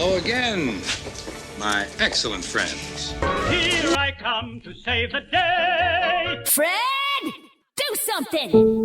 Hello again, my excellent friends. Here I come to save the day. Fred, do something!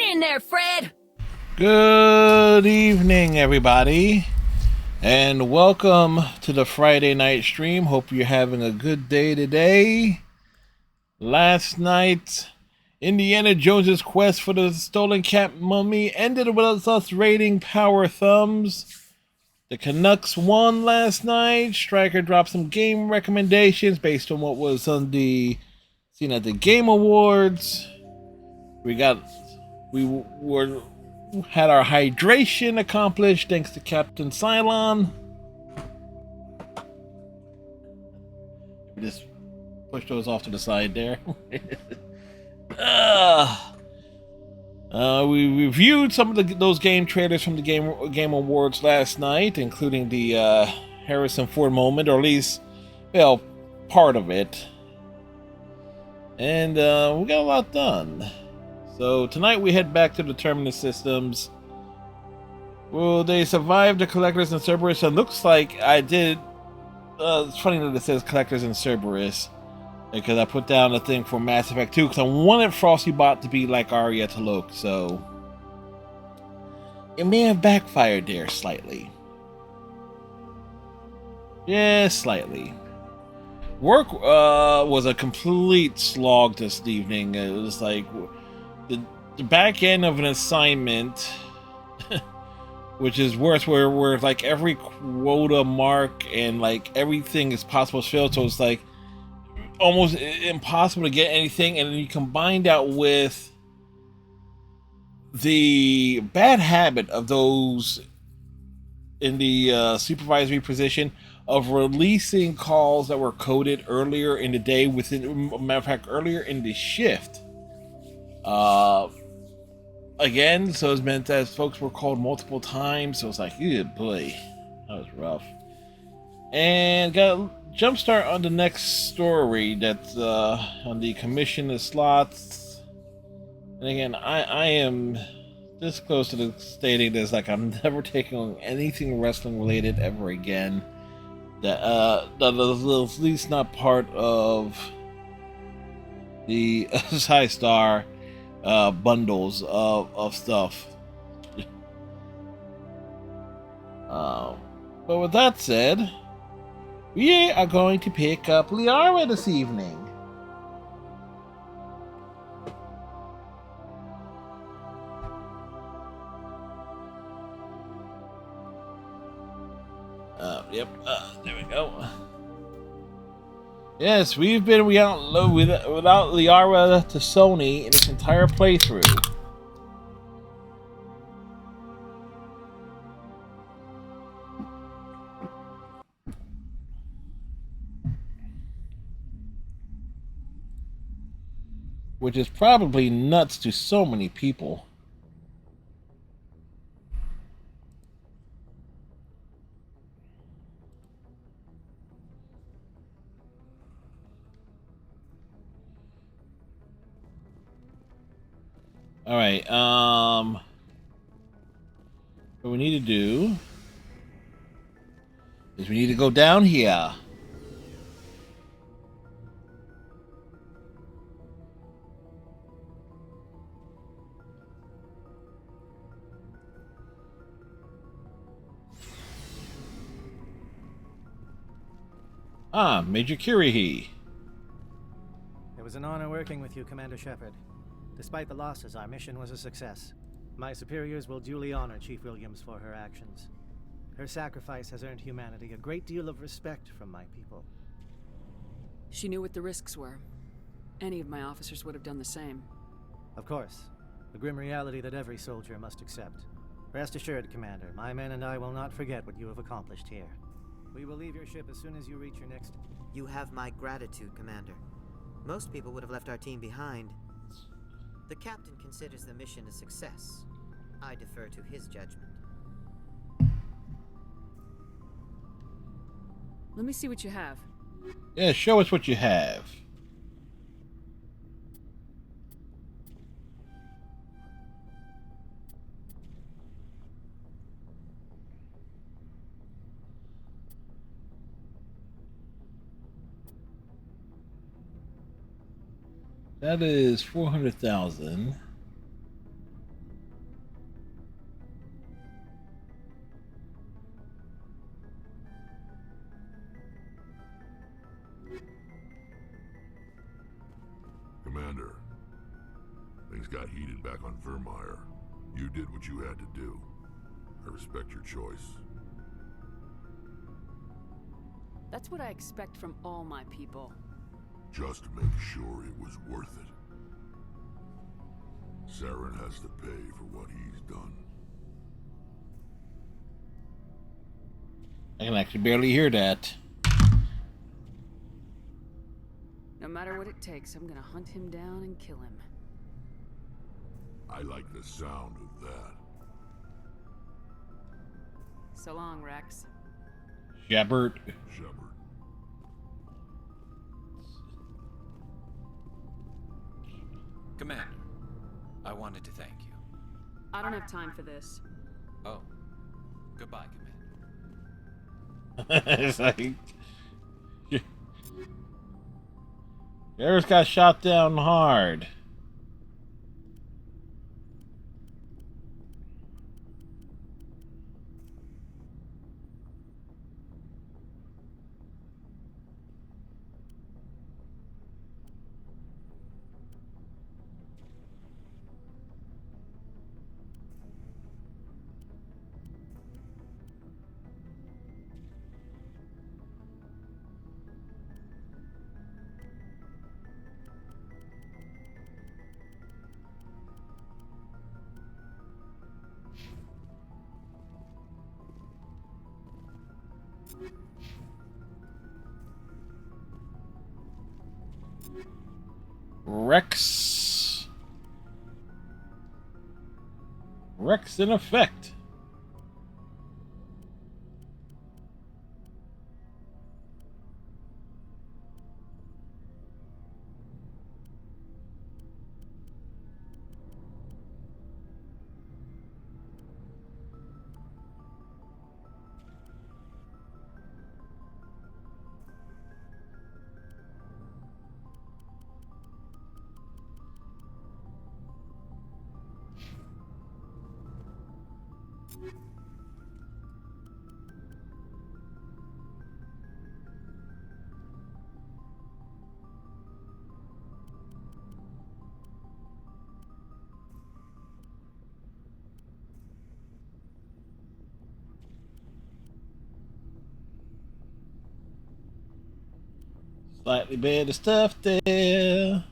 In there, Fred. Good evening, everybody, and welcome to the Friday night stream. Hope you're having a good day today. Last night, Indiana Jones's quest for the stolen cat mummy ended with us rating power thumbs. The Canucks won last night. Striker dropped some game recommendations based on what was on the seen at the Game Awards. We were had our hydration accomplished thanks to Captain Cylon. Just push those off to the side there. We reviewed some of those game trailers from the Game Awards last night, including the Harrison Ford moment, or at least, well, part of it. And we got a lot done. So tonight we head back to the Terminus systems. Will they survive the Collectors and Cerberus? It looks like I did. It's funny that it says Collectors and Cerberus, because I put down a thing for Mass Effect 2 because I wanted Frostybot to be like Arya to Luke, so it may have backfired there slightly. Yeah, slightly. Work was a complete slog this evening. It was like the back end of an assignment, which is worse, where like every quota mark and like everything is possible to fill, so it's like almost impossible to get anything, and then you combine that with the bad habit of those in the supervisory position of releasing calls that were coded earlier in the day, matter of fact, earlier in the shift. Again, so it's meant that folks were called multiple times, so it's like, good boy, that was rough. And got a jump start on the next story that's on the commissioner slots. And again, I am this close to the stating this, like, I'm never taking on anything wrestling related ever again. That is at least not part of the Sci-Star bundles of stuff. But with that said, we are going to pick up Liara this evening. Yep, there we go. Yes, we've been without Liara to Sony in this entire playthrough. Which is probably nuts to so many people. Alright, what we need to do is we need to go down here. Ah, Major Kirihi. It was an honor working with you, Commander Shepard. Despite the losses, our mission was a success. My superiors will duly honor Chief Williams for her actions. Her sacrifice has earned humanity a great deal of respect from my people. She knew what the risks were. Any of my officers would have done the same. Of course. The grim reality that every soldier must accept. Rest assured, Commander, my men and I will not forget what you have accomplished here. We will leave your ship as soon as you reach your next... You have my gratitude, Commander. Most people would have left our team behind. The captain considers the mission a success. I defer to his judgment. Let me see what you have. Yeah, show us what you have. That is 400,000. Commander, things got heated back on Vermeer. You did what you had to do. I respect your choice. That's what I expect from all my people. Just to make sure it was worth it. Saren has to pay for what he's done. I can actually barely hear that. No matter what it takes, I'm gonna hunt him down and kill him. I like the sound of that. So long, Rex. Shepard. Shepard. Commander, I wanted to thank you. I don't have time for this. Oh, goodbye, Commander. It's like... Garrus got shot down hard. Rex in effect. Slightly better stuff there.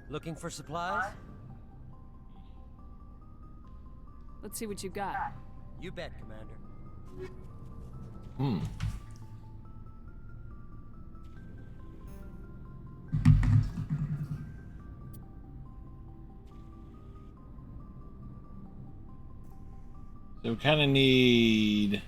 Looking for supplies? Let's see what you got. You bet, Commander. So we kind of need...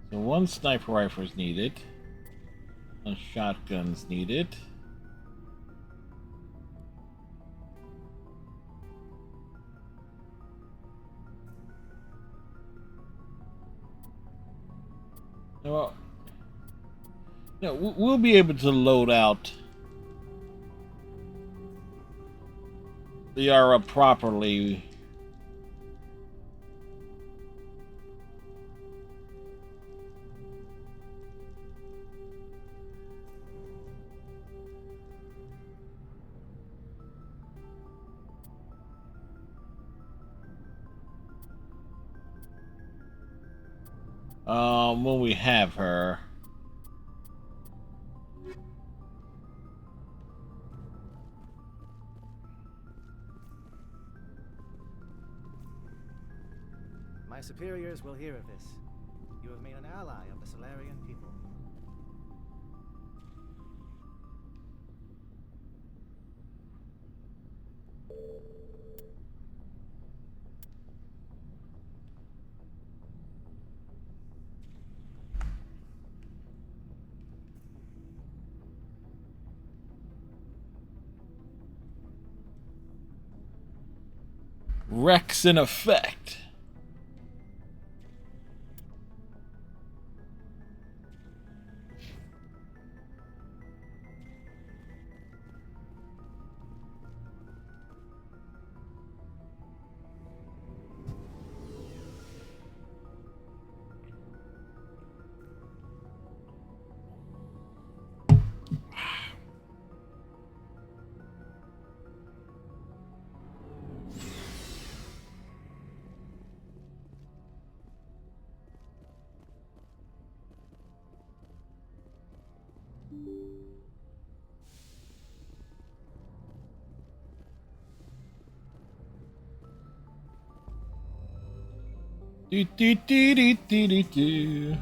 So one sniper rifle is needed. One shotgun's needed. Well, no, we'll be able to load out the Yara properly. When we have her. My superiors will hear of this. You have made an ally of the Solarian people. Rex in effect. Do, do, do, do, do, do, do.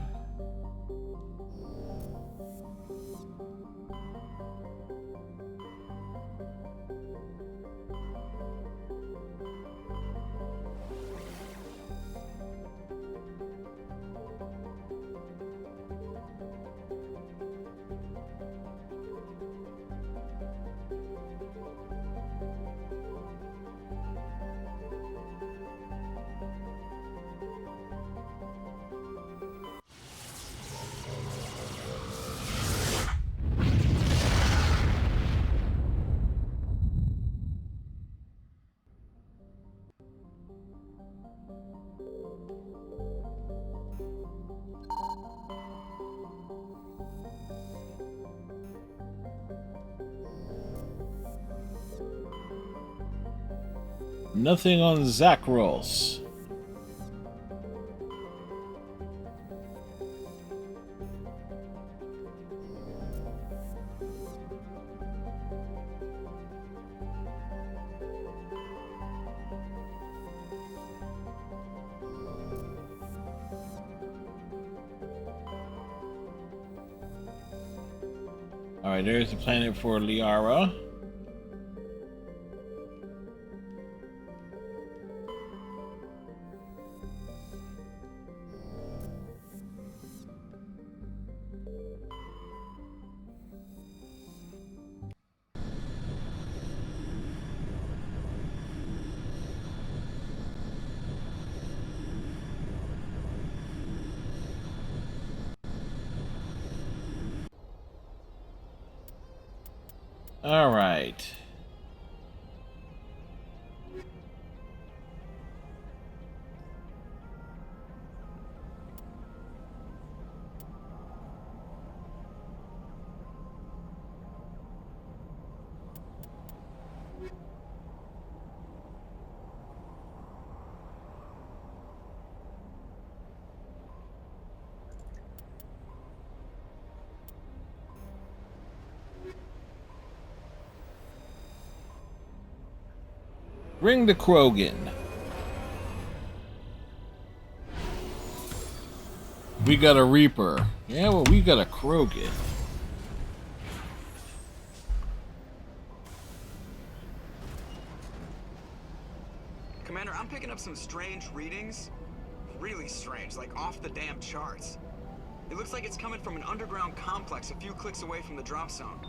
Nothing on Zakros. Alright, there's the planet for Liara. All right. Bring the Krogan. We got a Reaper. Yeah, well, we got a Krogan. Commander, I'm picking up some strange readings. Really strange, like off the damn charts. It looks like it's coming from an underground complex a few clicks away from the drop zone.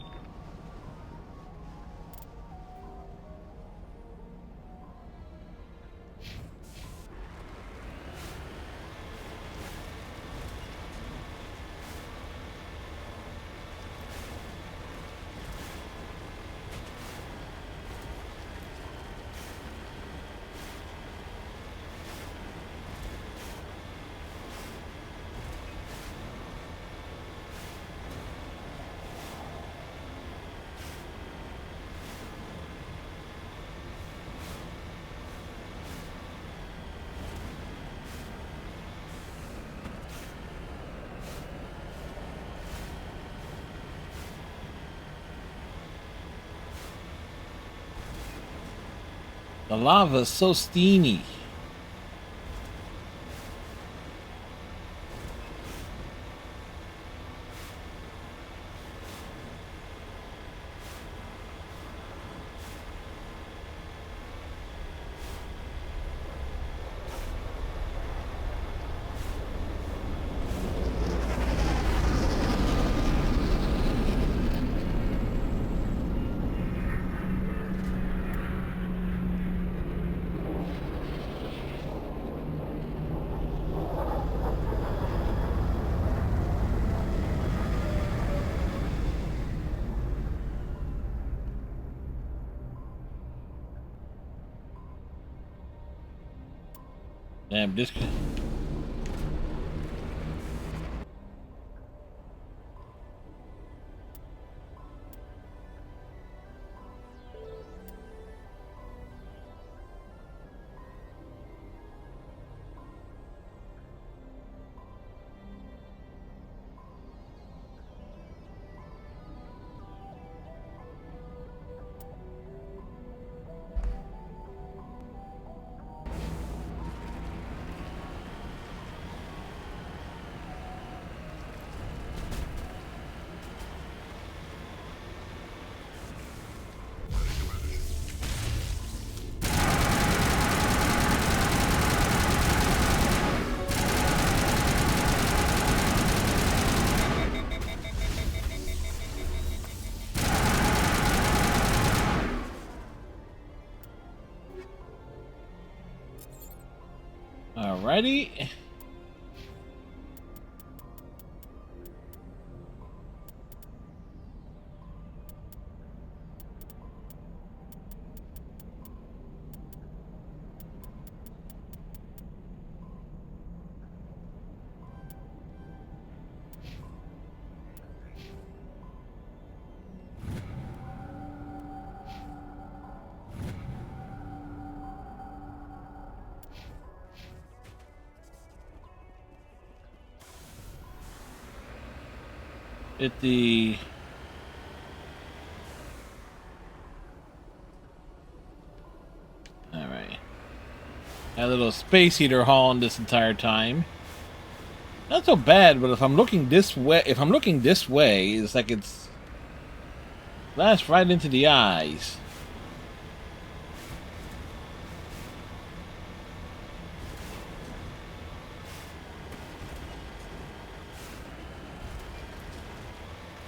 The lava's so steamy. Damn, this. Alrighty. At the all right, a little space heater hauling this entire time. Not so bad, but if I'm looking this way, it's like it's flashed right into the eyes.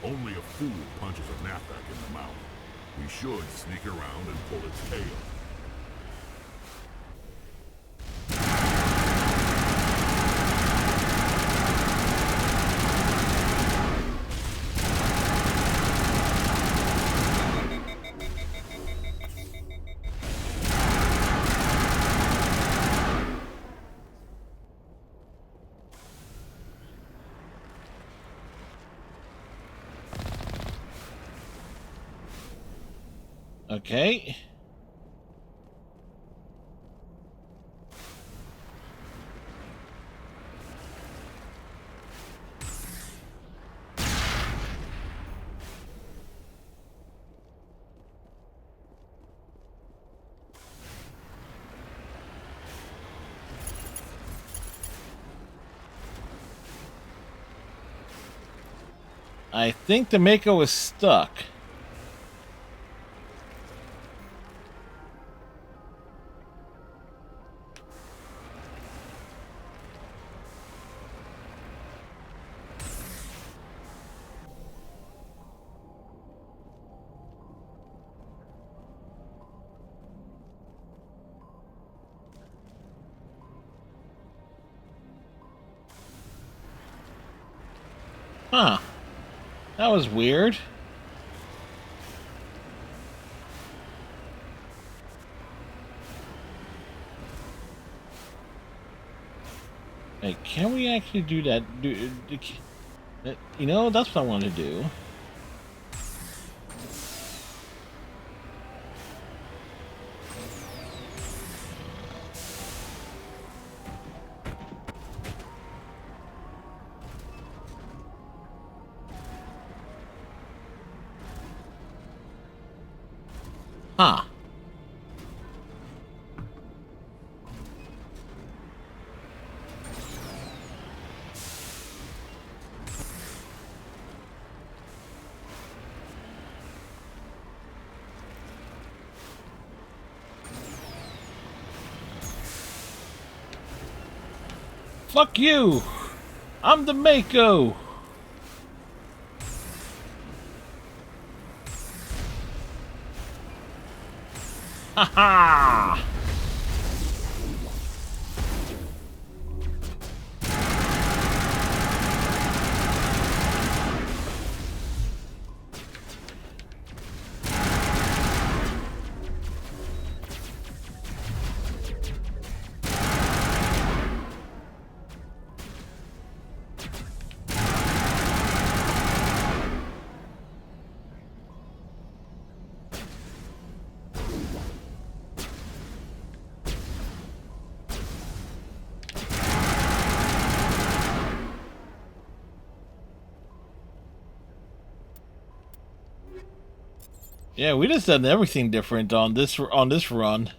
Only a fool punches a knapsack in the mouth. We should sneak around and pull its tail. Okay. I think the Mako is stuck. Huh. That was weird. Hey, can we actually do that? You know, that's what I want to do. Huh. Fuck you! I'm the Mako! Ha ha! Yeah, we just done everything different on this run.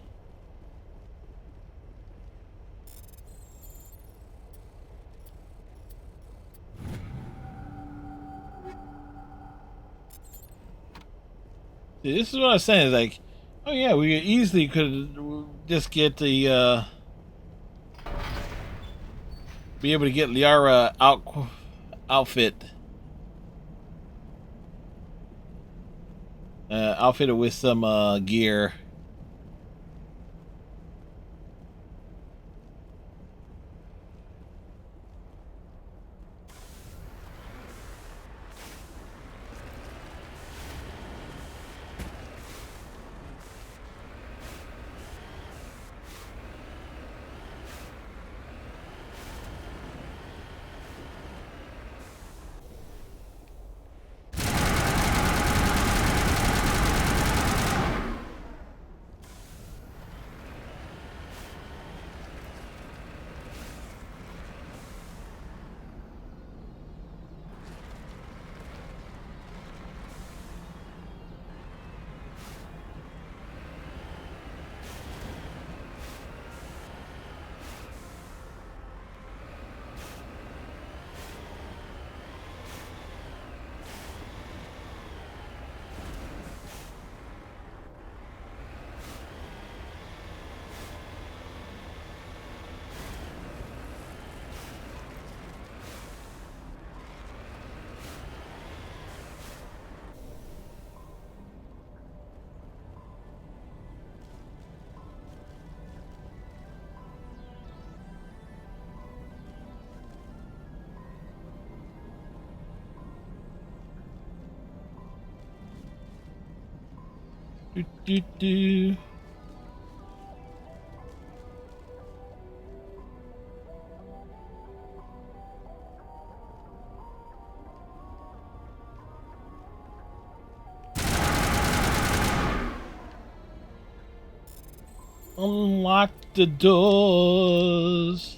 See, this is what I was saying. Is like, oh yeah, we easily could just get the be able to get Liara outfit. Outfitted with some gear. Do. Unlock the doors.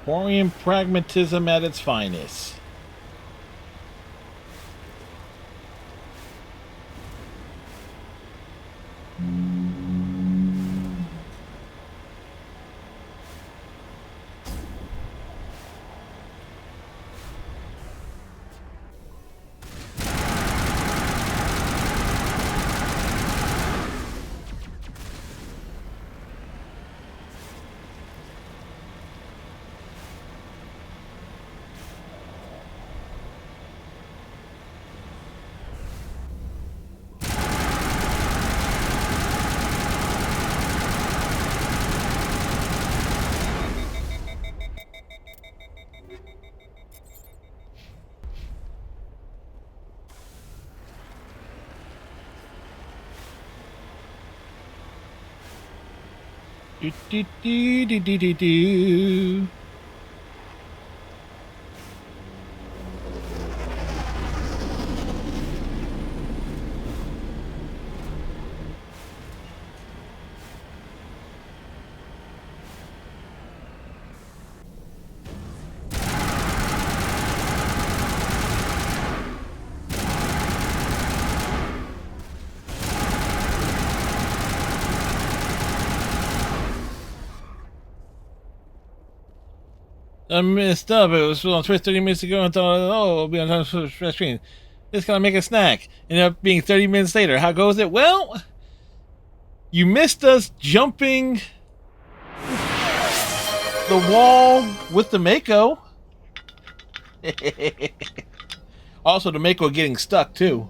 Quarian pragmatism at its finest. Do. I messed up. It was on Twitch 30 minutes ago and thought, oh, it'll be on the screen. It's gonna make a snack. Ended up being 30 minutes later. How goes it? Well, you missed us jumping the wall with the Mako. Also, the Mako getting stuck too.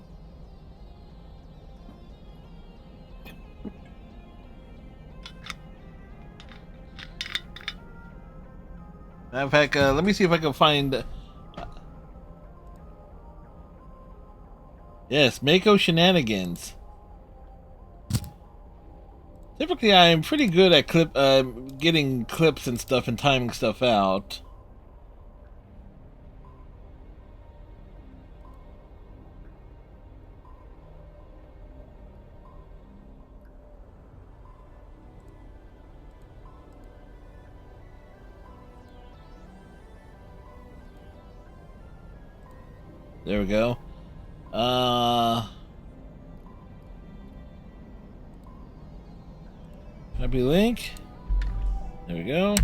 In fact, let me see if I can find. Yes, Mako shenanigans. Typically, I am pretty good at getting clips and stuff and timing stuff out. There we go. Happy link. There we go.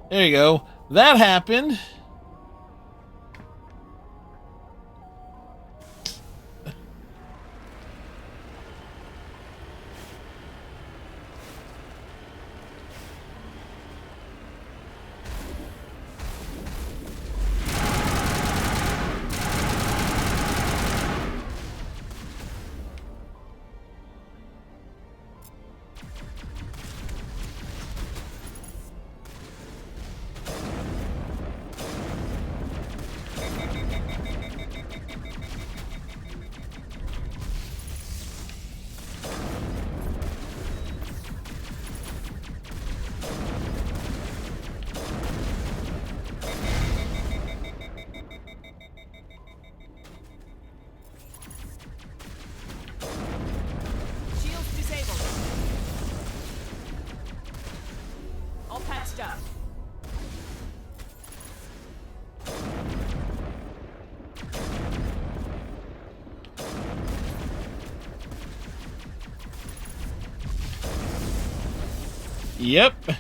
There you go. That happened. Shields disabled. All patched up. Yep. That's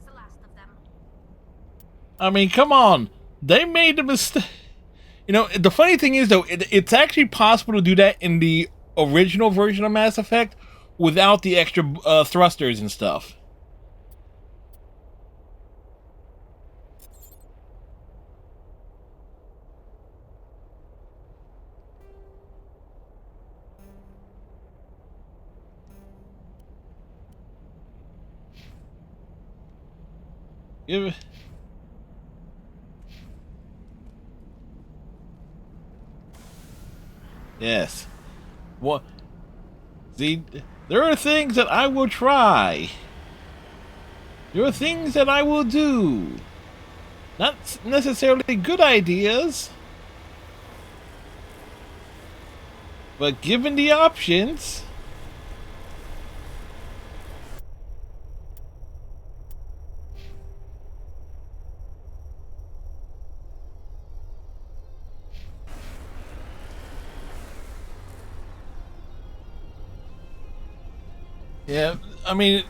the last of them. I mean, come on. They made the mistake. You know, the funny thing is, though, it's actually possible to do that in the original version of Mass Effect without the extra thrusters and stuff. Give. Yes. What? See, there are things that I will try. There are things that I will do. Not necessarily good ideas, but given the options. Yeah, I mean,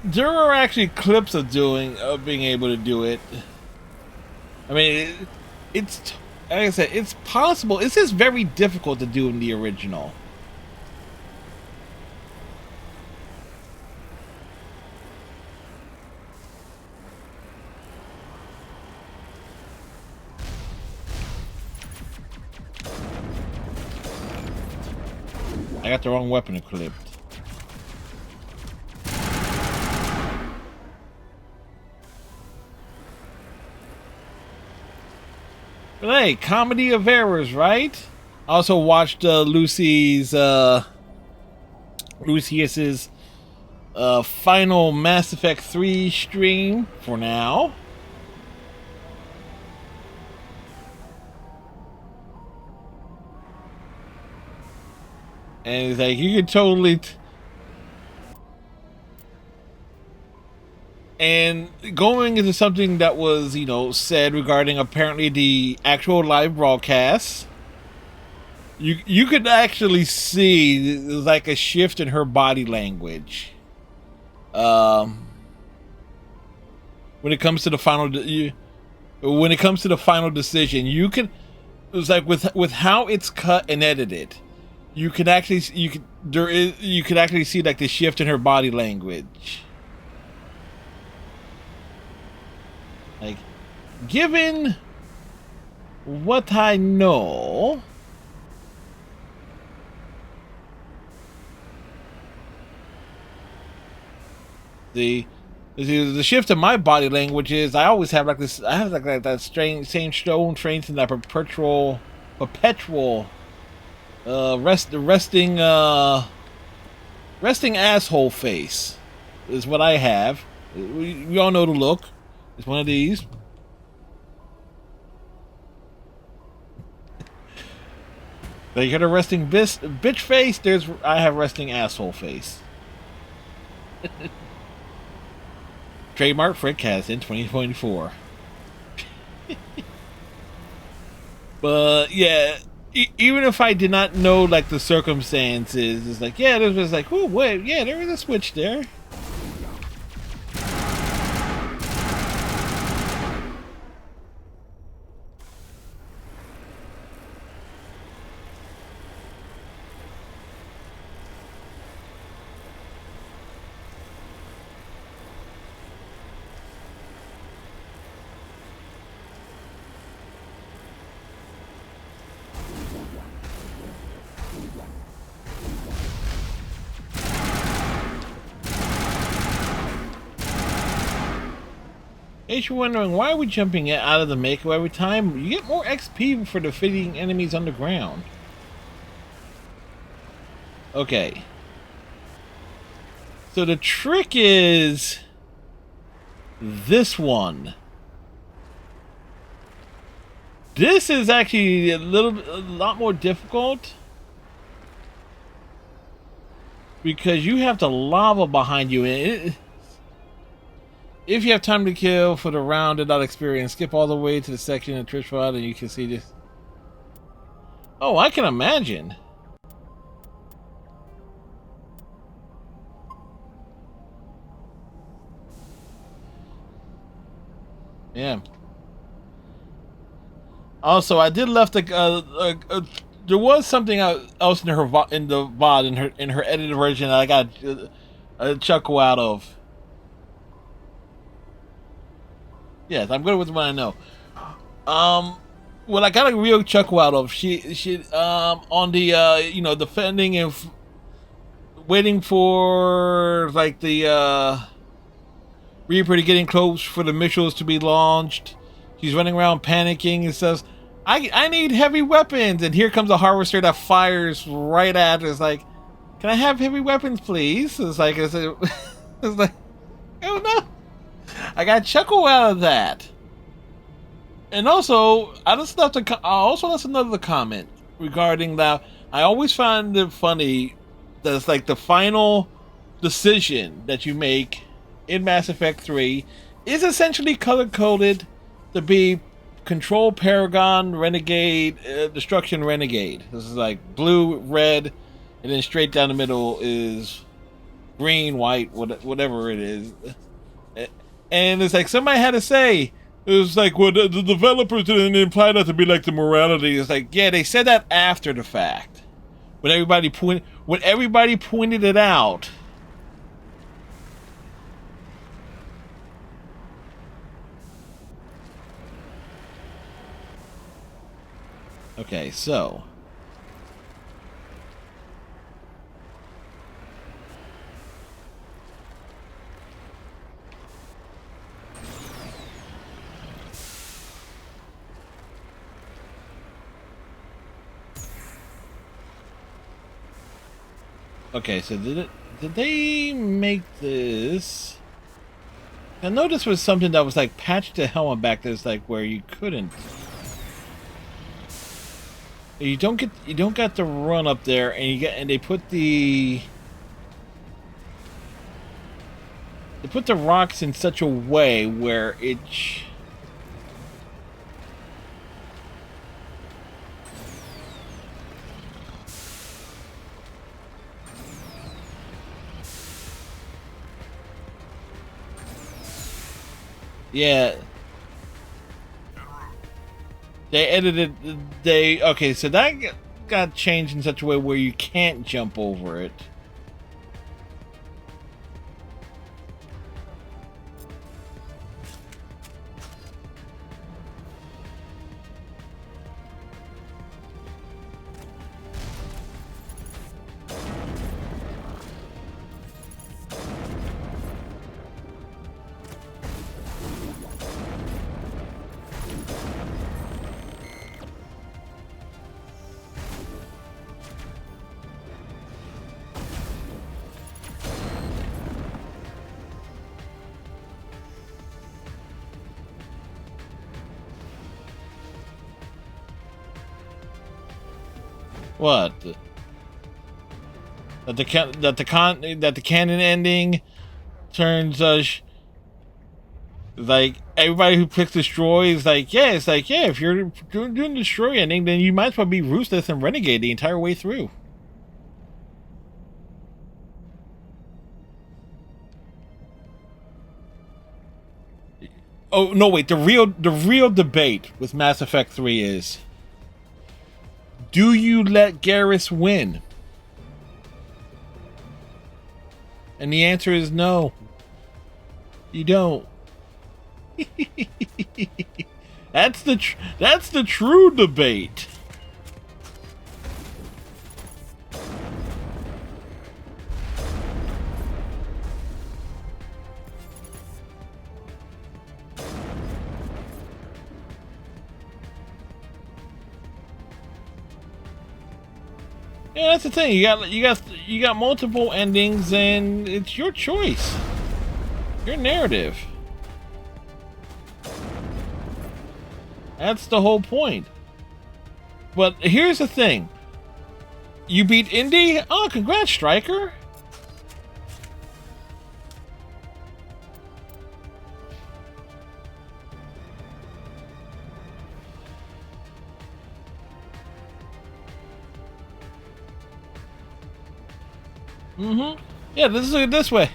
there are actually clips of being able to do it. I mean, it's like I said, it's possible. It's just very difficult to do in the original. I got the wrong weapon equipped. But hey, comedy of errors, right? I also watched Lucius's final Mass Effect 3 stream for now. And it's like, you could totally... And going into something that was, you know, said regarding apparently the actual live broadcast, you could actually see like a shift in her body language. When it comes to the final, decision, you can. It was like with how it's cut and edited, you can actually you could actually see like the shift in her body language. Like, given what I know. The shift in my body language is I always have like this. I have like that strange, same stone trains in that perpetual resting asshole face is what I have. We all know the look. It's one of these. So you got a resting bitch face. I have resting asshole face. Trademark Frick has in 2024. But yeah, even if I did not know like the circumstances, it's like yeah, there was like oh wait, yeah, there was a switch there. In case you're wondering, why are we jumping out of the Mako every time? You get more XP for defeating enemies underground. Okay. So the trick is this one. This is actually a lot more difficult because you have the lava behind you, and if you have time to kill for the rounded out experience, skip all the way to the section of Trishfod and you can see this. Oh, I can imagine. Yeah. Also, I did left there was something else in the VOD in her edited version that I got a chuckle out of. Yes, I'm good with what I know. What I got a real chuckle out of, she on the defending and waiting for like the Reaper to getting close for the missiles to be launched. She's running around panicking and says, I need heavy weapons, and here comes a harvester that fires right at her. It's like, can I have heavy weapons, please? It's like oh no. I got a chuckle out of that. And also, that's another comment regarding that. I always find it funny that it's like the final decision that you make in Mass Effect 3 is essentially color-coded to be Control Paragon, Renegade, Destruction Renegade. This is like blue, red, and then straight down the middle is green, white, whatever it is. And it's like somebody had to say, it was like, well, the developers didn't imply that to be like the morality. It's like, yeah, they said that after the fact. When everybody pointed it out. Okay, so. Okay, so did they make this? I know this was something that was like patched to hell and back. That's like where you couldn't. You don't get the run up there, and they put the rocks in such a way where it. Yeah. They edited. Okay, so that got changed in such a way where you can't jump over it. What? That the canon ending turns like everybody who picks destroy is like, yeah, it's like, yeah, if you're doing destroy ending, then you might as well be ruthless and renegade the entire way through. Oh no, wait, the real debate with Mass Effect 3 is, do you let Garrus win? And the answer is no. You don't. That's the true debate. Yeah, that's the thing. You got multiple endings, and it's your choice, your narrative. That's the whole point. But here's the thing: you beat Indy. Oh, congrats, Striker. Yeah, this way.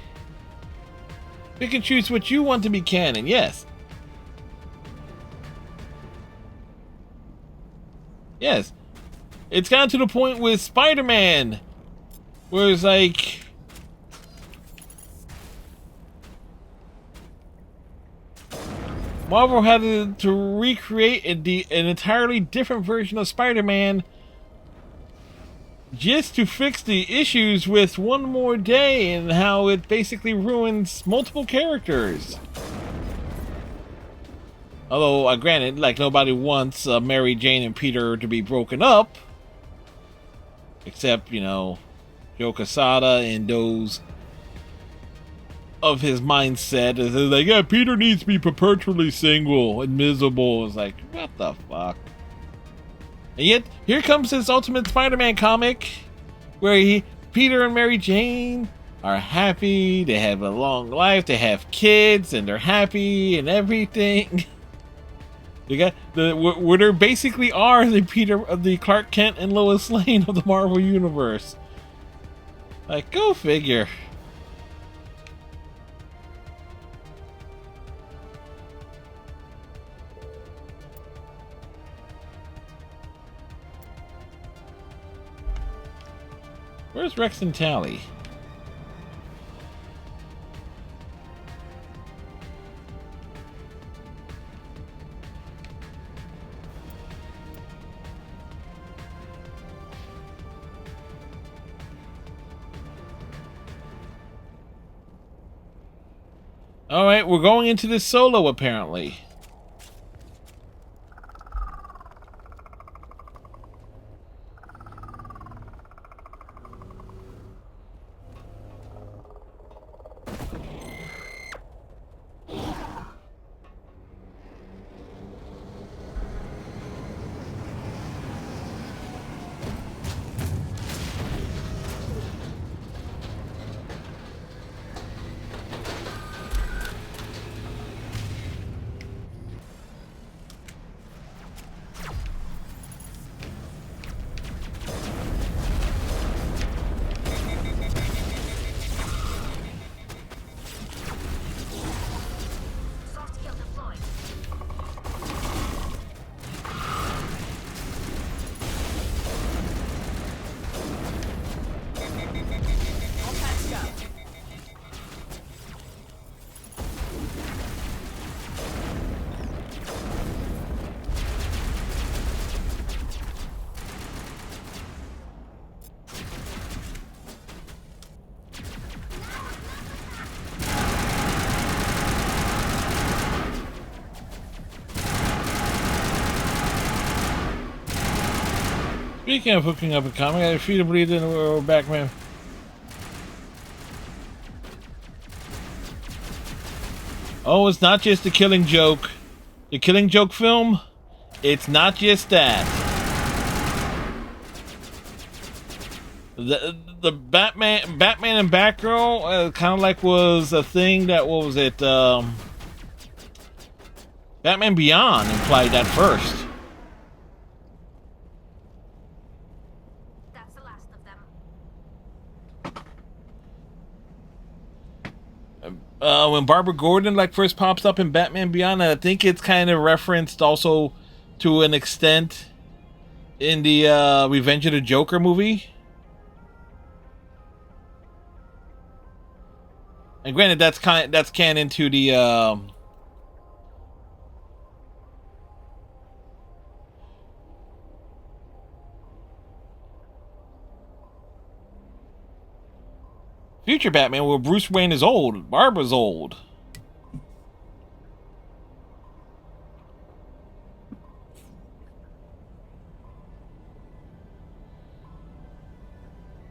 Pick and choose what you want to be canon. Yes. Yes. It's gotten to the point with Spider-Man, where it's like, Marvel had to recreate an entirely different version of Spider-Man just to fix the issues with One More Day and how it basically ruins multiple characters. Although, granted, like, nobody wants Mary Jane and Peter to be broken up, except, you know, Joe Quesada and those of his mindset. Is like, yeah, Peter needs to be perpetually single and miserable. It's like, what the fuck? And yet, here comes this Ultimate Spider-Man comic where Peter and Mary Jane are happy, they have a long life, they have kids, and they're happy and everything. You got where they basically are the Clark Kent and Lois Lane of the Marvel Universe. Like, go figure. Where's Rex and Tally? Alright, we're going into this solo, apparently. Speaking of hooking up a comic, I feel to believe that we're back, man. Oh, it's not just the Killing Joke. The Killing Joke film, it's not just that. The Batman and Batgirl kind of like was a thing that, what was it? Batman Beyond implied that first. That's the last of them. When Barbara Gordon like first pops up in Batman Beyond, and I think it's kind of referenced also to an extent in the Revenge of the Joker movie. And granted, that's canon to the future Batman, where Bruce Wayne is old, Barbara's old.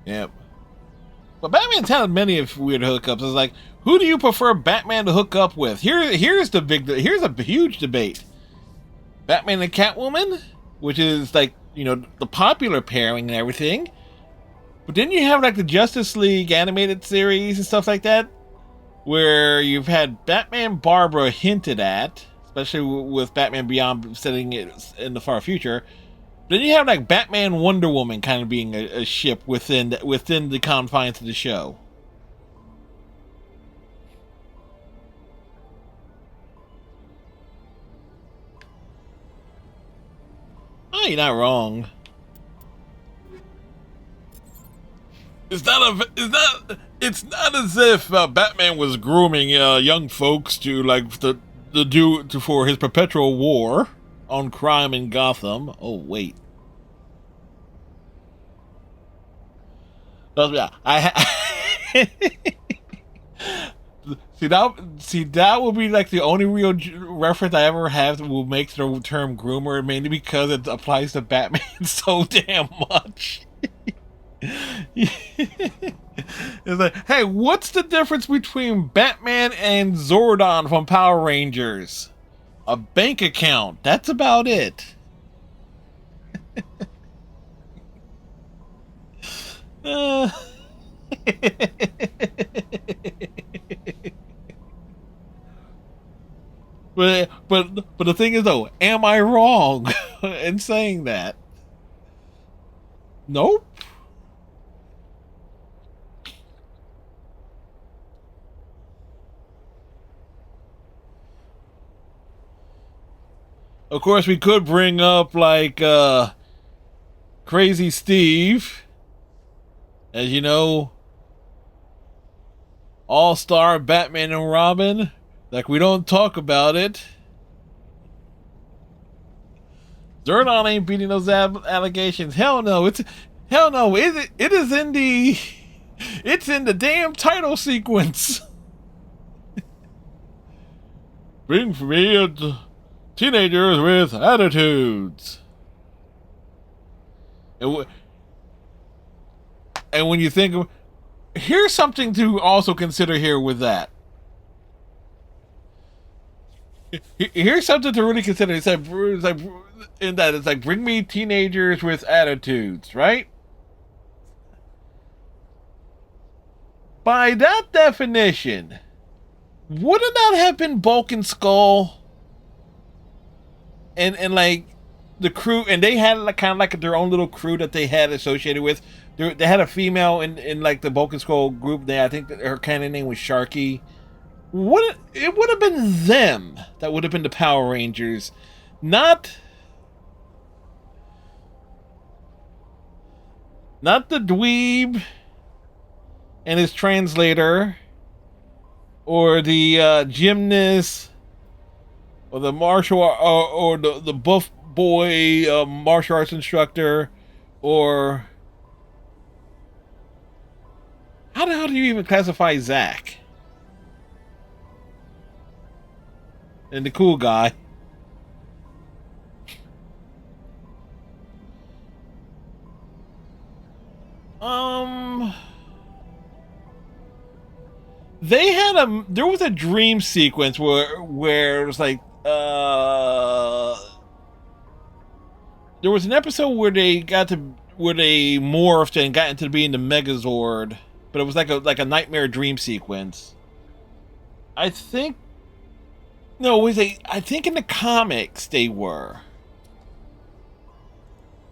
Yep. But Batman's had many of weird hookups. It's like, who do you prefer Batman to hook up with? Here's a huge debate. Batman and Catwoman, which is like, you know, the popular pairing and everything. But then you have like the Justice League animated series and stuff like that, where you've had Batman Barbara hinted at, especially with Batman Beyond setting it in the far future. Then you have like Batman Wonder Woman kind of being a ship within the confines of the show. Oh, you're not wrong. It's not as if Batman was grooming young folks to like for his perpetual war on crime in Gotham. Oh wait. See that would be like the only real reference I ever have that will make the term groomer, mainly because it applies to Batman so damn much. It's like, hey, what's the difference between Batman and Zordon from Power Rangers? A bank account. That's about it. But the thing is though, am I wrong in saying that? Nope. Of course, we could bring up like Crazy Steve, as you know, All-Star Batman and Robin. Like, we don't talk about it. Zordon ain't beating those allegations. Hell no. Hell no. It is in the. It's in the damn title sequence. Bring for me teenagers with attitudes. And when you think of, here's something to also consider here with that. Here's something to really consider. It's like bring me teenagers with attitudes, right? By that definition, wouldn't that have been Bulk and Skull? And like the crew, and they had like kind of like their own little crew that they had associated with. They had a female in like the Bulk and Skull group. I think that her canon name was Sharky. It would have been them that would have been the Power Rangers, not the dweeb and his translator, or the gymnast, or the martial or the buff boy martial arts instructor, or how the hell do you even classify Zach? And the cool guy. There was a dream sequence where it was like there was an episode where they got to where they morphed and got into being the Megazord, but it was like a nightmare dream sequence. I think I think in the comics they were.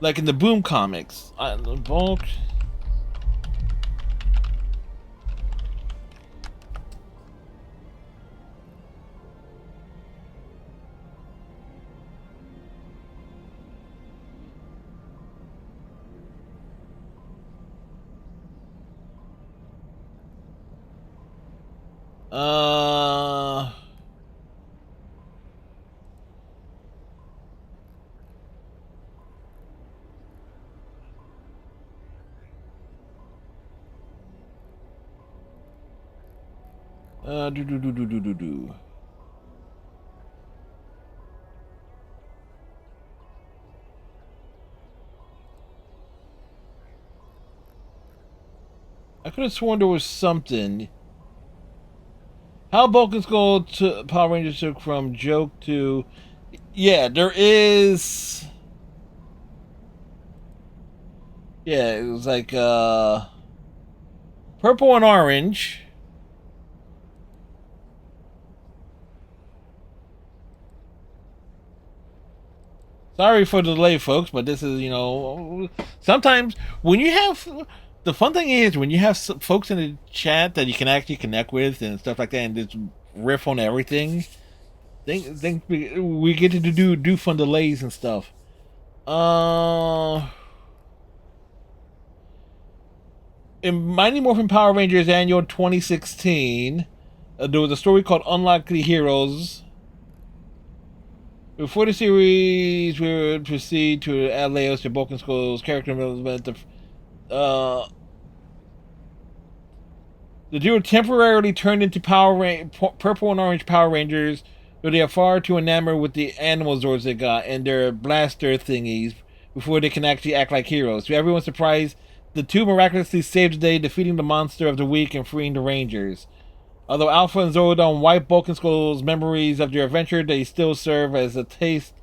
Like in the Boom comics. The Bulk. Do. I could have sworn there was something. How Bulk and Skull to Power Rangers took from joke to... Yeah, there is... Yeah, it was like, purple and orange. Sorry for the delay, folks, but this is, you know... Sometimes, when you have... The fun thing is, when you have folks in the chat that you can actually connect with and stuff like that, and just riff on everything, think we get to do fun delays and stuff. In Mighty Morphin Power Rangers Annual 2016, there was a story called Unlikely Heroes. Before the series would proceed to add layers to Bulk and Skull's character development, the duo temporarily turned into Purple and Orange Power Rangers, though they are far too enamored with the animal Zords they got and their blaster thingies before they can actually act like heroes. To everyone's surprise, the two miraculously saved the day, defeating the monster of the week and freeing the Rangers. Although Alpha and Zordon wipe Bulk and Skull's memories of their adventure, they still serve as a taste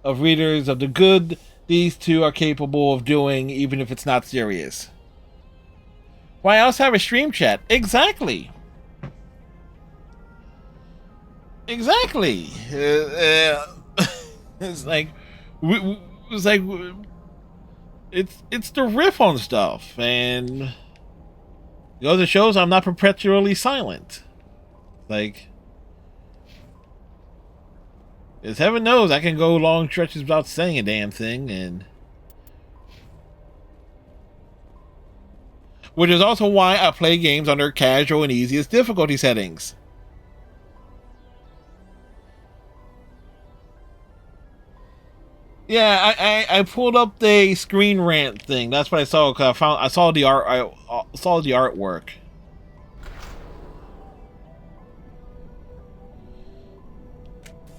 of readers of the good these two are capable of doing, even if it's not serious. Why else have a stream chat? Exactly. Exactly. It's like it's the riff on stuff, and the other shows I'm not perpetually silent. Like, as heaven knows, I can go long stretches without saying a damn thing, and which is also why I play games under casual and easiest difficulty settings. Yeah, I pulled up the Screen Rant thing. That's what I saw. Cause I saw the art. I saw the artwork.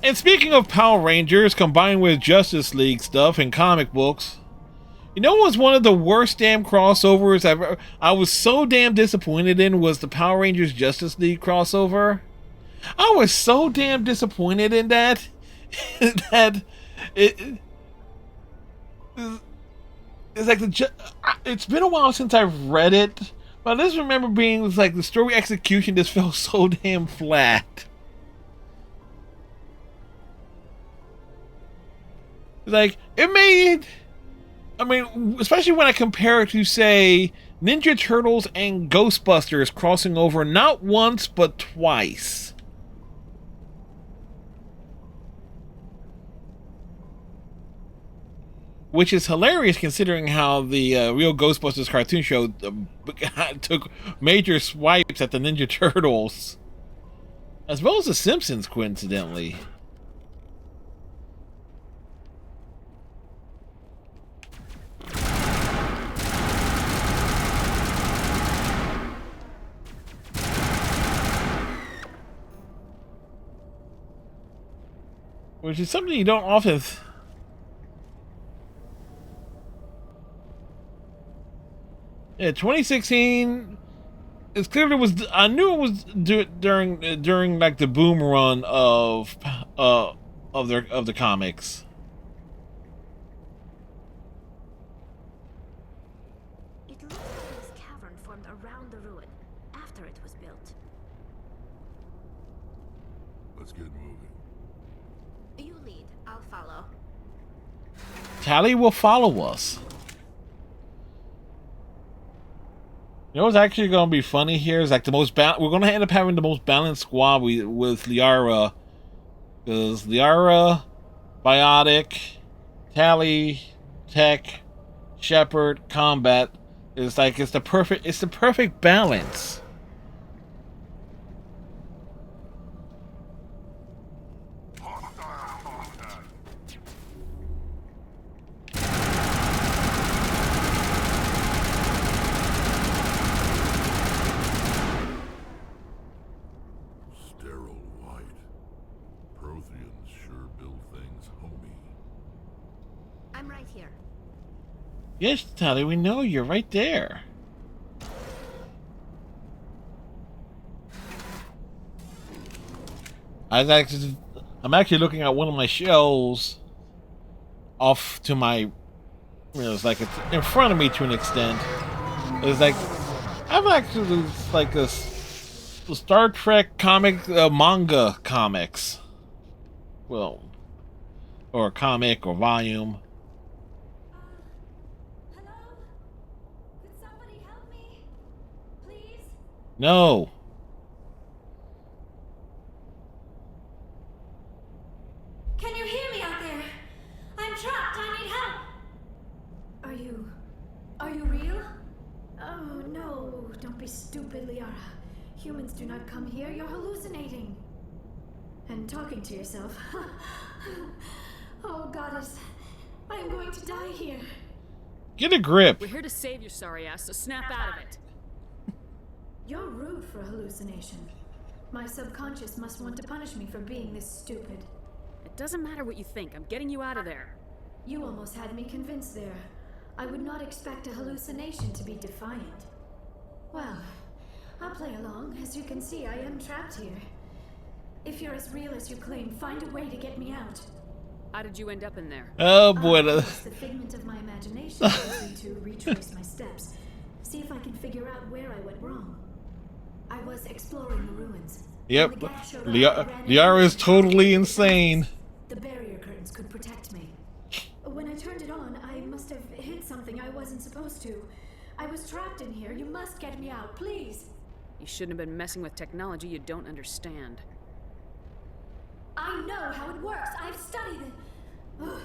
And speaking of Power Rangers combined with Justice League stuff and comic books, you know what was one of the worst damn crossovers I was so damn disappointed in was the Power Rangers Justice League crossover. I was so damn disappointed in that that it's like it's been a while since I've read it, but I just remember being like the story execution just felt so damn flat. Like, it made... I mean, especially when I compare it to, say, Ninja Turtles and Ghostbusters crossing over not once, but twice. Which is hilarious considering how the real Ghostbusters cartoon show took major swipes at the Ninja Turtles. As well as the Simpsons, coincidentally. Which is something you don't often... Yeah, 2016. It's clear it was. I knew it was during like the boom run of the comics. Tally will follow us. You know what's actually going to be funny here is like the most we're going to end up having the most balanced squad with Liara, because Liara, Biotic, Tally, Tech, Shepard, Combat is like it's the perfect balance. Yes, Tally, we know you're right there. I'm actually looking at one of my shells off to my, you know, it's like it's in front of me to an extent. It's like I'm actually like a Star Trek comic manga comics, well, or comic or volume. No. Can you hear me out there? I'm trapped. I need help. Are you real? Oh no, don't be stupid, Liara. Humans do not come here. You're hallucinating. And talking to yourself. Oh, goddess. I'm going to die here. Get a grip. We're here to save your sorry ass, so snap out of it. You're rude for a hallucination. My subconscious must want to punish me for being this stupid. It doesn't matter what you think. I'm getting you out of there. You almost had me convinced there. I would not expect a hallucination to be defiant. Well, I'll play along. As you can see, I am trapped here. If you're as real as you claim, find a way to get me out. How did you end up in there? Oh boy. It's the figment of my imagination allows me to retrace my steps. See if I can figure out where I went wrong. I was exploring the ruins. Yep. Liara is totally insane. The barrier curtains could protect me. When I turned it on, I must have hit something I wasn't supposed to. I was trapped in here. You must get me out, please. You shouldn't have been messing with technology you don't understand. I know how it works. I've studied it. Ugh.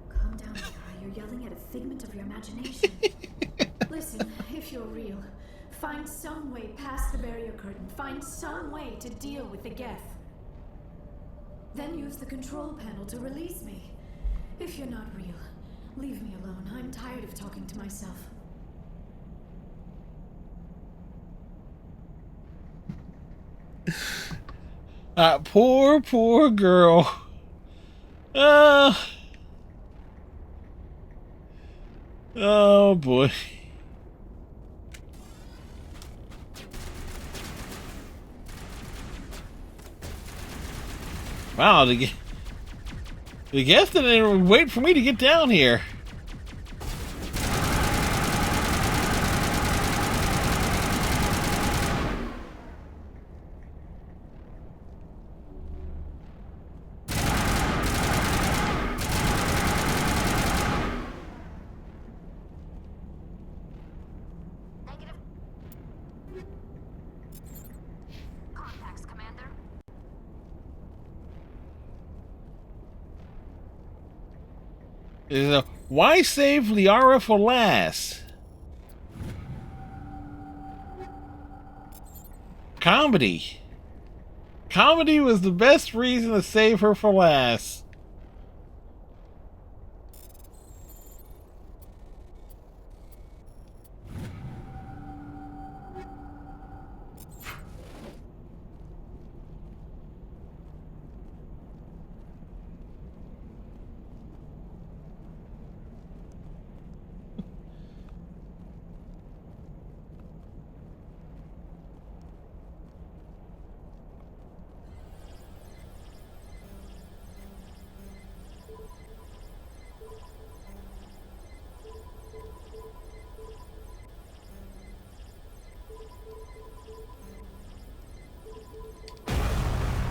Calm down, Liara. You're yelling at a figment of your imagination. Listen, if you're real, find some way past the barrier curtain. Find some way to deal with the Geth. Then use the control panel to release me. If you're not real, leave me alone. I'm tired of talking to myself. Poor girl. Oh boy. Wow, the Geth didn't even wait for me to get down here. Contacts, Commander. Why save Liara for last? Comedy. Comedy was the best reason to save her for last.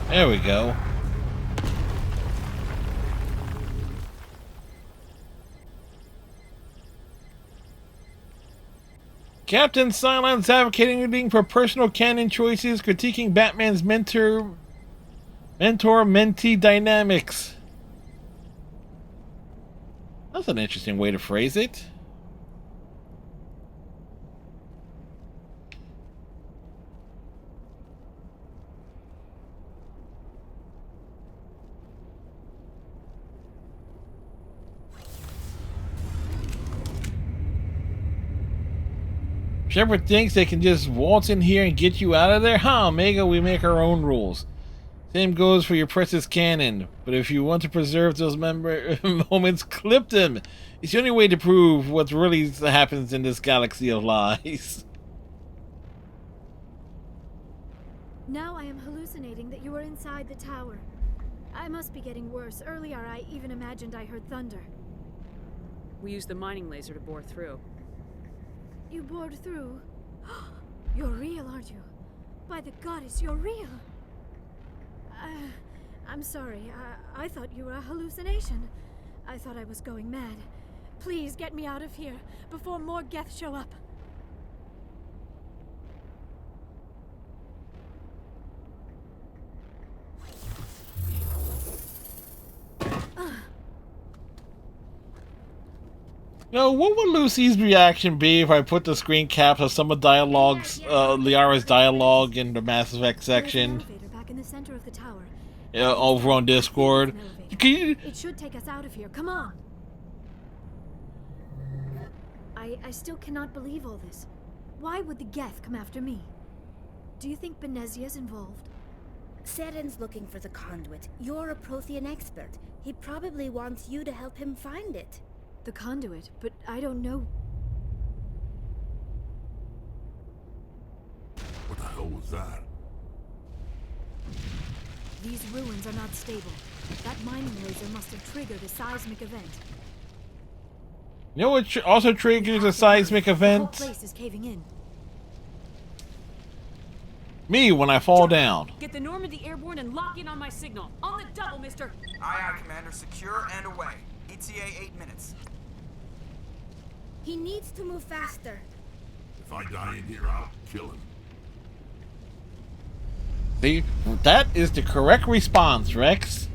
There we go. Captain Silence advocating for personal canon choices, critiquing Batman's mentor-mentee dynamics. That's an interesting way to phrase it. Shepard thinks they can just waltz in here and get you out of there? Huh, Omega, we make our own rules. Same goes for your precious cannon. But if you want to preserve those moments, clip them. It's the only way to prove what really happens in this galaxy of lies. Now I am hallucinating that you are inside the tower. I must be getting worse. Earlier I even imagined I heard thunder. We used the mining laser to bore through. You bored through? You're real, aren't you? By the goddess, you're real! I'm sorry. I thought you were a hallucination. I thought I was going mad. Please get me out of here before more Geth show up. Now, what would Lucy's reaction be if I put the screen caps of some of Liara's dialogue in the Mass Effect section? Back in the center of the tower. Over on Discord. It should take us out of here. Come on. I still cannot believe all this. Why would the Geth come after me? Do you think Benezia's involved? Saren's looking for the conduit. You're a Prothean expert. He probably wants you to help him find it. The conduit, but I don't know. What the hell was that? These ruins are not stable. That mining laser must have triggered a seismic event. You know what also triggers a seismic event? The whole place is caving in. Me when I fall down. Get the Normandy airborne and lock in on my signal. On the double, mister. Aye, aye, Commander. Secure and away. ETA 8 minutes. He needs to move faster. If I die in here, I'll kill him. See, that is the correct response, Rex.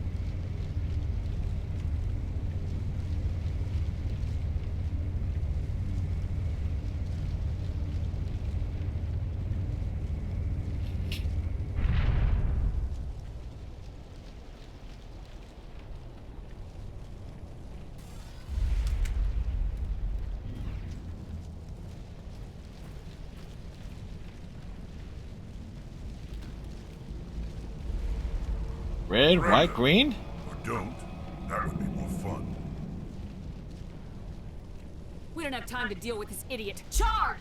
Red, white, green? Or don't. That would be more fun. We don't have time to deal with this idiot. Charge!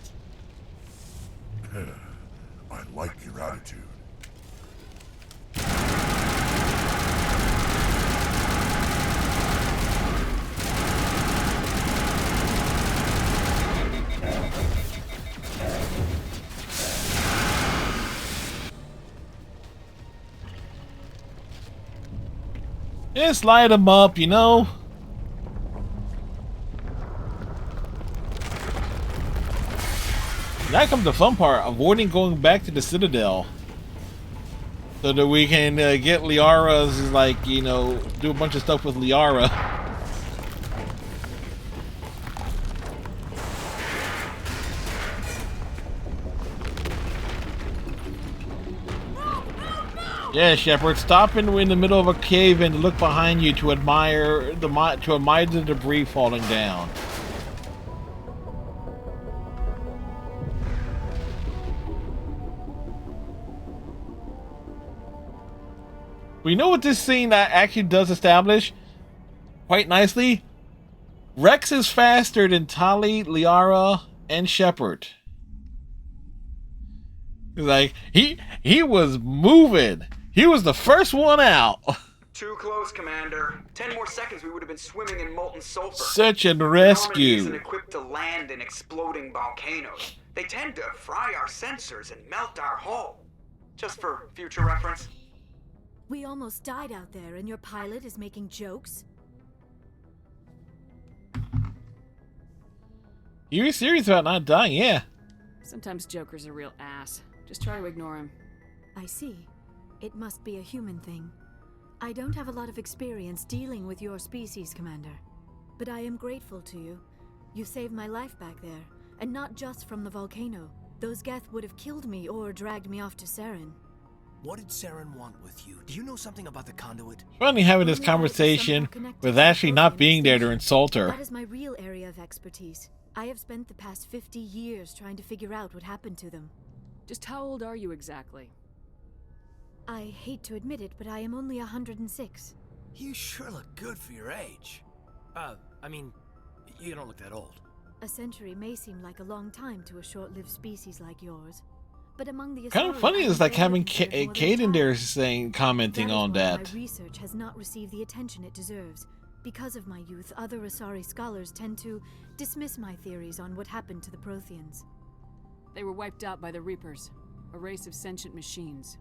I like your attitude. Just light them up, you know? Now comes the fun part, avoiding going back to the Citadel. So that we can get Liara's, like, you know, do a bunch of stuff with Liara. Yeah, Shepard, stop in the middle of a cave and look behind you to admire the debris falling down. We know what this scene actually does establish quite nicely. Rex is faster than Tali, Liara, and Shepard. Like he was moving. He was the first one out. Too close, Commander. 10 more seconds, we would have been swimming in molten sulfur. Such a Normandy rescue. isn't equipped to land in exploding volcanoes. They tend to fry our sensors and melt our hull. Just for future reference. We almost died out there, and your pilot is making jokes? You were serious about not dying, yeah. Sometimes Joker's a real ass. Just try to ignore him. I see. It must be a human thing. I don't have a lot of experience dealing with your species, Commander. But I am grateful to you. You saved my life back there, and not just from the volcano. Those Geth would have killed me or dragged me off to Saren. What did Saren want with you? Do you know something about the conduit? Funny having this conversation with actually not being there to insult her. That is my real area of expertise. I have spent the past 50 years trying to figure out what happened to them. Just how old are you exactly? I hate to admit it, but I am only 106. You sure look good for your age. I mean, you don't look that old. A century may seem like a long time to a short-lived species like yours. But among the kind of funny is like having Caden there saying, commenting on that. My research has not received the attention it deserves. Because of my youth, other Asari scholars tend to dismiss my theories on what happened to the Protheans. They were wiped out by the Reapers, a race of sentient machines.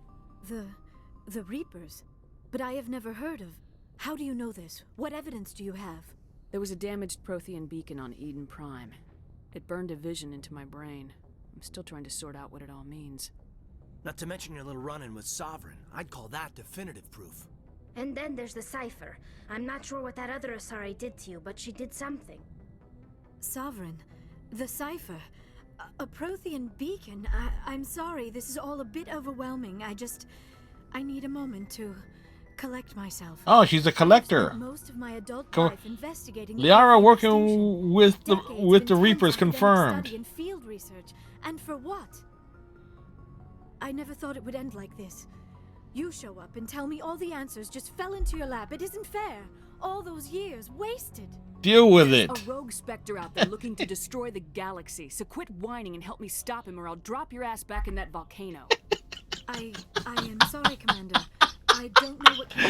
The Reapers? But I have never heard of. How do you know this? What evidence do you have? There was a damaged Prothean beacon on Eden Prime. It burned a vision into my brain. I'm still trying to sort out what it all means. Not to mention your little run-in with Sovereign. I'd call that definitive proof. And then there's the Cypher. I'm not sure what that other Asari did to you, but she did something. Sovereign? The Cypher? A Prothean beacon? I'm sorry, this is all a bit overwhelming. I need a moment to collect myself. Oh, she's a collector. Most of my adult life investigating Liara working with the Reapers confirmed. And field research. And for what? I never thought it would end like this. You show up and tell me all the answers just fell into your lap. It isn't fair. All those years wasted. Deal with it. A rogue Spectre out there looking to destroy the galaxy. So quit whining and help me stop him, or I'll drop your ass back in that volcano. I am sorry, Commander. I don't know what to do.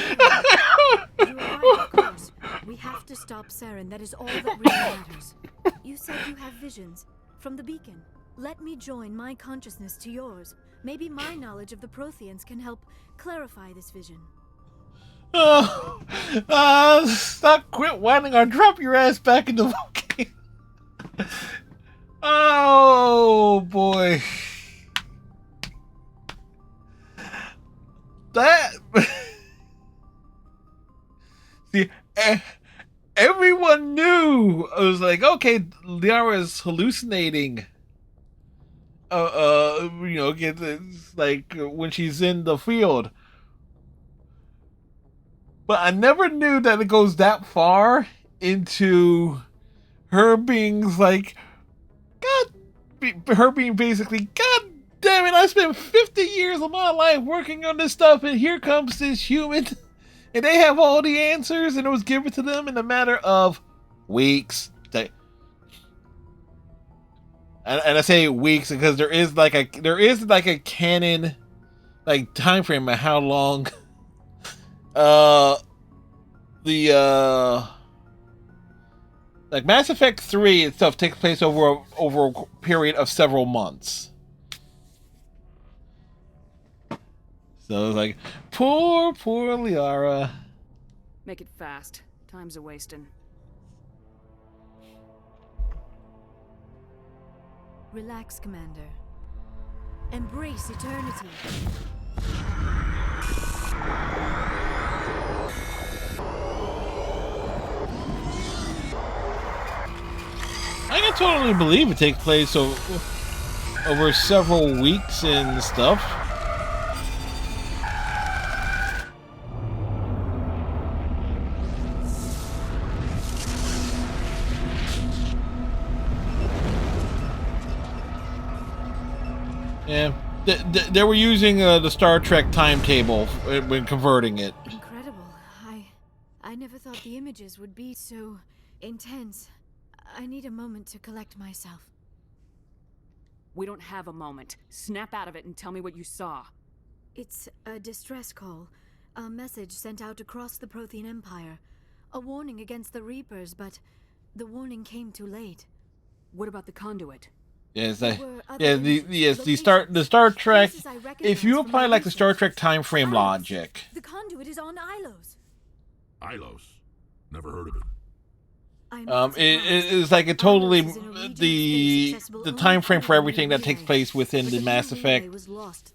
You are right, of course. We have to stop Saren. That is all that really matters. You said you have visions from the beacon. Let me join my consciousness to yours. Maybe my knowledge of the Protheans can help clarify this vision. Stop, quit whining, or drop your ass back in the volcano. Oh boy. That. See, everyone knew. It was like, okay, Liara is hallucinating. Get like when she's in the field. But I never knew that it goes that far into her being like, her being basically, God damn it, I spent 50 years of my life working on this stuff, and here comes this human, and they have all the answers, and it was given to them in a matter of weeks. And I say weeks because there is like a canon like time frame of how long like Mass Effect 3 and stuff takes place over a period of several months. So it's like, poor Liara. Make it fast. Time's a wasting. Relax, Commander. Embrace eternity. I can totally believe it takes place over several weeks and stuff. Yeah, they were using the Star Trek timetable when converting it. Incredible. I never thought the images would be so intense. I need a moment to collect myself. We don't have a moment. Snap out of it and tell me what you saw. It's a distress call. A message sent out across the Prothean Empire. A warning against the Reapers, but the warning came too late. What about the conduit? Yes, the Star Trek. If you apply like the Star Trek time frame logic, the conduit is on Ilos. Ilos? Never heard of it. It's like it totally the time frame for everything that takes place within the Mass Effect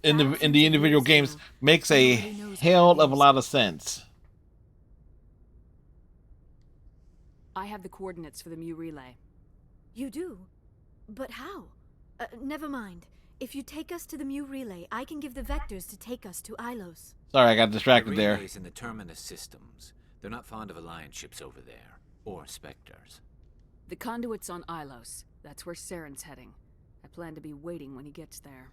in the individual games makes a hell of a lot of sense. I have the coordinates for the Mu relay. You do? But how? Never mind. If you take us to the Mu relay, I can give the vectors to take us to Ilos. Sorry, I got distracted there. Relays in the Terminus systems. They're not fond of Alliance ships over there. Or Spectres. The conduit's on Ilos. That's where Saren's heading. I plan to be waiting when he gets there.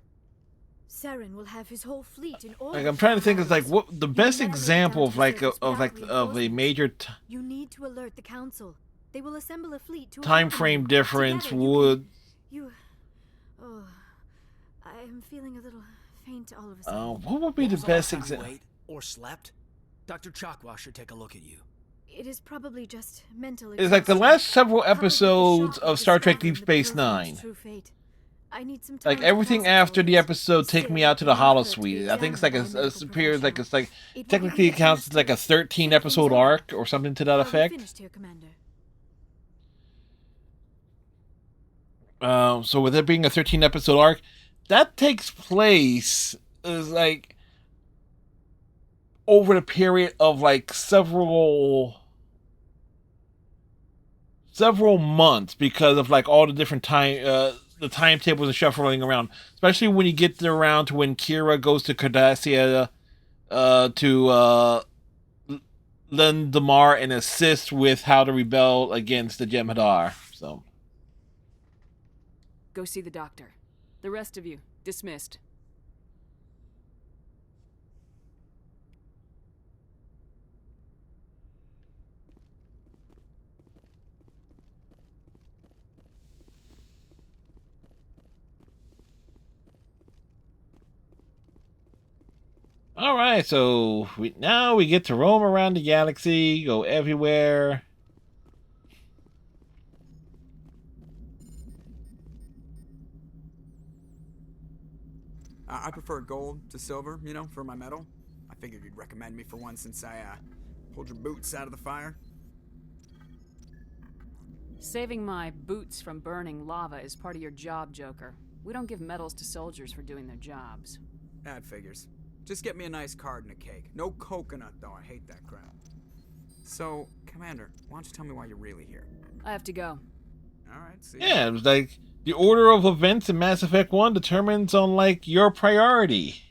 Saren will have his whole fleet in order. Like I'm trying to think of like what the best example of a major You need to alert the council. They will assemble a fleet to time frame difference together, would. Oh, I am feeling a little faint all of a sudden. What would be the best example? Or slept? Dr. Chakwa should take a look at you. It is probably just mental. It's like the last several episodes of Star Trek Deep Space Nine. I need some time like everything after the episode "Take Me Out to the Holosuite." I think it's like appears like it's like technically it counts as like a 13 episode arc or something to that effect. So with it being a 13 episode arc, that takes place is like over the period of like several months because of like all the different the timetables and shuffling around, especially when you get around to when Kira goes to Cardassia to lend Damar and assist with how to rebel against the Jem'Hadar. So go see the doctor. The rest of you dismissed. All right, so now we get to roam around the galaxy, go everywhere. I prefer gold to silver, you know, for my metal. I figured you'd recommend me for one since I pulled your boots out of the fire. Saving my boots from burning lava is part of your job, Joker. We don't give medals to soldiers for doing their jobs. That figures. Just get me a nice card and a cake. No coconut, though. I hate that crap. So, Commander, why don't you tell me why you're really here? I have to go. All right, see Yeah, it was like the order of events in Mass Effect 1 determines on like your priority.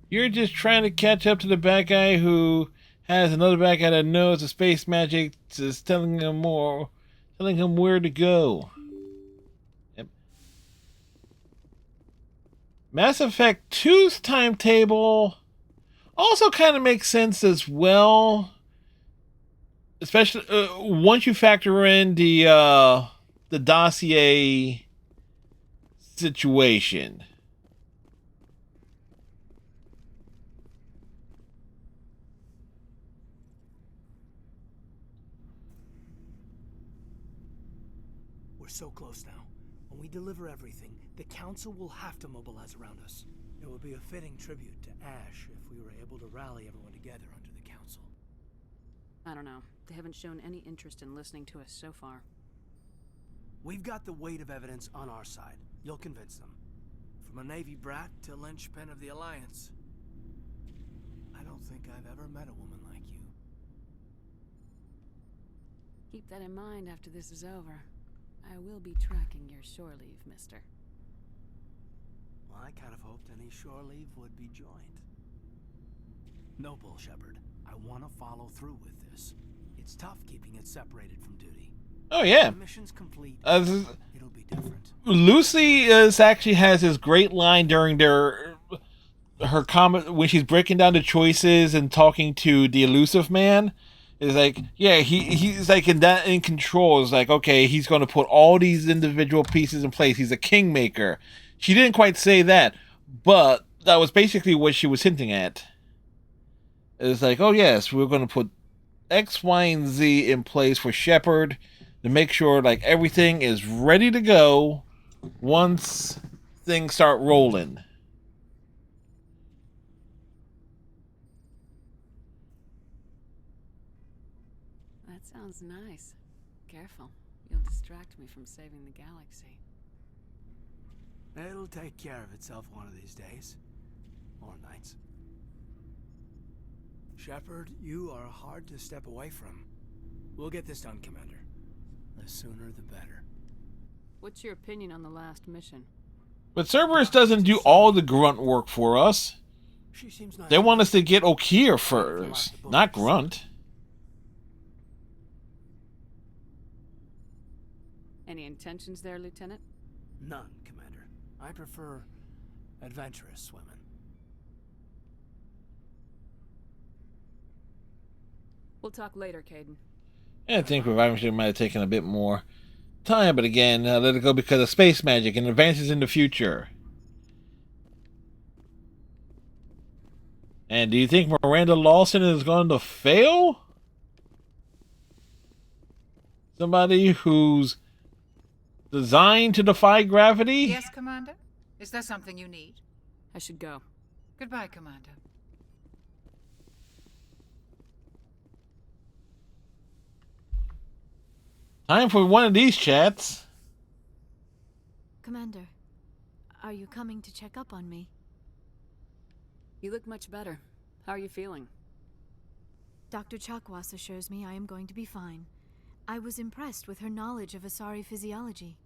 You're just trying to catch up to the bad guy who has another bad guy that knows the space magic is telling him where to go. Mass Effect 2's timetable also kind of makes sense as well, especially once you factor in the dossier situation. We're so close now. When we deliver everything, the Council will have to mobilize around us. It would be a fitting tribute to Ash if we were able to rally everyone together under the Council. I don't know. They haven't shown any interest in listening to us so far. We've got the weight of evidence on our side. You'll convince them. From a Navy brat to linchpin of the Alliance. I don't think I've ever met a woman like you. Keep that in mind after this is over. I will be tracking your shore leave, mister. Well, I kind of hoped any shore leave would be joined. No bull, Shepard. I want to follow through with this. It's tough keeping it separated from duty. Oh yeah. When the mission's complete, it'll be different. Lucy actually has this great line during her comment when she's breaking down the choices and talking to the Elusive Man. Is like, yeah, he's like in control. It's like, okay, he's going to put all these individual pieces in place. He's a kingmaker. She didn't quite say that, but that was basically what she was hinting at. It's like, oh yes, we're going to put X, Y, and Z in place for Shepard to make sure like everything is ready to go once things start rolling. That sounds nice. Careful. You'll distract me from saving the galaxy. It'll take care of itself one of these days. Or nights. Shepard, you are hard to step away from. We'll get this done, Commander. The sooner the better. What's your opinion on the last mission? But Cerberus doesn't do all the grunt work for us. She seems nice. They want us to get Okeer first, not Grunt. Any intentions there, Lieutenant? None, Commander. I prefer adventurous women. We'll talk later, Caden. I think Revival might have taken a bit more time, but again, let it go because of space magic and advances in the future. And do you think Miranda Lawson is going to fail? Somebody who's designed to defy gravity? Yes, Commander? Is there something you need? I should go. Goodbye, Commander. Time for one of these chats. Commander, are you coming to check up on me? You look much better. How are you feeling? Dr. Chakwas assures me I am going to be fine. I was impressed with her knowledge of Asari physiology.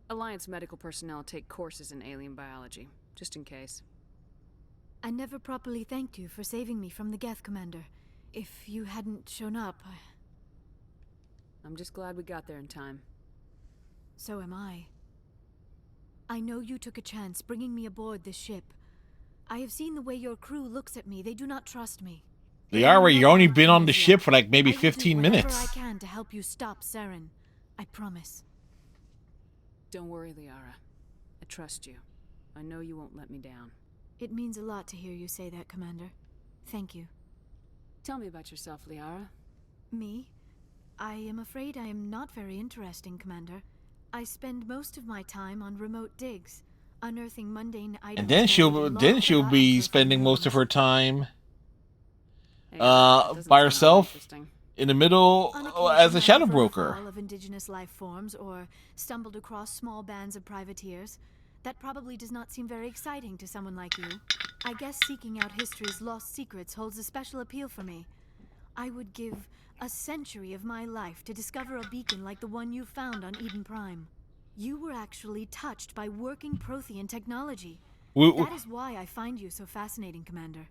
Alliance medical personnel take courses in alien biology, just in case. I never properly thanked you for saving me from the Geth, Commander. If you hadn't shown up, I'm just glad we got there in time. So am I. I know you took a chance bringing me aboard this ship. I have seen the way your crew looks at me. They do not trust me. Liara, you've only been on the ship for like maybe 15 minutes. I will do whatever I can to help you stop Saren. I promise. Don't worry, Liara. I trust you. I know you won't let me down. It means a lot to hear you say that, Commander. Thank you. Tell me about yourself, Liara. Me? I am afraid I am not very interesting, Commander. I spend most of my time on remote digs, unearthing mundane items. And then she'll be spending most of her time by herself in the middle as a shadow broker. Of indigenous life forms or stumbled across small bands of privateers. That probably does not seem very exciting to someone like you. I guess seeking out history's lost secrets holds a special appeal for me. I would give a century of my life to discover a beacon like the one you found on Eden Prime. You were actually touched by working Prothean technology. That is why I find you so fascinating, Commander.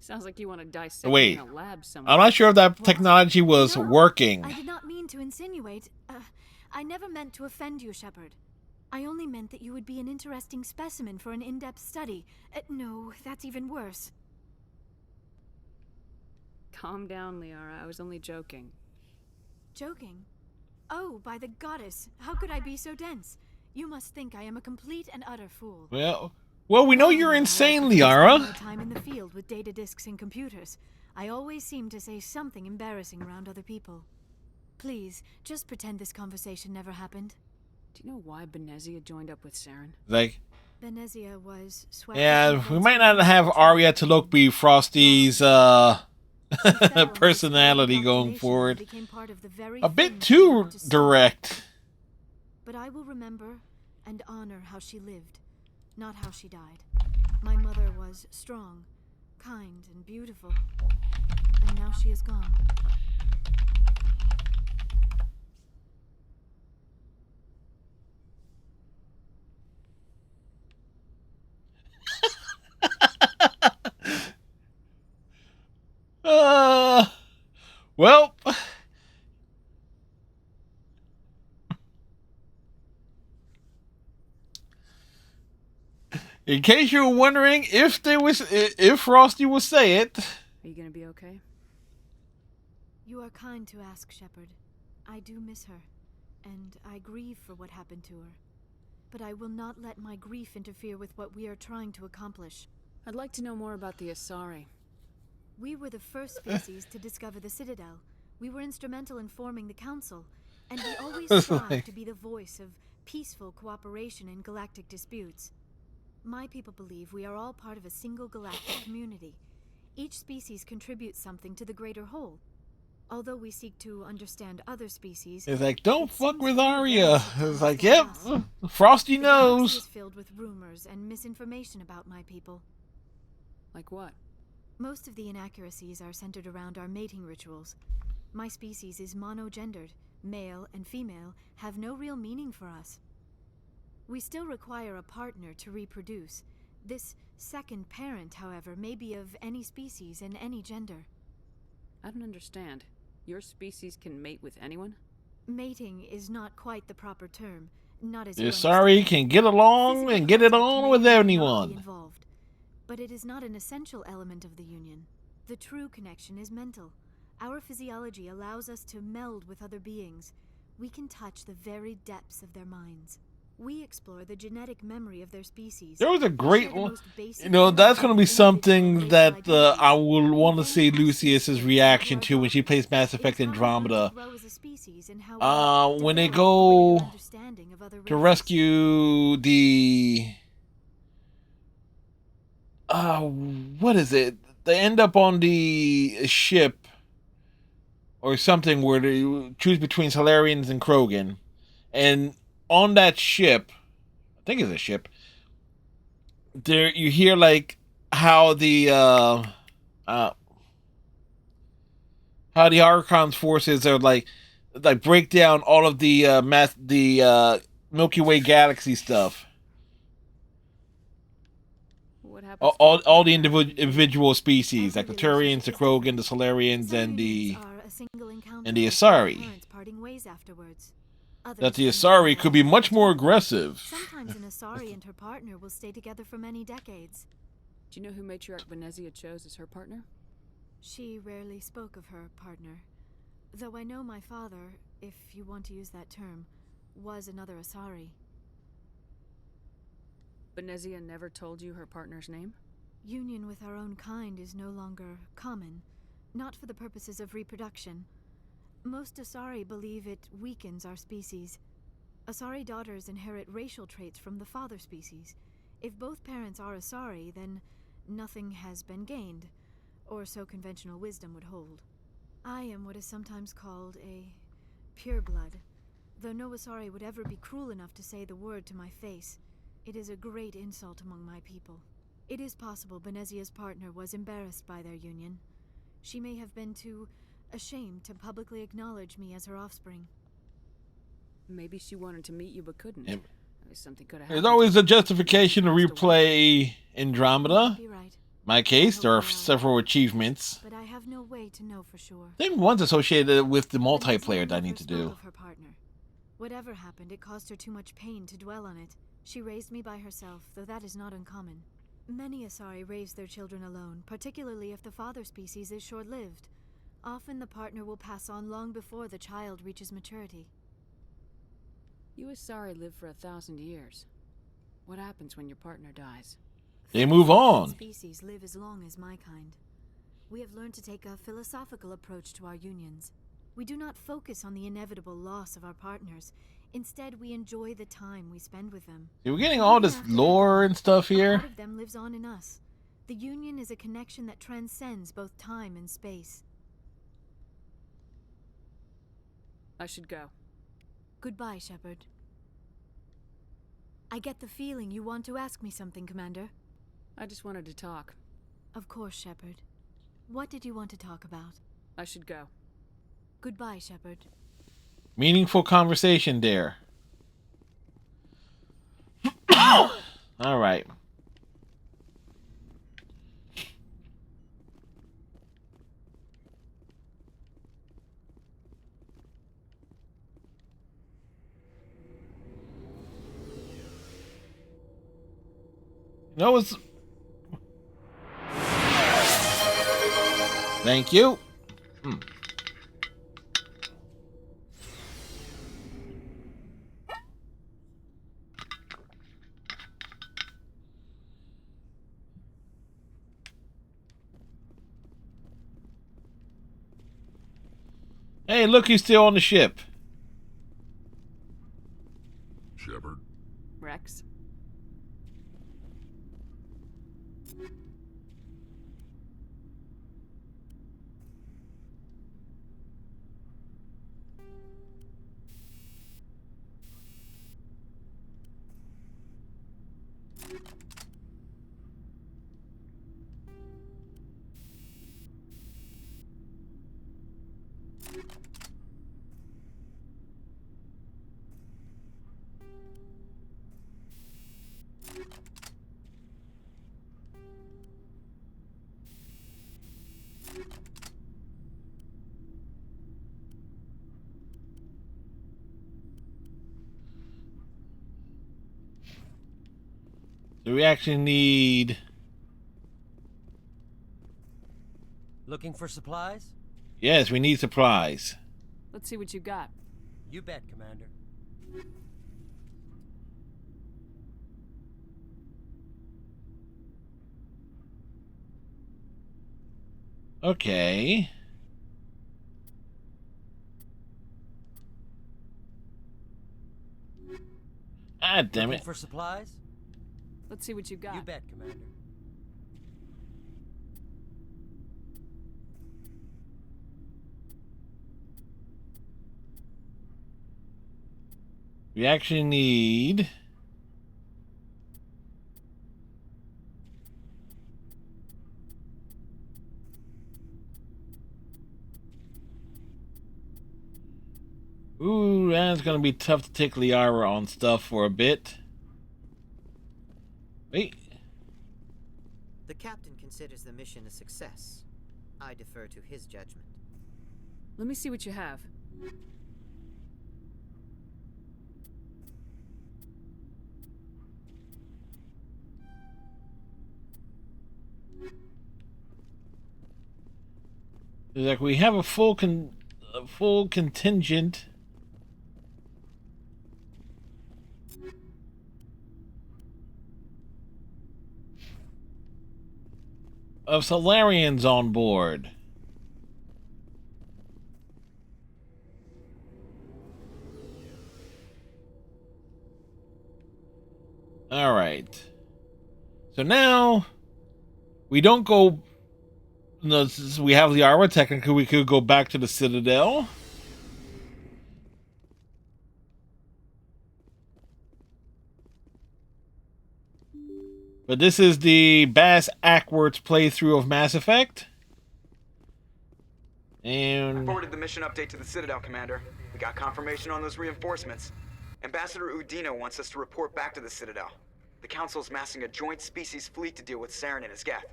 Sounds like you want to dissect Wait, in a lab somewhere. I'm not sure if that technology was working. I did not mean to insinuate. I never meant to offend you, Shepard. I only meant that you would be an interesting specimen for an in-depth study. No, that's even worse. Calm down, Liara. I was only joking. Joking? Oh, by the goddess, how could I be so dense? You must think I am a complete and utter fool. Well, we know you're insane, Liara. My time in the field with data disks and computers. I always seem to say something embarrassing around other people. Please, just pretend this conversation never happened. Do you know why Benezia joined up with Saren? Like, Benezia was swept. yeah, we might not have Arya T'Loak be Frosty's personality going forward. A bit too direct. But I will remember and honor how she lived, not how she died. My mother was strong, kind, and beautiful. And now she is gone. Well, in case you were wondering if Frosty will say it. Are you gonna be okay? You are kind to ask, Shepard. I do miss her, and I grieve for what happened to her. But I will not let my grief interfere with what we are trying to accomplish. I'd like to know more about the Asari. We were the first species to discover the Citadel. We were instrumental in forming the Council, and we always strive to be the voice of peaceful cooperation in galactic disputes. My people believe we are all part of a single galactic community. Each species contributes something to the greater whole. Although we seek to understand other species, It's like, don't fuck with Arya. It's like, yep, Frosty the galaxy is knows. filled with rumors and misinformation about my people. Like what? Most of the inaccuracies are centered around our mating rituals. My species is monogendered. Male and female have no real meaning for us. We still require a partner to reproduce. This second parent, however, may be of any species and any gender. I don't understand. Your species can mate with anyone? Mating is not quite the proper term. Not as The you Asari understand. can get along Physical and get it contact on may with or may not anyone. be involved, but it is not an essential element of the union. The true connection is mental. Our physiology allows us to meld with other beings. We can touch the very depths of their minds. We explore the genetic memory of their species. There was a We great share the one. most basic You know, that's going to be individual something that identities. I will want to We see then have Lucius's species reaction who are to when she bonded. plays Mass It Effect is how we learn to Andromeda. grow as a species and how we When they develop a greater go understanding of other to races. rescue the what is it? They end up on the ship or something where they choose between Salarians and Krogan, and on that ship, I think it's a ship. There you hear like how the Archon's forces are like break down all of the Milky Way galaxy stuff. What happens? All the individual species, like the Turians, the Krogan, the Solarians, Some and unions are a single encounter the with Asari. parents parting ways afterwards. That Others the end Asari up could be much more together. aggressive. Sometimes an Asari and her partner will stay together for many decades. Do you know who Matriarch Venezia chose as her partner? She rarely spoke of her partner. Though I know my father, if you want to use that term, was another Asari. Venezia never told you her partner's name? Union with our own kind is no longer common, not for the purposes of reproduction. Most Asari believe it weakens our species. Asari daughters inherit racial traits from the father species. If both parents are Asari, then nothing has been gained, or so conventional wisdom would hold. I am what is sometimes called a pureblood, though no Asari would ever be cruel enough to say the word to my face. It is a great insult among my people. It is possible Benezia's partner was embarrassed by their union. She may have been too ashamed to publicly acknowledge me as her offspring. Maybe she wanted to meet you but couldn't. Yep. Maybe something could have happened. There's always a justification to replay Andromeda. Be right, My case, there are several achievements. but I have no way to know for sure. I think one's associated with the multiplayer that I Venezia need to never do. spoke of her partner. Whatever happened, it caused her too much pain to dwell on it. She raised me by herself, though that is not uncommon. Many Asari raise their children alone, particularly if the father species is short-lived. Often the partner will pass on long before the child reaches maturity. You Asari live for 1,000 years. What happens when your partner dies? They move on. Species live as long as my kind. We have learned to take a philosophical approach to our unions. We do not focus on the inevitable loss of our partners. Instead, we enjoy the time we spend with them. See, we're getting all this lore and stuff A here. part of them lives on in us. The union is a connection that transcends both time and space. I should go. Goodbye, Shepard. I get the feeling you want to ask me something, Commander. I just wanted to talk. Of course, Shepard. What did you want to talk about? I should go. Goodbye, Shepard. Meaningful conversation there. All right. No, it's. Thank you. Hey, look, he's still on the ship. Shepard? Rex? So we actually need... Looking for supplies? Yes, we need supplies. Let's see what you got. You bet, Commander. Okay. Ah, damn it. Looking for supplies? Let's see what you got. You bet, Commander. We actually need... Ooh, that's gonna be tough to take Liara on stuff for a bit. Wait. The captain considers the mission a success. I defer to his judgment. Let me see what you have. Like we have a full contingent of Solarians on board. All right. So now we don't go. No, since we have Liara, technically we could go back to the Citadel. But this is the Bass Ackworth playthrough of Mass Effect. And I forwarded the mission update to the Citadel, Commander. We got confirmation on those reinforcements. Ambassador Udina wants us to report back to the Citadel. The Council's massing a joint species fleet to deal with Saren and his Geth.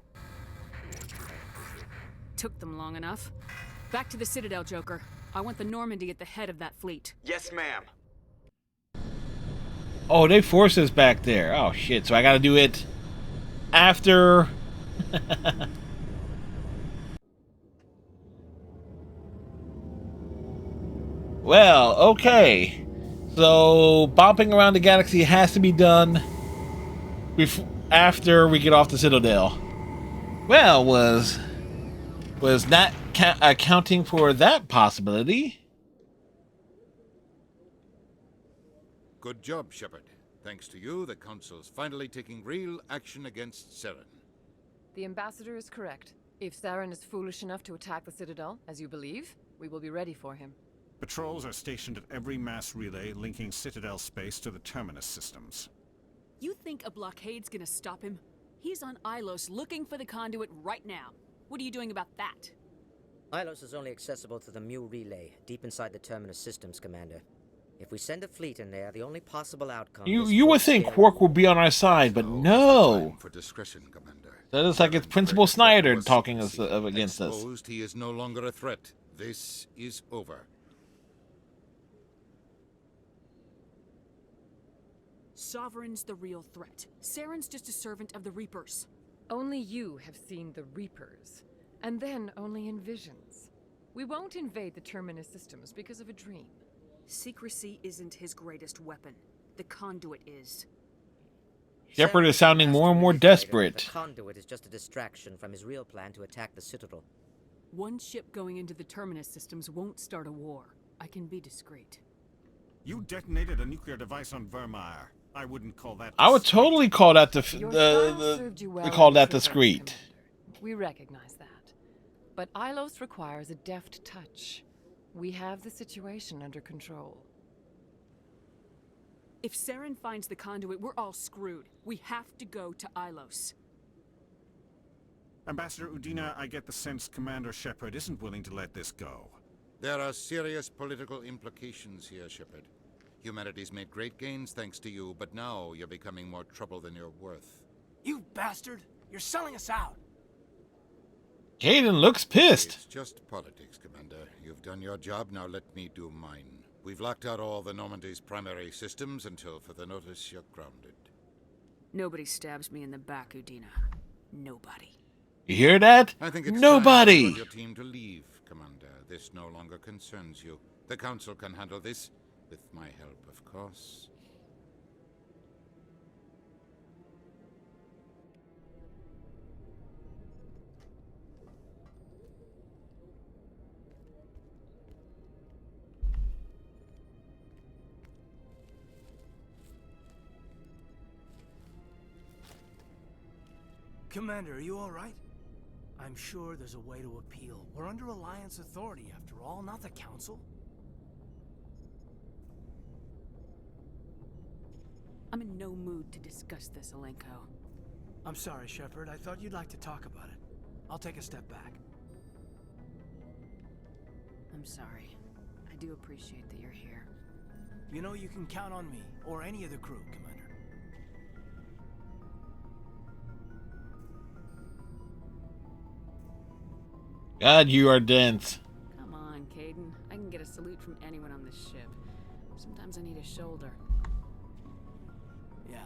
Took them long enough. Back to the Citadel, Joker. I want the Normandy at the head of that fleet. Yes, ma'am. oh, they forced us back there. Oh shit! So I got to do it after. Well, okay. So bopping around the galaxy has to be done after we get off the Citadel. Well, was not accounting for that possibility. Good job, Shepard. Thanks to you, the Council's finally taking real action against Saren. The Ambassador is correct. If Saren is foolish enough to attack the Citadel, as you believe, we will be ready for him. Patrols are stationed at every mass relay linking Citadel space to the Terminus systems. You think a blockade's gonna stop him? He's on Ilos looking for the conduit right now. What are you doing about that? Ilos is only accessible to the Mu relay, deep inside the Terminus systems, Commander. If we send a fleet in there, the only possible outcome You would think Quark would be on our side, but no. For discretion, Commander. That is like it's Principal Snyder talking against us. Exposed, he is no longer a threat. This is over. Sovereign's the real threat. Saren's just a servant of the Reapers. Only you have seen the Reapers, and then only in visions. We won't invade the Terminus systems because of a dream. Secrecy isn't his greatest weapon. The conduit is. Shepard is sounding more and more desperate. The conduit is just a distraction from his real plan to attack the Citadel. One ship going into the Terminus systems won't start a war. I can be discreet. You detonated a nuclear device on Vermeer. I wouldn't call that. I would totally call that call that discreet. We recognize that. But Ilos requires a deft touch. We have the situation under control. If Saren finds the conduit, we're all screwed. We have to go to Ilos. Ambassador Udina, I get the sense Commander Shepard isn't willing to let this go. There are serious political implications here, Shepard. Humanity's made great gains thanks to you, but now you're becoming more trouble than you're worth. You bastard! You're selling us out! Kaidan looks pissed. It's just politics, Commander. You've done your job, now let me do mine. We've locked out all the Normandy's primary systems until further notice you're grounded. Nobody stabs me in the back, Udina. Nobody. You hear that? I think it's Nobody. time for your team to leave, Commander. This no longer concerns you. The Council can handle this, with my help, of course. Commander, are you all right? I'm sure there's a way to appeal. We're under Alliance authority, after all, not the Council. I'm in no mood to discuss this, Alenko. I'm sorry, Shepard. I thought you'd like to talk about it. I'll take a step back. I'm sorry. I do appreciate that you're here. You know you can count on me, or any of the crew, Commander. God, you are dense. Come on, Kaidan. I can get a salute from anyone on this ship. Sometimes I need a shoulder. Yeah,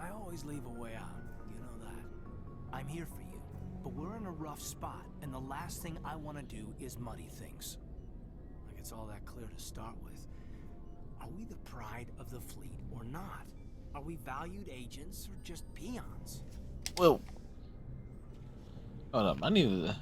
I always leave a way out. You know that. I'm here for you, but we're in a rough spot, and the last thing I want to do is muddy things. Like it's all that clear to start with. Are we the pride of the fleet or not? Are we valued agents or just peons? Whoa. Hold up, I need to...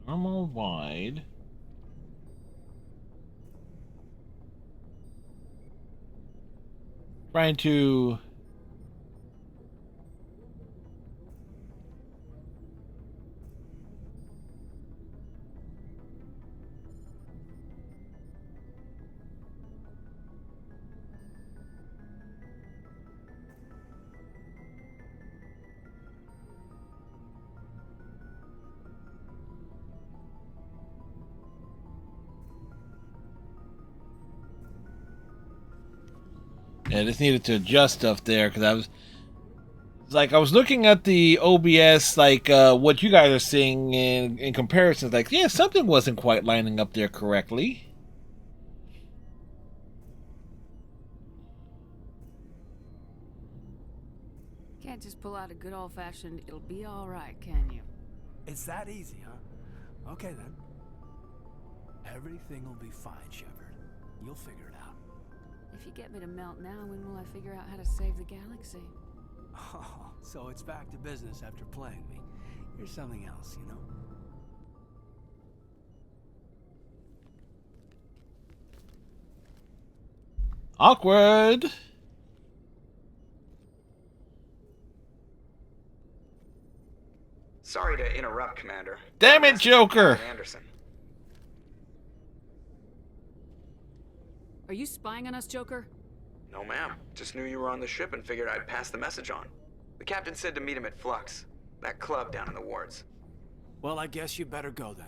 normal wide. Trying to I just needed to adjust stuff there because I was looking at the OBS, what you guys are seeing in comparison. Like, yeah, something wasn't quite lining up there correctly. Can't just pull out a good old-fashioned, it'll be all right, can you? It's that easy, huh? Okay, then. Everything will be fine, Shepard. You'll figure it out. If you get me to melt now, when will I figure out how to save the galaxy? Oh, so it's back to business after playing me. You're something else, you know? Awkward. Sorry to interrupt, Commander. Damn it, Joker! Anderson. Are you spying on us, Joker? No, ma'am. Just knew you were on the ship and figured I'd pass the message on. The captain said to meet him at Flux, that club down in the wards. Well, I guess you better go then.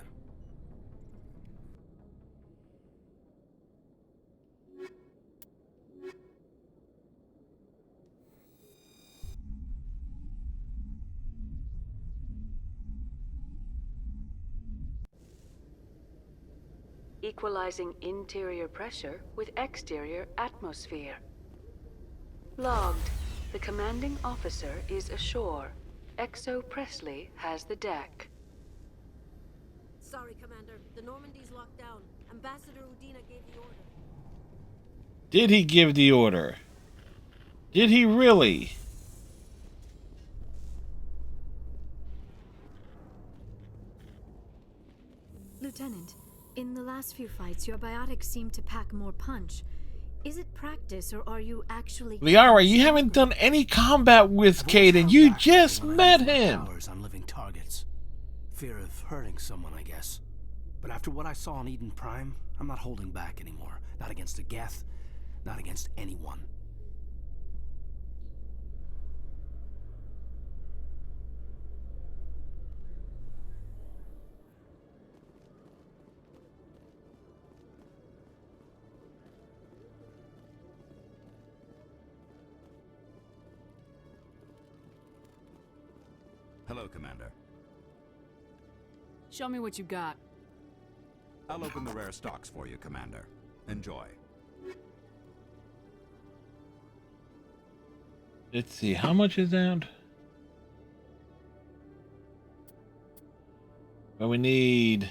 Equalizing interior pressure with exterior atmosphere. Logged. The commanding officer is ashore. Exo Presley has the deck. Sorry, Commander. The Normandy's locked down. Ambassador Udina gave the order. Did he give the order? Did he really? Lieutenant, In the last few fights, your biotics seem to pack more punch. Is it practice, or are you actually... Liara, you haven't done any combat with Kaidan. You just met him. Powers on living targets. Fear of hurting someone, I guess. But after what I saw on Eden Prime, I'm not holding back anymore. Not against a Geth, not against anyone. Hello, Commander. Show me what you got. I'll open the rare stocks for you, Commander. Enjoy. Let's see, how much is that? Well, we need...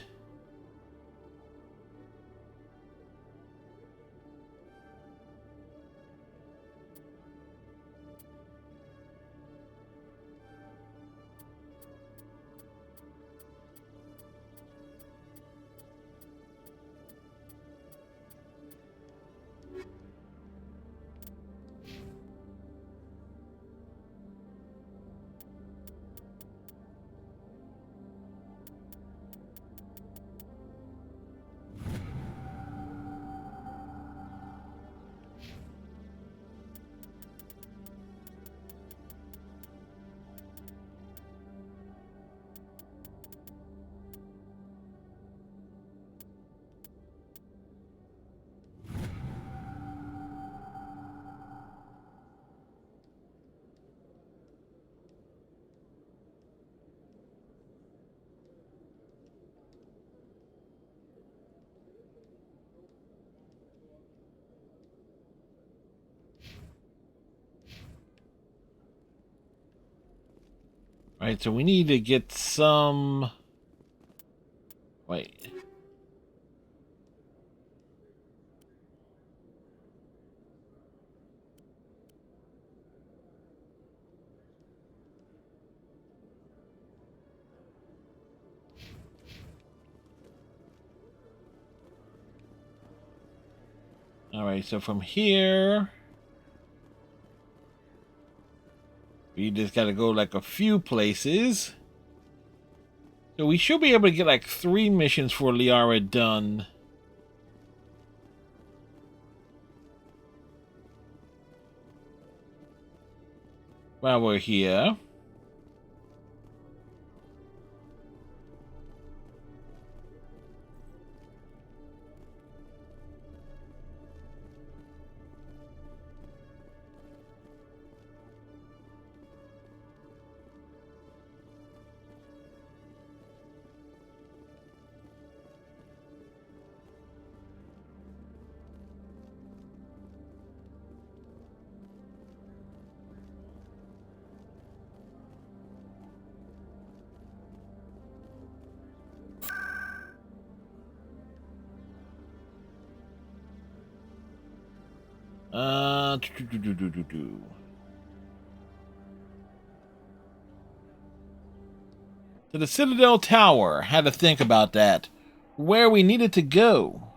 Right, so we need to get some... Wait. Alright, so from here... We just gotta go like a few places. So we should be able to get like 3 missions for Liara done. While we're here. To the Citadel Tower. Had to think about that. Where we needed to go.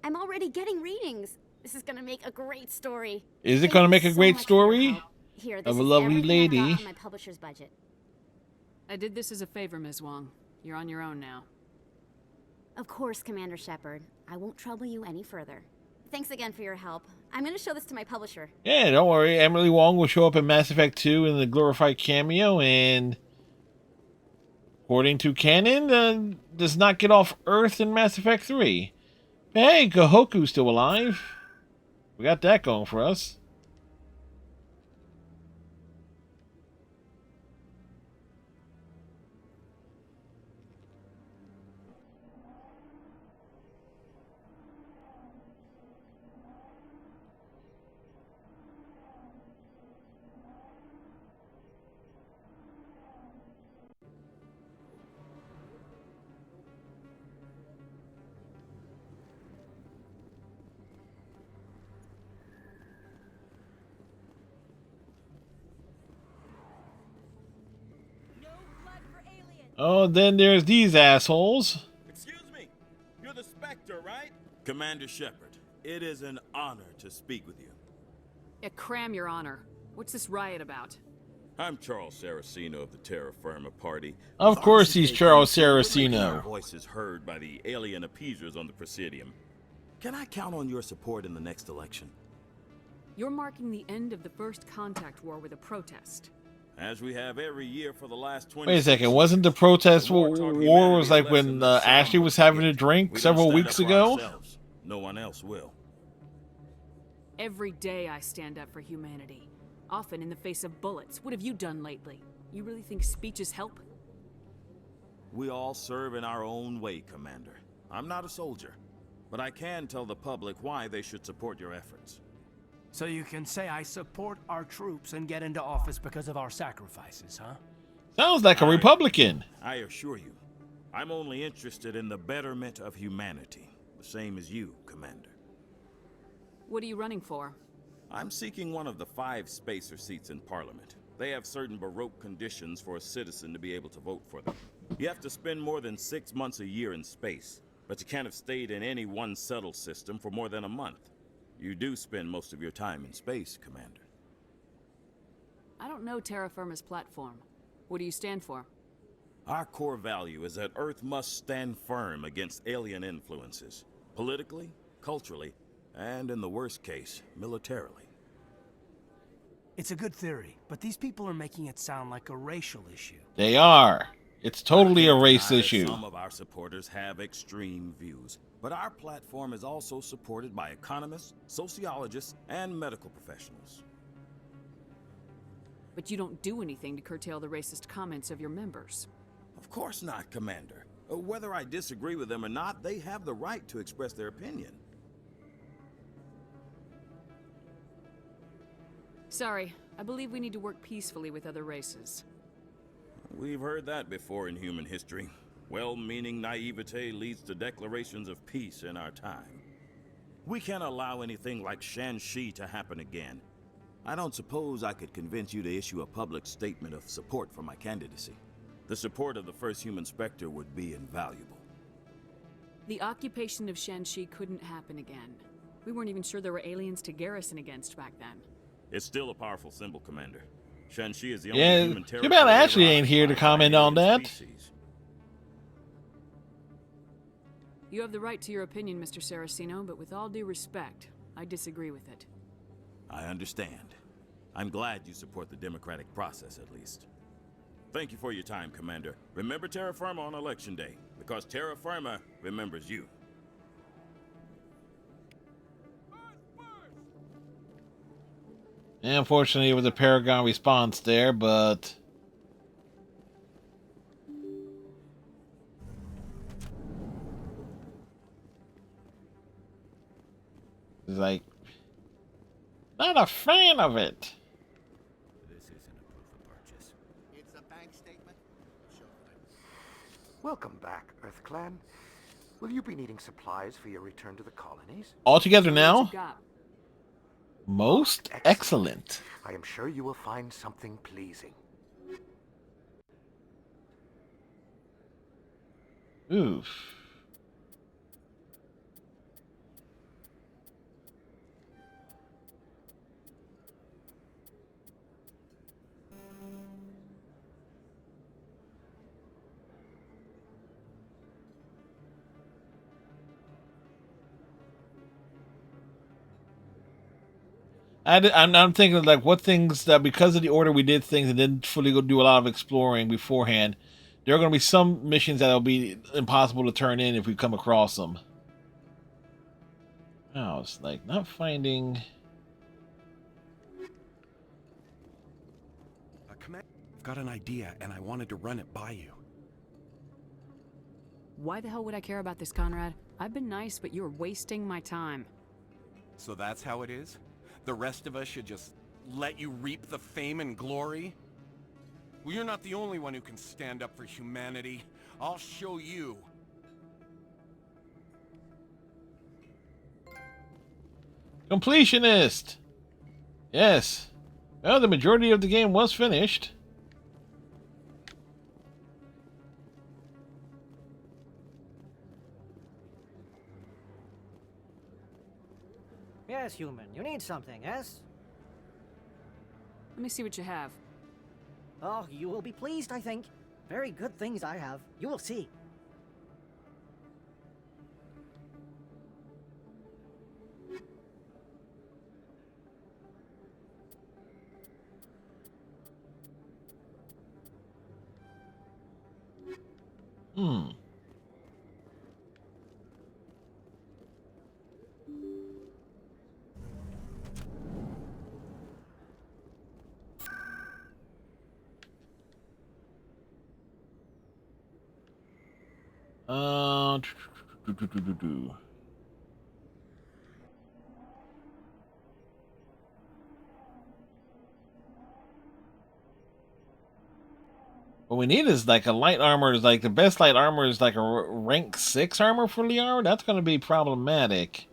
I'm already getting readings. This is gonna make a great story. Is it going to make a great story? Here, this Of a is lovely everything I got lady. on my publisher's budget. I did this as a favor, Ms. Wong. You're on your own now. Of course, Commander Shepard. I won't trouble you any further. Thanks again for your help. I'm gonna show this to my publisher. Yeah, don't worry. Emily Wong will show up in Mass Effect 2 in the glorified cameo, and according to canon, does not get off Earth in Mass Effect 3. But hey, Gohoku's still alive. We got that going for us. Oh, then there's these assholes. Excuse me. You're the Spectre, right? Commander Shepard, it is an honor to speak with you. Cram, Your Honor. What's this riot about? I'm Charles Saraceno of the Terra Firma Party. Of course he's Charles Our Saraceno. voices heard by the alien appeasers on the Presidium. Can I count on your support in the next election? You're marking the end of the first contact war with a protest. As we have every year for the last 20 Wait a second, wasn't the protest war was like when Ashley was having a drink several weeks ago? No one else will. Every day I stand up for humanity. Often in the face of bullets. What have you done lately? You really think speeches help? We all serve in our own way, Commander. I'm not a soldier, but I can tell the public why they should support your efforts. So you can say I support our troops and get into office because of our sacrifices, huh? Sounds like a Republican. I assure you, I'm only interested in the betterment of humanity, the same as you, Commander. What are you running for? I'm seeking one of the 5 spacer seats in Parliament. They have certain baroque conditions for a citizen to be able to vote for them. You have to spend more than 6 months a year in space, but you can't have stayed in any one settled system for more than a month. You do spend most of your time in space, Commander. I don't know Terra Firma's platform. What do you stand for? Our core value is that Earth must stand firm against alien influences, politically, culturally, and in the worst case, militarily. It's a good theory, but these people are making it sound like a racial issue. They are. It's totally a race issue. Some of our supporters have extreme views, but our platform is also supported by economists, sociologists, and medical professionals. But you don't do anything to curtail the racist comments of your members. Of course not, Commander. Whether I disagree with them or not, they have the right to express their opinion. Sorry, I believe we need to work peacefully with other races. We've heard that before in human history. Well-meaning naivete leads to declarations of peace in our time. We can't allow anything like Shanxi to happen again. I don't suppose I could convince you to issue a public statement of support for my candidacy. The support of the first human Spectre would be invaluable. The occupation of Shanxi couldn't happen again. We weren't even sure there were aliens to garrison against back then. It's still a powerful symbol, Commander. Shanxi is the only human territory. Too bad Ashley ain't here to comment on that. You have the right to your opinion, Mr. Saraceno, but with all due respect, I disagree with it. I understand. I'm glad you support the democratic process, at least. Thank you for your time, Commander. Remember Terra Firma on Election Day, because Terra Firma remembers you. Unfortunately, it was a Paragon response there, but... It's like... Not a fan of it. This isn't a proof of purchase. It's a bank statement. Welcome back, EarthClan. Will you be needing supplies for your return to the colonies? All together now? Most excellent. I am sure you will find something pleasing. Oof. I'm thinking like what things that because of the order we did things and didn't fully go do a lot of exploring beforehand. There are going to be some missions that will be impossible to turn in if we come across them. Oh, it's like not finding. Commander, I've got an idea and I wanted to run it by you. Why the hell would I care about this, Conrad? I've been nice, but you're wasting my time. So that's how it is? The rest of us should just let you reap the fame and glory? Well, you're not the only one who can stand up for humanity. I'll show you. Completionist! Yes. Well, the majority of the game was finished. Yes, human. You need something, yes? Let me see what you have. Oh, you will be pleased, I think. Very good things I have. You will see. Hmm. What we need is like a light armor. Is like the best light armor is like a rank 6 armor for Liara. That's going to be problematic.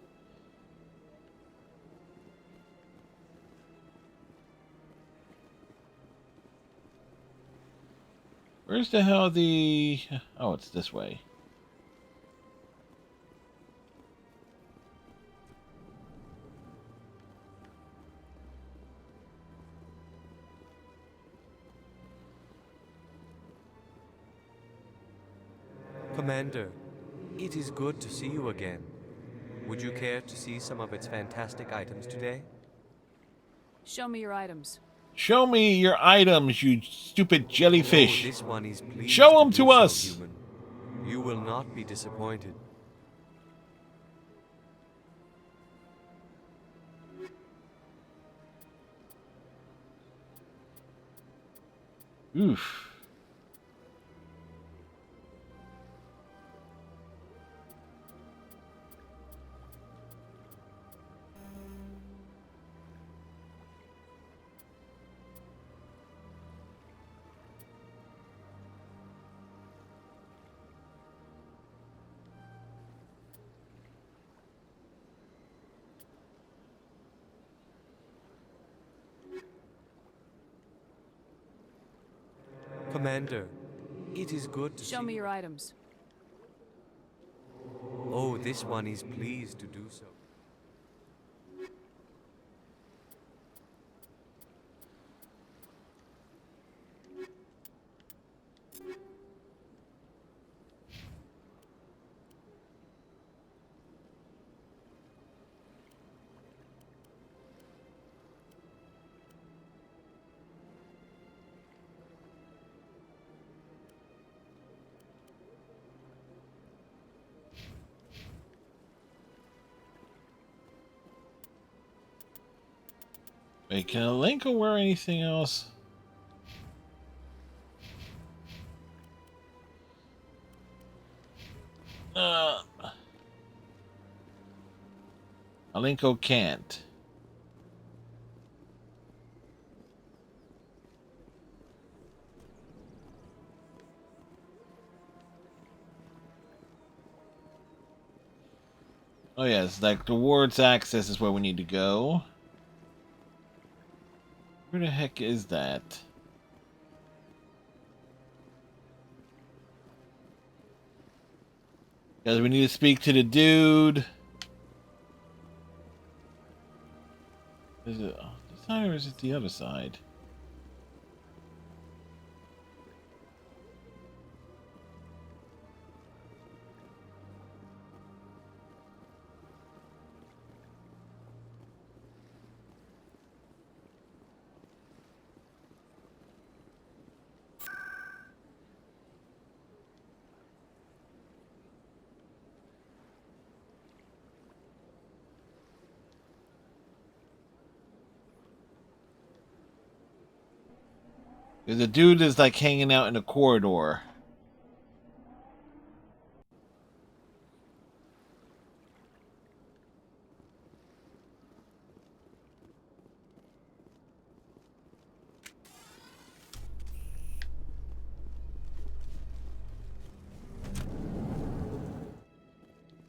Where's the hell the... Oh, it's this way. Commander, it is good to see you again. Would you care to see some of its fantastic items today? Show me your items. Show me your items, you stupid jellyfish. Oh, this one is pleased Show them do to so, us. human. You will not be disappointed. Oof. Commander, it is good to Show me your items. Oh, this one is pleased to do so. Wait, can Alenko wear anything else? Alenko can't. Oh yes, like the ward's access is where we need to go. Where the heck is that? Because we need to speak to the dude. Is it this side or is it the other side? The dude is like hanging out in the corridor.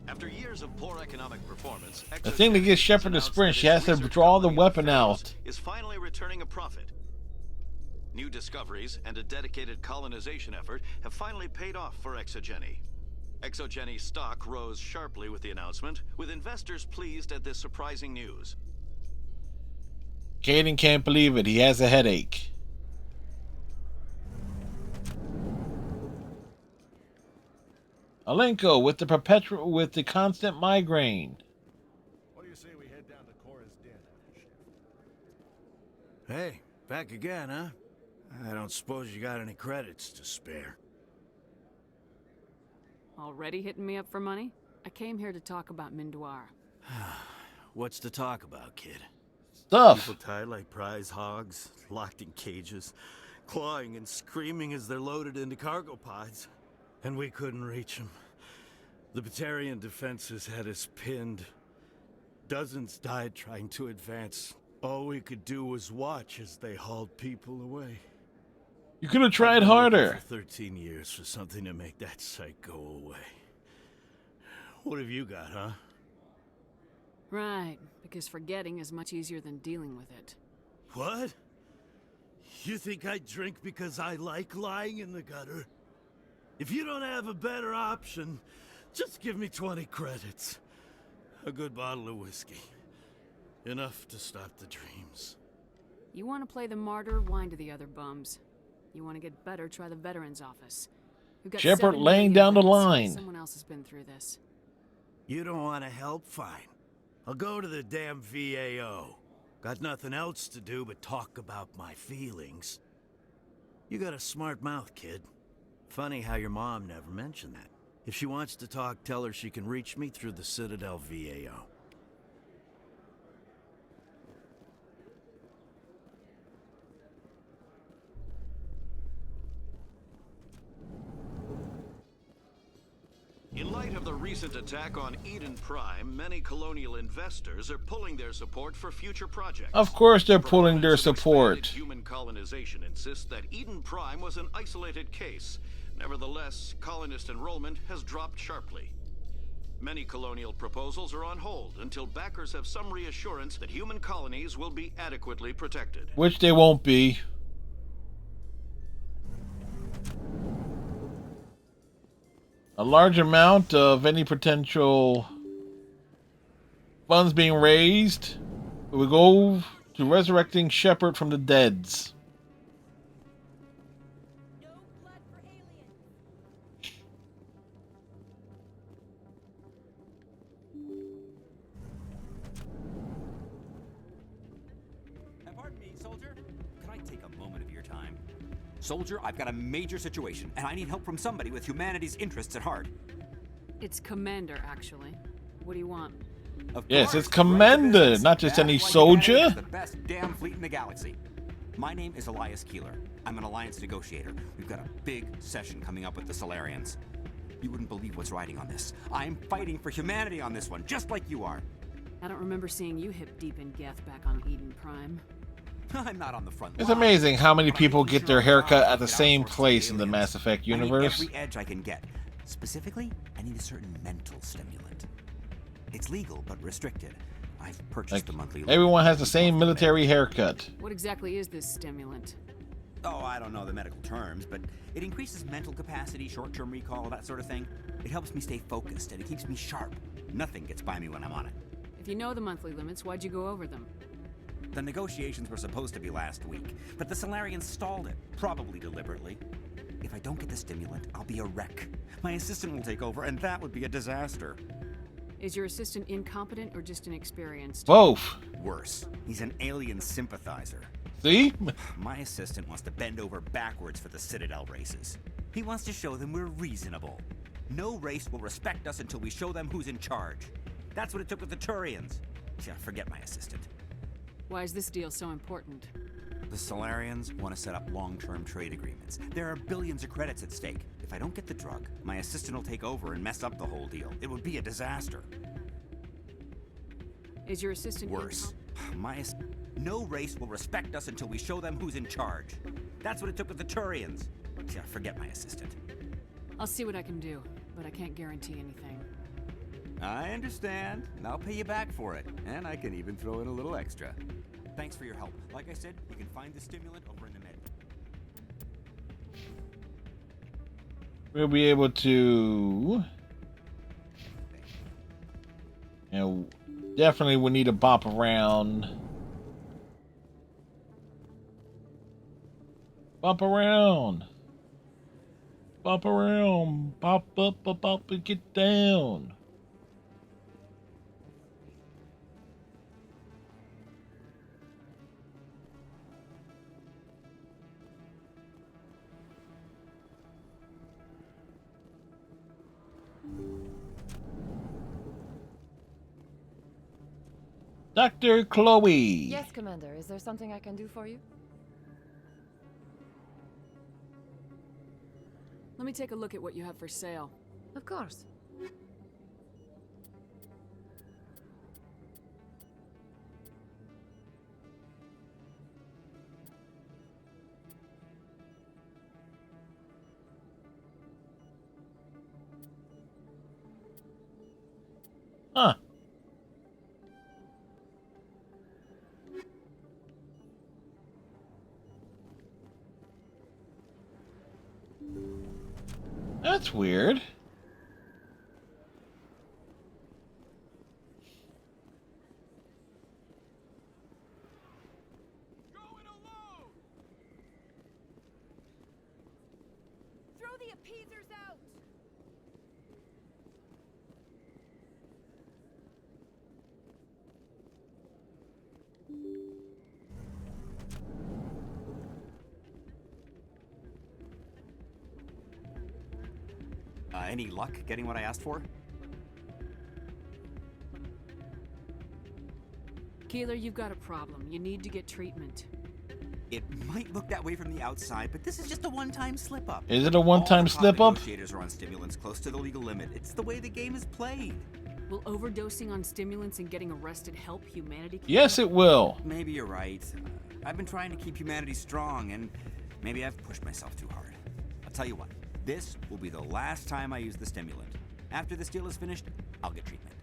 After years of poor economic performance, The thing that gets Shepard to sprint, she has to draw the weapon out. is finally returning a profit. New discoveries and a dedicated colonization effort have finally paid off for Exogeny. Exogeny stock rose sharply with the announcement, with investors pleased at this surprising news. Caden can't believe it. He has a headache. Alenko with the constant migraine. What do you say we head down to Cora's den after shift? Hey, back again, huh? I don't suppose you got any credits to spare. Already hitting me up for money? I came here to talk about Mindoir. What's to talk about, kid? Stuff. People tied like prize hogs, locked in cages, clawing and screaming as they're loaded into cargo pods. And we couldn't reach them. The Batarian defenses had us pinned. Dozens died trying to advance. All we could do was watch as they hauled people away. You could have tried harder. For 13 years for something to make that sight go away. What have you got, huh? Right, because forgetting is much easier than dealing with it. What? You think I drink because I like lying in the gutter? If you don't have a better option, just give me 20 credits. A good bottle of whiskey. Enough to stop the dreams. You want to play the martyr, whine to the other bums. You want to get better, try the veterans office. We've got Shepard 7 laying million down the vets. line. Someone else has been through this. You don't want to help? Fine. I'll go to the damn VAO. Got nothing else to do but talk about my feelings. You got a smart mouth, kid. Funny how your mom never mentioned that. If she wants to talk, tell her she can reach me through the Citadel VAO. In light of the recent attack on Eden Prime, many colonial investors are pulling their support for future projects. Of course they're pulling their support. Human colonization insists that Eden Prime was an isolated case. Nevertheless, colonist enrollment has dropped sharply. Many colonial proposals are on hold until backers have some reassurance that human colonies will be adequately protected. Which they won't be. A large amount of any potential funds being raised will go to resurrecting Shepard from the deads. Pardon me, soldier. Can I take a moment of your time? Soldier, I've got a major situation, and I need help from somebody with humanity's interests at heart. It's Commander, actually. What do you want? Yes, it's Commander, not just any soldier. The best damn fleet in the galaxy. My name is Elias Keeler. I'm an alliance negotiator. We've got a big session coming up with the Solarians. You wouldn't believe what's riding on this. I'm fighting for humanity on this one, just like you are. I don't remember seeing you hip deep in Geth back on Eden Prime. I'm not on the front It's line. amazing how many people get their haircut at the same place in the Mass Effect universe. I need every edge I can get. Specifically, I need a certain mental stimulant. It's legal, but restricted. I've purchased the monthly... Everyone has the same military haircut. What exactly is this stimulant? Oh, I don't know the medical terms, but it increases mental capacity, short-term recall, that sort of thing. It helps me stay focused, and it keeps me sharp. Nothing gets by me when I'm on it. If you know the monthly limits, why'd you go over them? The negotiations were supposed to be last week, but the Solarians stalled it, probably deliberately. If I don't get the stimulant, I'll be a wreck. My assistant will take over, and that would be a disaster. Is your assistant incompetent or just inexperienced? Both. Worse, he's an alien sympathizer. See? My assistant wants to bend over backwards for the Citadel races. He wants to show them we're reasonable. No race will respect us until we show them who's in charge. That's what it took with the Turians. Yeah, forget my assistant. Why is this deal so important? The Solarians want to set up long-term trade agreements. There are billions of credits at stake. If I don't get the drug, my assistant will take over and mess up the whole deal. It would be a disaster. Is your assistant worse? No race will respect us until we show them who's in charge. That's what it took with the Turians. Yeah, forget my assistant. I'll see what I can do, but I can't guarantee anything. I understand. I'll pay you back for it. And I can even throw in a little extra. Thanks for your help. Like I said, you can find the stimulant over in the med. We'll be able to You know, definitely we need to bop around. Bop around. Bop around. Bop up, bop up, and get down. Dr. Chloe. Yes, Commander. Is there something I can do for you? Let me take a look at what you have for sale. Of course. Huh. That's weird. Throw the appeasers out! Any luck getting what I asked for? Keeler, you've got a problem. You need to get treatment. It might look that way from the outside, but this is just a one-time slip-up. Is it a one-time slip-up? Negotiators are on stimulants close to the legal limit. It's the way the game is played. Will overdosing on stimulants and getting arrested help humanity? Yes, it will. Maybe you're right. I've been trying to keep humanity strong, and maybe I've pushed myself too hard. I'll tell you what. This will be the last time I use the stimulant. After this deal is finished, I'll get treatment.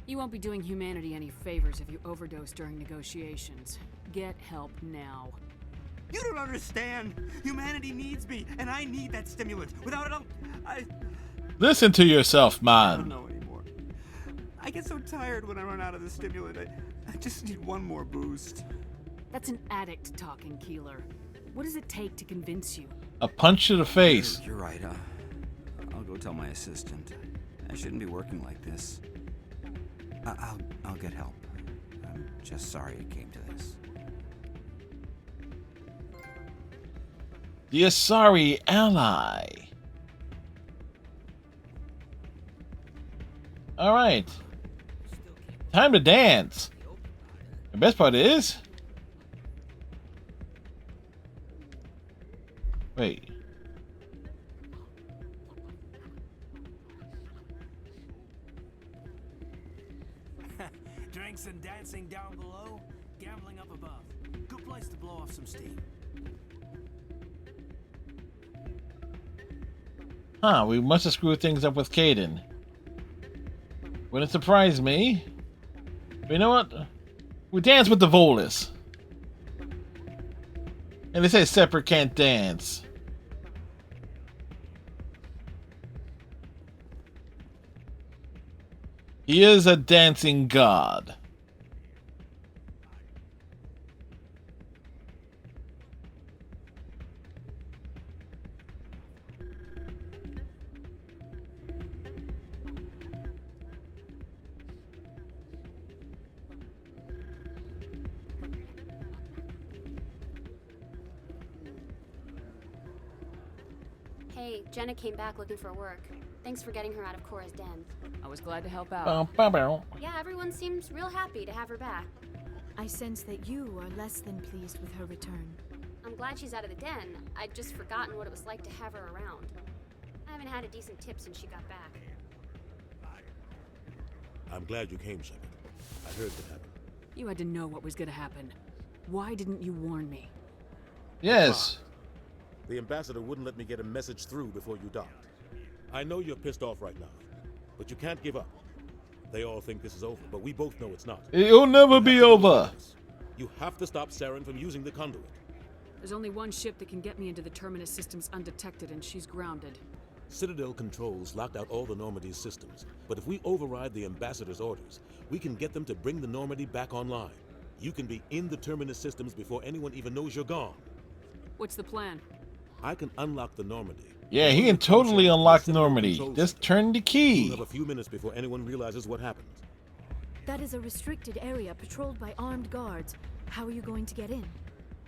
You won't be doing humanity any favors if you overdose during negotiations. Get help now. You don't understand. Humanity needs me, and I need that stimulant. Without it, I Listen to yourself, I don't man. know anymore. I get so tired when I run out of the stimulant. I just need one more boost. That's an addict talking, Keeler. What does it take to convince you? A punch to the face. You're right. I'll go tell my assistant. I shouldn't be working like this. I'll get help. I'm just sorry it came to this. The Asari ally. All right. Time to dance. The best part is... Wait. Drinks and dancing down below, gambling up above. Good place to blow off some steam. Huh, we must have screwed things up with Kaidan. Wouldn't surprise me. But you know what? We dance with the Volus. And they say separate can't dance. He is a dancing god. Hey, Jenna came back looking for work. Thanks for getting her out of Cora's den. I was glad to help out. Yeah, everyone seems real happy to have her back. I sense that you are less than pleased with her return. I'm glad she's out of the den. I'd just forgotten what it was like to have her around. I haven't had a decent tip since she got back. I'm glad you came, Shepard. I heard what happened. You had to know what was gonna happen. Why didn't you warn me? Yes. The ambassador wouldn't let me get a message through before you docked. I know you're pissed off right now, but you can't give up. They all think this is over, but we both know it's not. It'll never be over. You have to stop Saren from using the conduit. There's only one ship that can get me into the Terminus systems undetected, and she's grounded. Citadel controls locked out all the Normandy's systems, but if we override the ambassador's orders, we can get them to bring the Normandy back online. You can be in the Terminus systems before anyone even knows you're gone. What's the plan? I can unlock the Normandy. Yeah, he can totally unlock Normandy. Just turn the We'll key. have a few minutes before anyone realizes what happened. That is a restricted area patrolled by armed guards. How are you going to get in?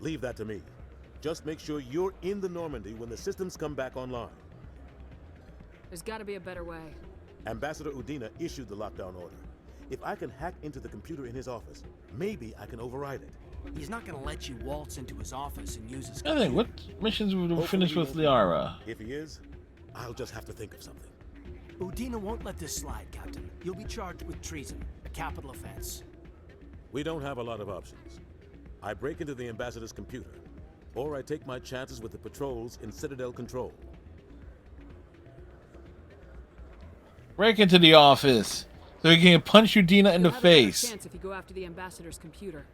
Leave that to me. Just make sure you're in the Normandy when the systems come back online. There's got to be a better way. Ambassador Udina issued the lockdown order. If I can hack into the computer in his office, maybe I can override it. He's not gonna let you waltz into his office and use his I think, what missions will we finish with Liara? If he is, I'll just have to think of something. Udina won't let this slide, Captain. You'll be charged with treason, a capital offense. We don't have a lot of options. I break into the ambassador's computer, or I take my chances with the patrols in Citadel control. Break into the office so he can punch Udina in the You'll have a better face. chance if you go after the ambassador's computer.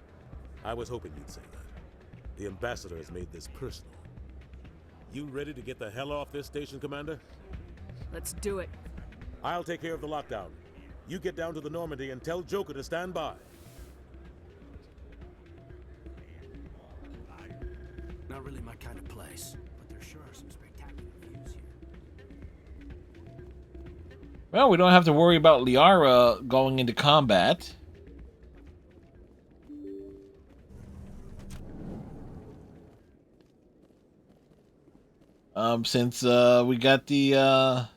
I was hoping you'd say that. The ambassador has made this personal. You ready to get the hell off this station, Commander? Let's do it. I'll take care of the lockdown. You get down to the Normandy and tell Joker to stand by. Not really my kind of place, but there sure are some spectacular views here. Well, we don't have to worry about Liara going into combat. Since we got the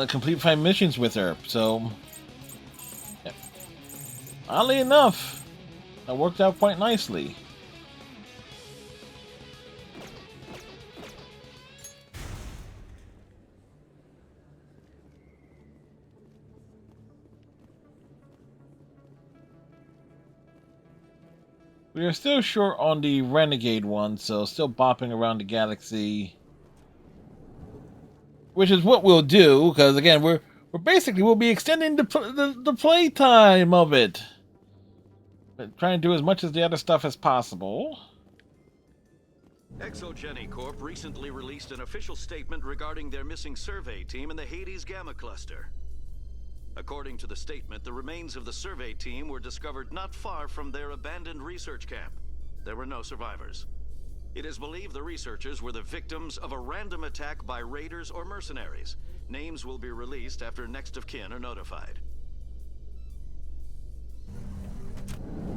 complete 5 missions with her, so yeah. Oddly enough, that worked out quite nicely. We are still short on the Renegade one, so still bopping around the galaxy. Which is what we'll do, because again, we're basically, we'll be extending the play time of it. But trying to do as much as the other stuff as possible. Exogeny Corp recently released an official statement regarding their missing survey team in the Hades Gamma Cluster. According to the statement, the remains of the survey team were discovered not far from their abandoned research camp. There were no survivors. It is believed the researchers were the victims of a random attack by raiders or mercenaries. Names will be released after next of kin are notified.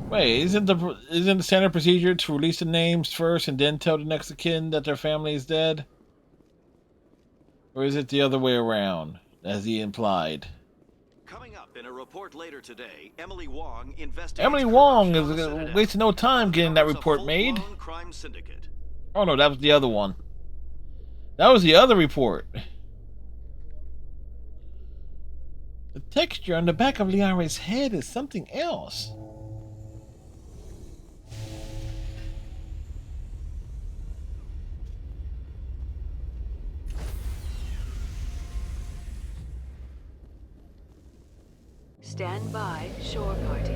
Wait, isn't the standard procedure to release the names first and then tell the next of kin that their family is dead? Or is it the other way around, as he implied? Coming up in a report later today, Emily Wong investigates. Emily Wong is wasting no time getting that report made. Crime syndicate. Oh no, that was the other one. That was the other report. The texture on the back of Liara's head is something else. Stand by, shore party.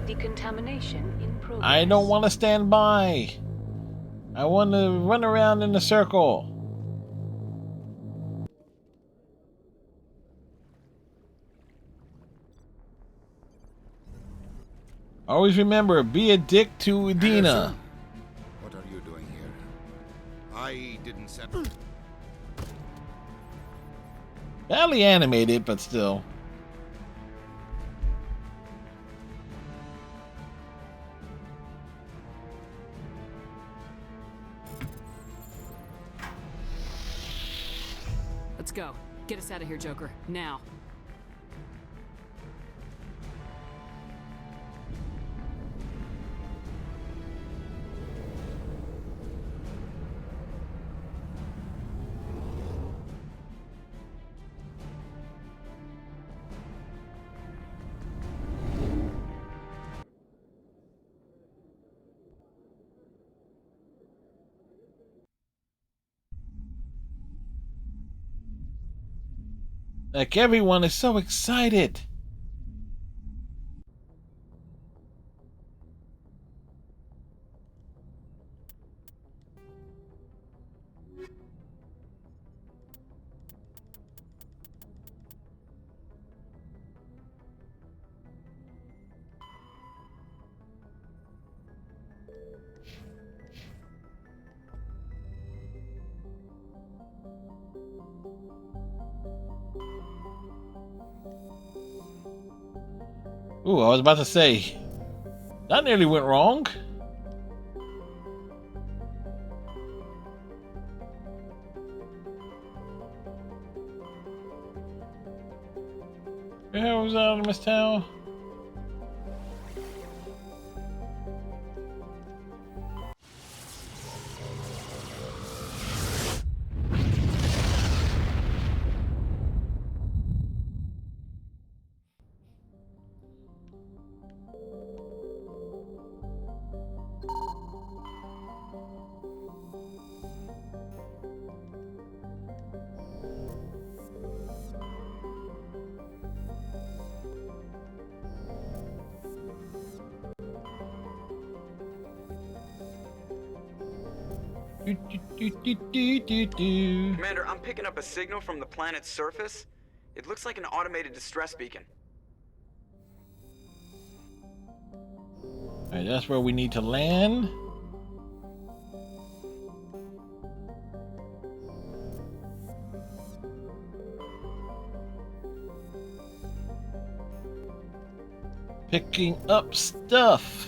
Decontamination in progress. I don't want to stand by. I want to run around in a circle. Always remember, be a dick to Udina. What are you doing here? I didn't set... Badly animated, but still. Let's go. Get us out of here, Joker. Now. Like, everyone is so excited. Ooh, I was about to say, that nearly went wrong. Where the hell was that, Miss Tao? Commander, I'm picking up a signal from the planet's surface. It looks like an automated distress beacon. Alright, that's where we need to land. Picking up stuff.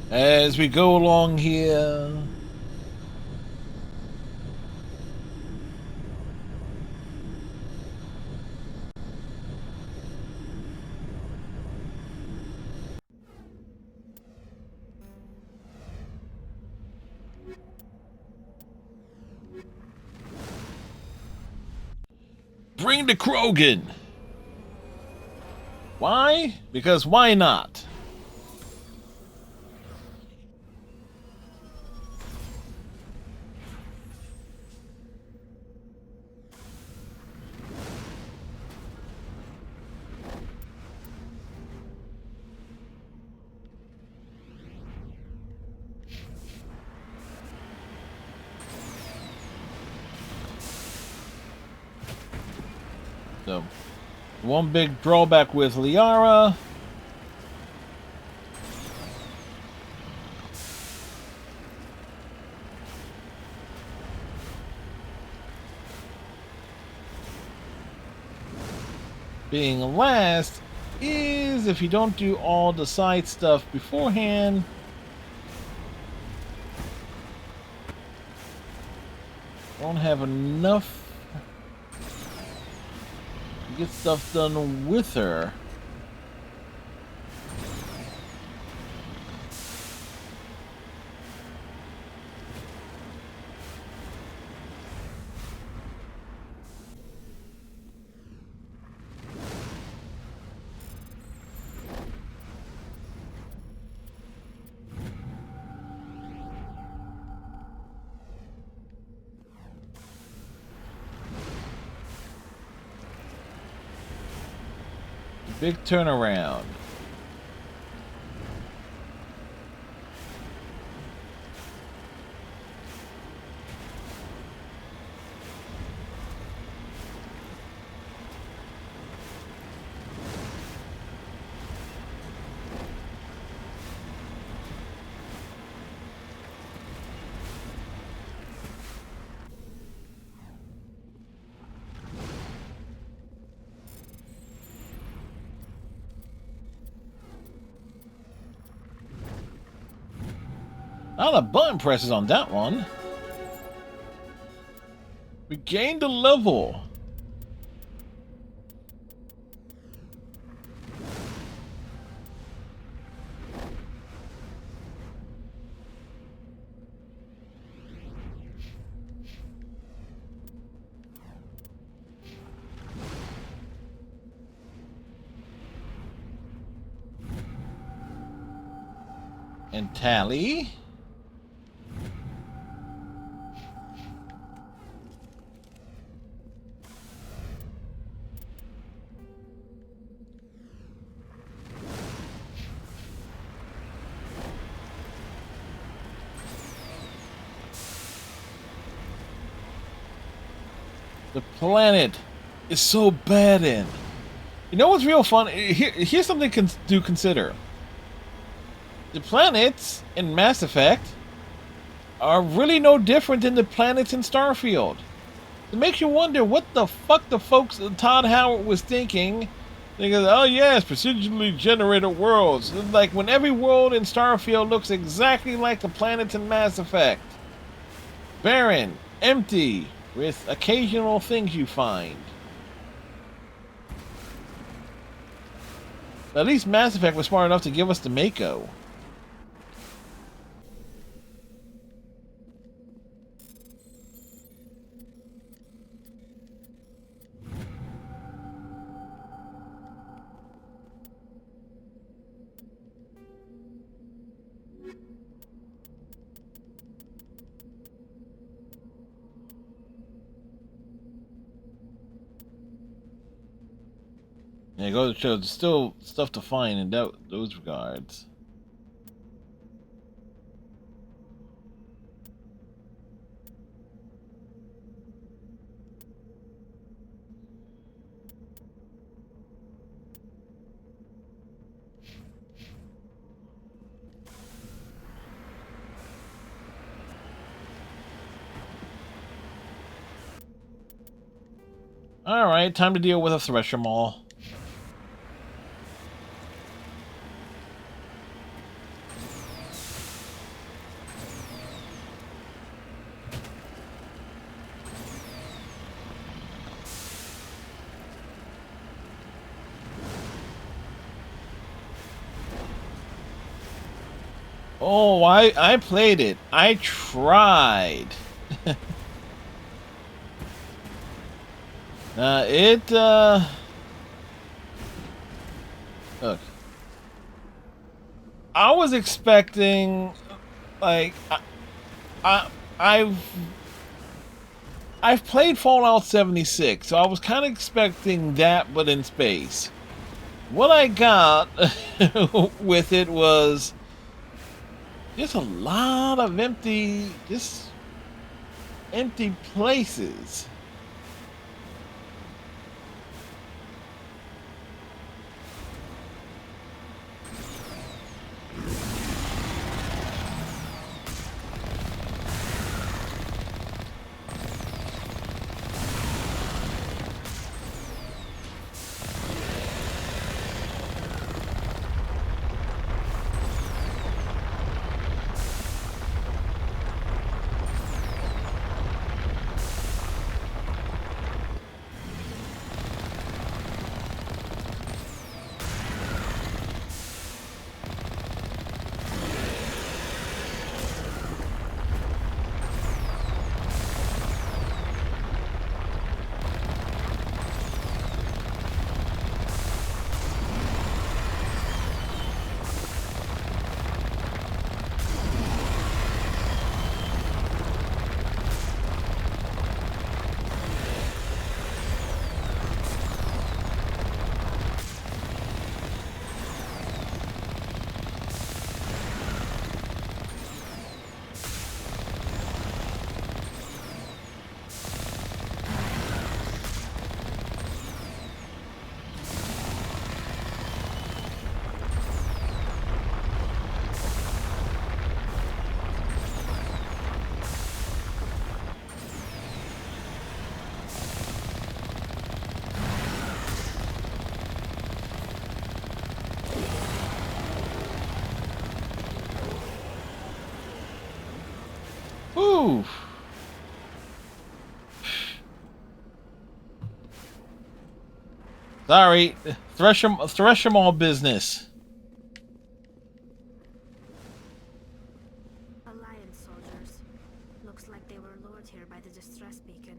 As we go along here. Bring the Krogan. Why? Because why not? So, one big drawback with Liara. Being last is if you don't do all the side stuff beforehand. Don't have enough to get stuff done with her. Big turnaround. A lot of button presses on that one. We gained a level. And Tally. The planet is so bad in. You know what's real fun? Here's something to consider. The planets in Mass Effect are really no different than the planets in Starfield. It makes you wonder what the fuck the folks Todd Howard was thinking. Thinking, oh yes, procedurally generated worlds. Like when every world in Starfield looks exactly like the planets in Mass Effect. Barren, empty, with occasional things you find. At least Mass Effect was smart enough to give us the Mako. Yeah, it goes to show there's still stuff to find in those regards. Alright, time to deal with a Thresher Maul. Oh, I played it. I tried. Look. I was expecting, like, I've played Fallout 76, so I was kind of expecting that, but in space. What I got with it was just a lot of empty places. Ooh. Sorry, Thresher Maul business. Alliance soldiers. Looks like they were lured here by the distress beacon.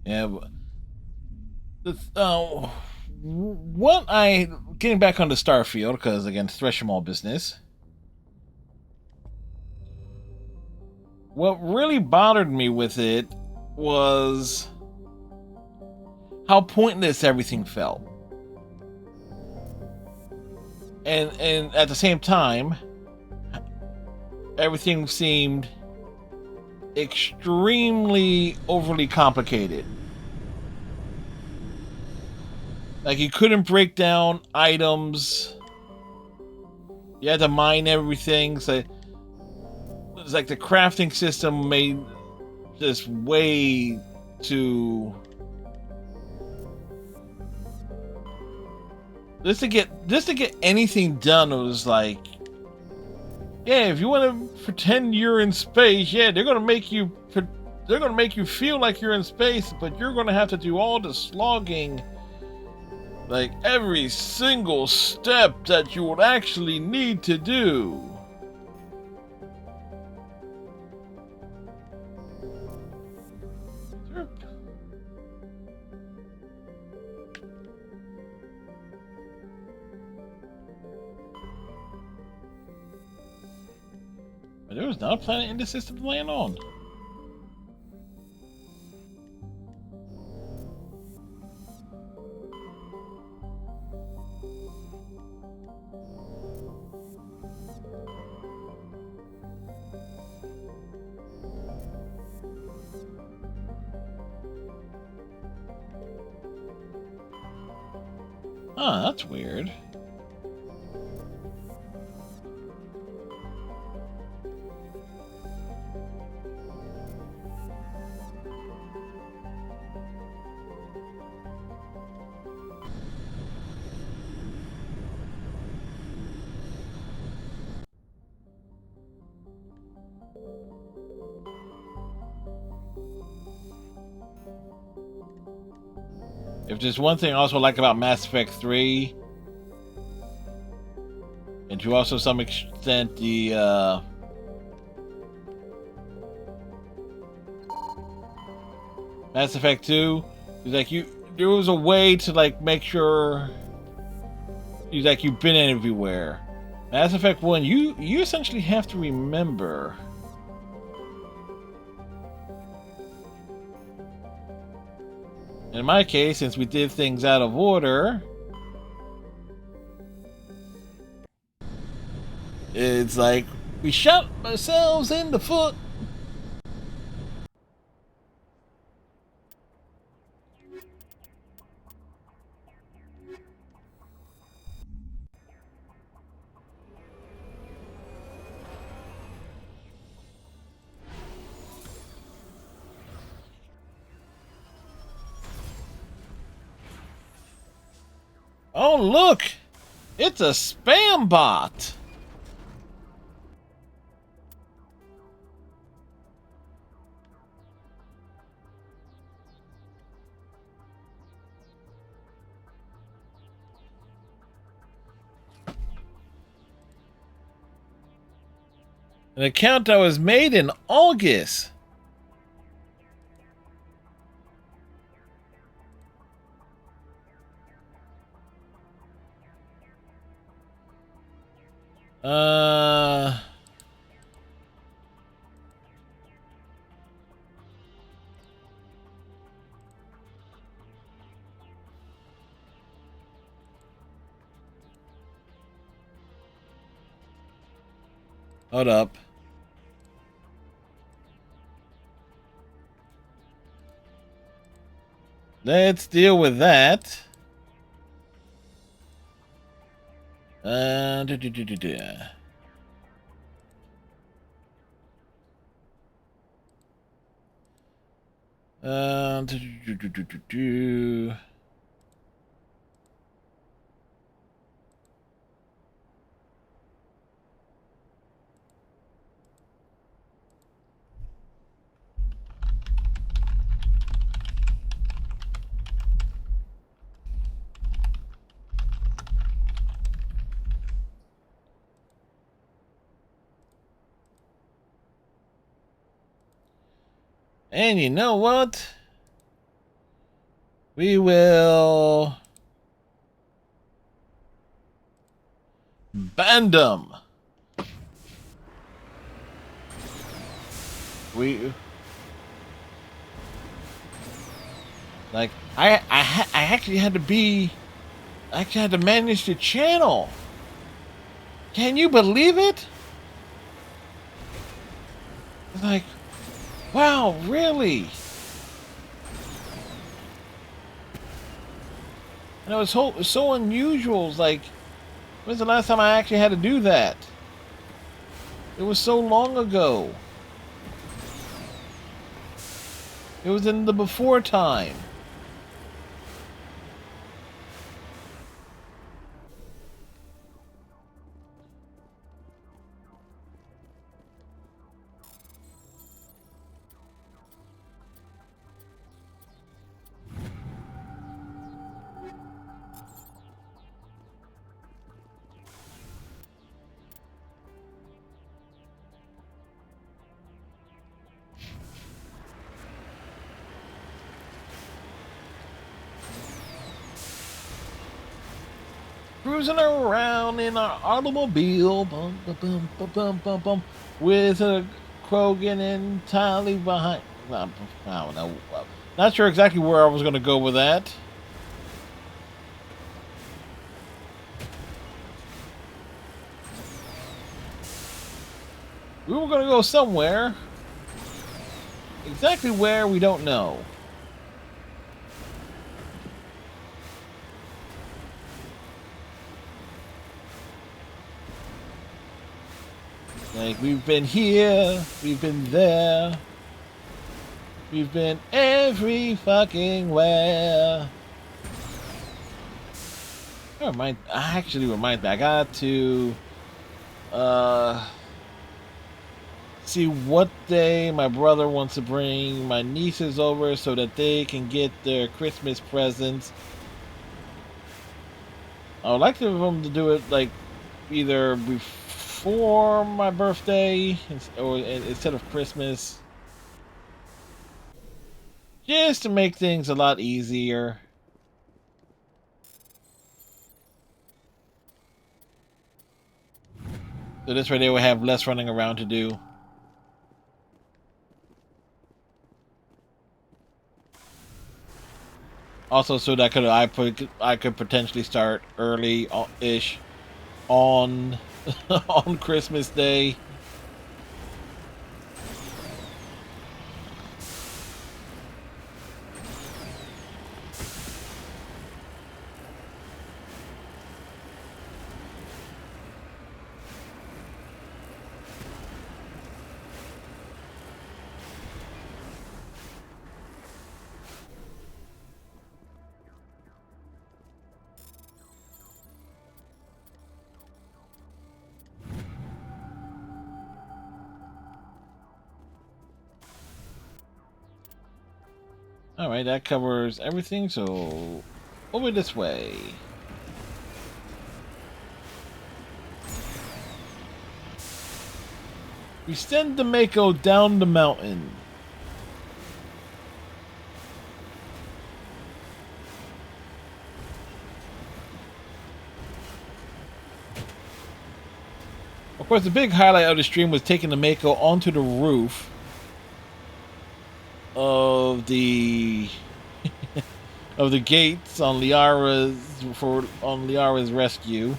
Yeah, getting back onto Starfield, because again, Thresher Maul business. what really bothered me with it was how pointless everything felt. And at the same time, everything seemed extremely overly complicated. Like, you couldn't break down items. You had to mine everything. So it's like the crafting system made just way too... Just to get anything done, it was like, yeah, if you want to pretend you're in space, yeah, they're gonna make you feel like you're in space, but you're gonna have to do all the slogging, like every single step that you would actually need to do. There was not a planet in the system to land on. Huh, that's weird. If there's one thing I also like about Mass Effect 3, and to also some extent the Mass Effect 2, is like there was a way to like make sure you've been everywhere. Mass Effect 1, you essentially have to remember. In my case, since we did things out of order, it's like we shot ourselves in the foot. Oh, look! It's a spam bot! An account that was made in August. Hold up. Let's deal with that. And you know what? We will ban them. I actually had to manage the channel. Can you believe it? It's like, wow, really? And it was so unusual. It's like, when's the last time I actually had to do that? It was so long ago. It was in the before time. Cruising around in our automobile, bum, bum, bum, bum, bum, bum, bum, with Krogan and Tali behind. I don't know. Not sure exactly where I was going to go with that. We were going to go somewhere. Exactly where, we don't know. Like, we've been here, we've been there, we've been every fucking where. Actually reminds me, I got to see what day my brother wants to bring my nieces over so that they can get their Christmas presents. I would like them to do it like either before my birthday or instead of Christmas, just to make things a lot easier. So this way they will have less running around to do. Also, so that I could potentially start early-ish on on Christmas Day. Alright, that covers everything, so over this way. We send the Mako down the mountain. Of course, the big highlight of the stream was taking the Mako onto the roof of the of the gates on Liara's rescue.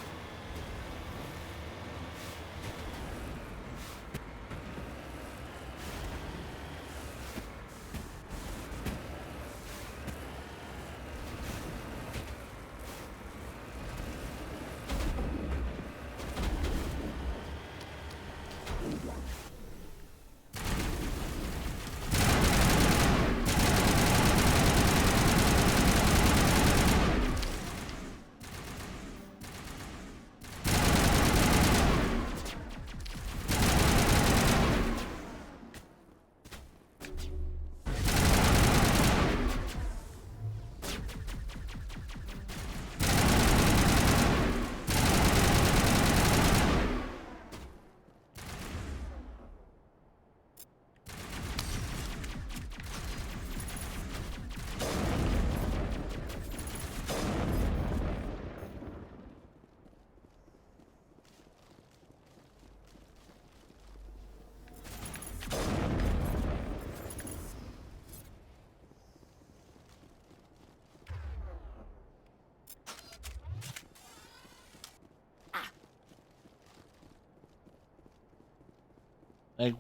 Like,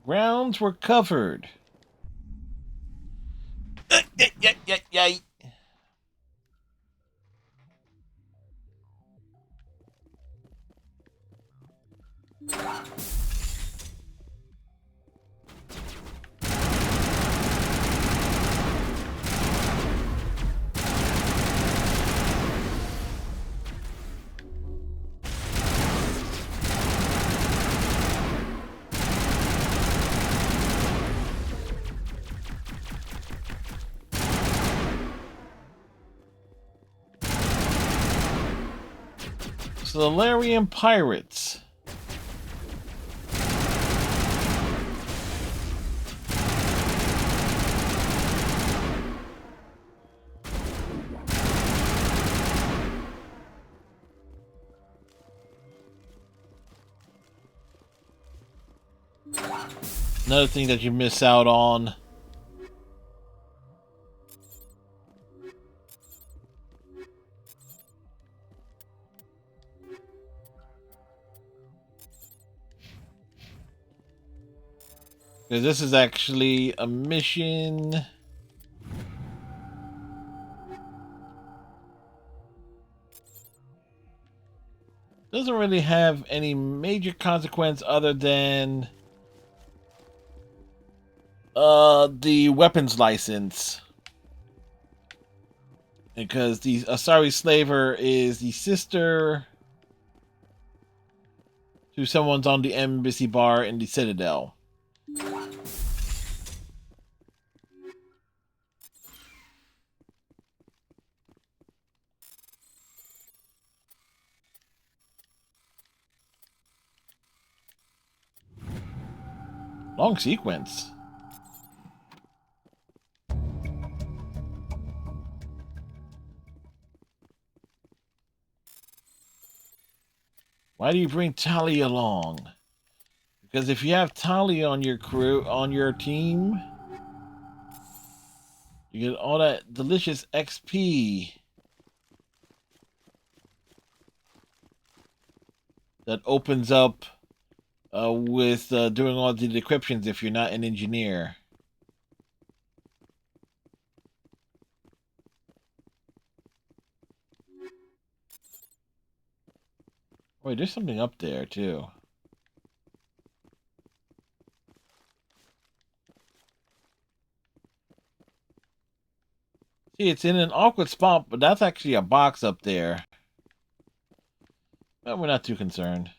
grounds were covered. Yay. Solarian pirates. Another thing that you miss out on. Because this is actually a mission. Doesn't really have any major consequence other than the weapons license. Because the Asari Slaver is the sister to someone's on the embassy bar in the Citadel. Long sequence. Why do you bring Tali along? Because if you have Tali on your crew, on your team, you get all that delicious XP that opens up with doing all the decryptions if you're not an engineer. Wait, there's something up there too. See, it's in an awkward spot, but that's actually a box up there. But we're not too concerned.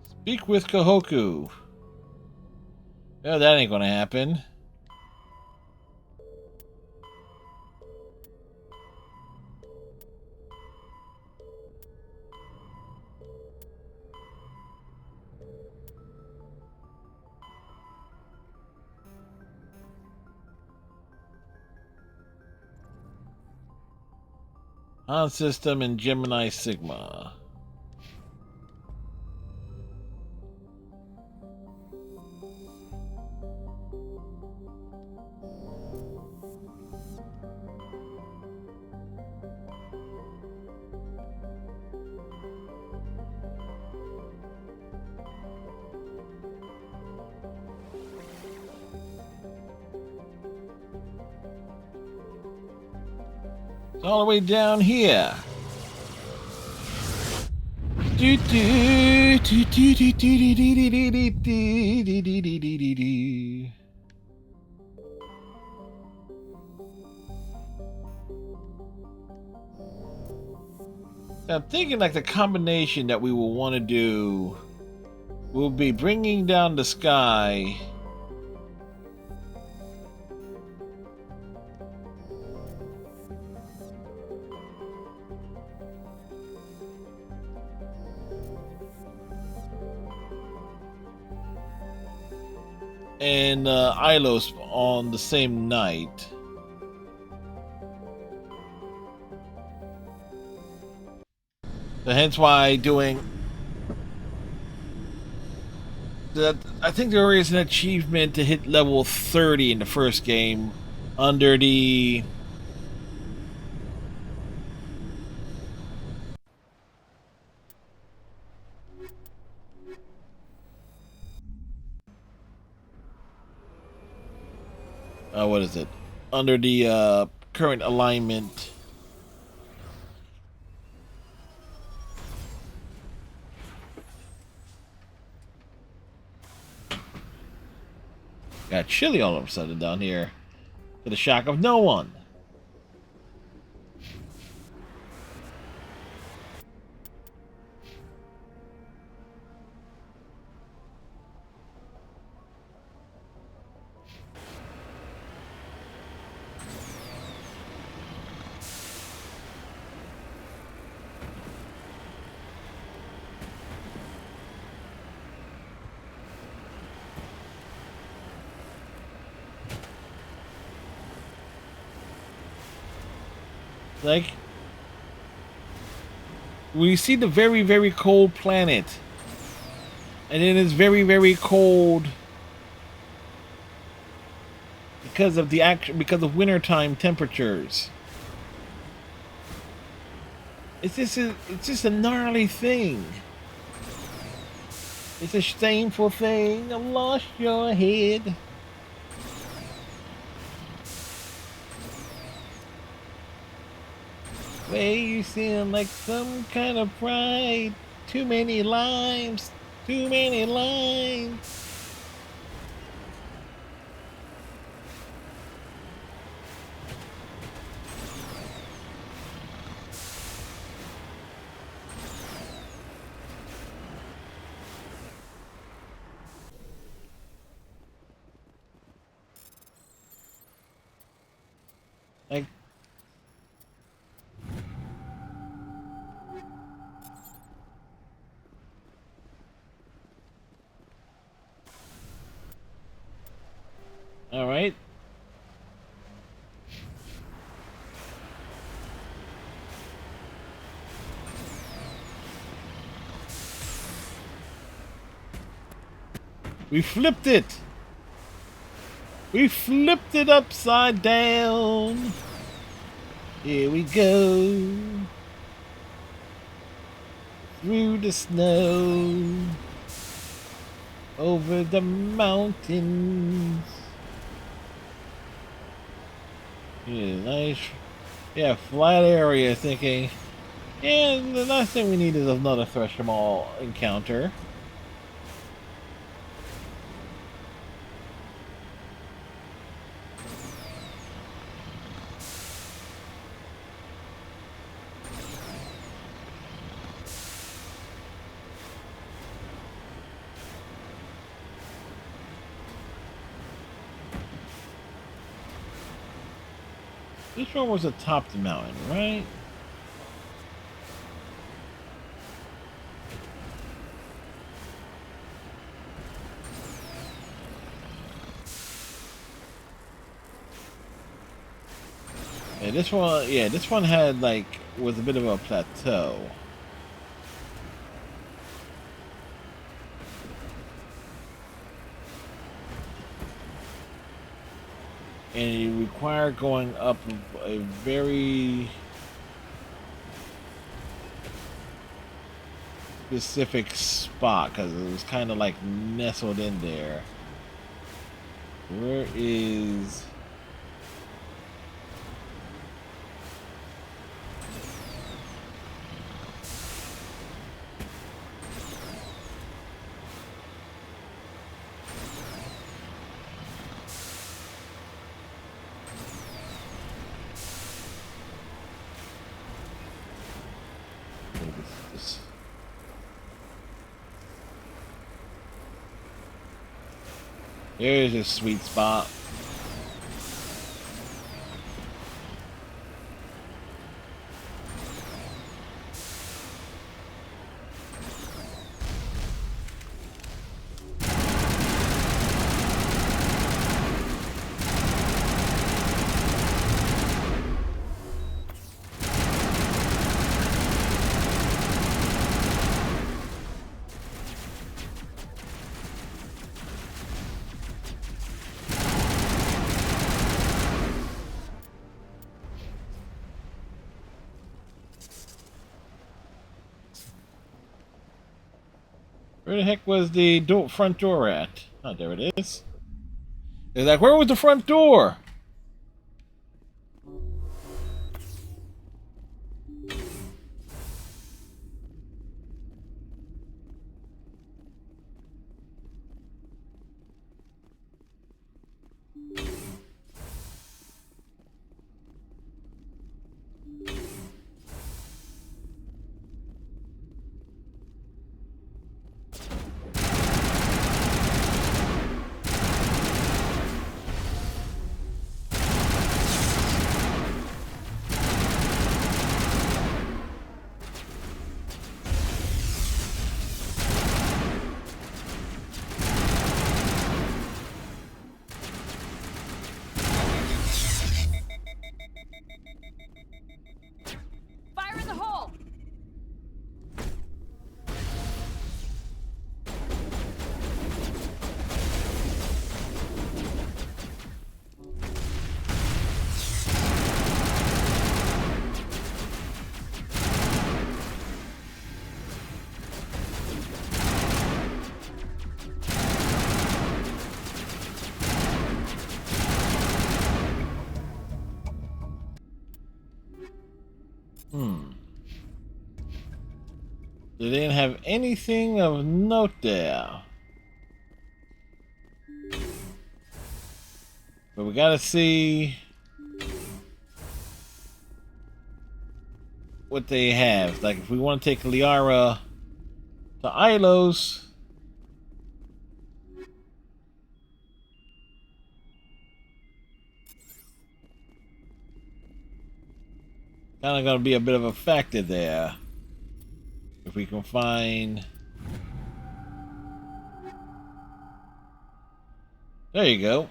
Speak with Kahoku. Oh, that ain't gonna happen. Han System and Gemini Sigma. It's all the way down here. I'm thinking like the combination that we will want to do will be bringing down the sky. And Ilos on the same night. So hence why doing that. I think there is an achievement to hit level 30 in the first game under the what is it? Under the current alignment. Got chilly all of a sudden down here, to the shock of no one. Like, we see the very, very cold planet, and then it's very, very cold because of the because of wintertime temperatures. It's just a gnarly thing. It's a shameful thing. I've lost your head. Way you seem like some kind of pride. Too many lines. Too many lines. Like, all right. We flipped it. We flipped it upside down. Here we go. Through the snow. Over the mountains. Yeah, nice. Yeah, flat area thinking. And the last thing we need is another Thresher Maw encounter. This one was atop the mountain, right? Yeah, this one had like was a bit of a plateau. And it required going up a very specific spot because it was kind of like nestled in there. Where is... Here's a sweet spot. Where the heck was the front door at? Oh, there it is. It's like, where was the front door? Fire in the hole! They didn't have anything of note there. But we gotta see what they have. Like, if we want to take Liara to Ilos, kind of gonna be a bit of a factor there. If we can find... There you go.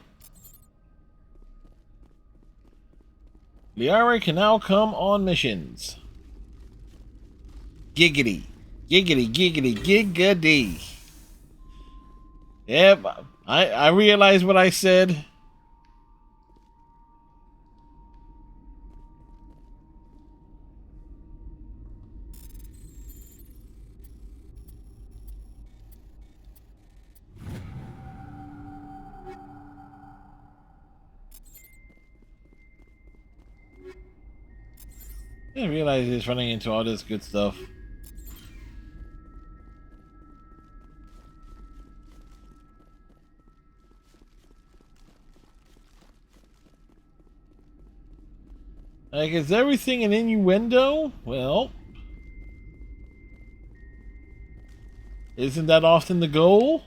Liara can now come on missions. Giggity. Giggity, giggity, giggity. Yep, I realized what I said. I didn't realize he was running into all this good stuff. Like, is everything an innuendo? Well, isn't that often the goal?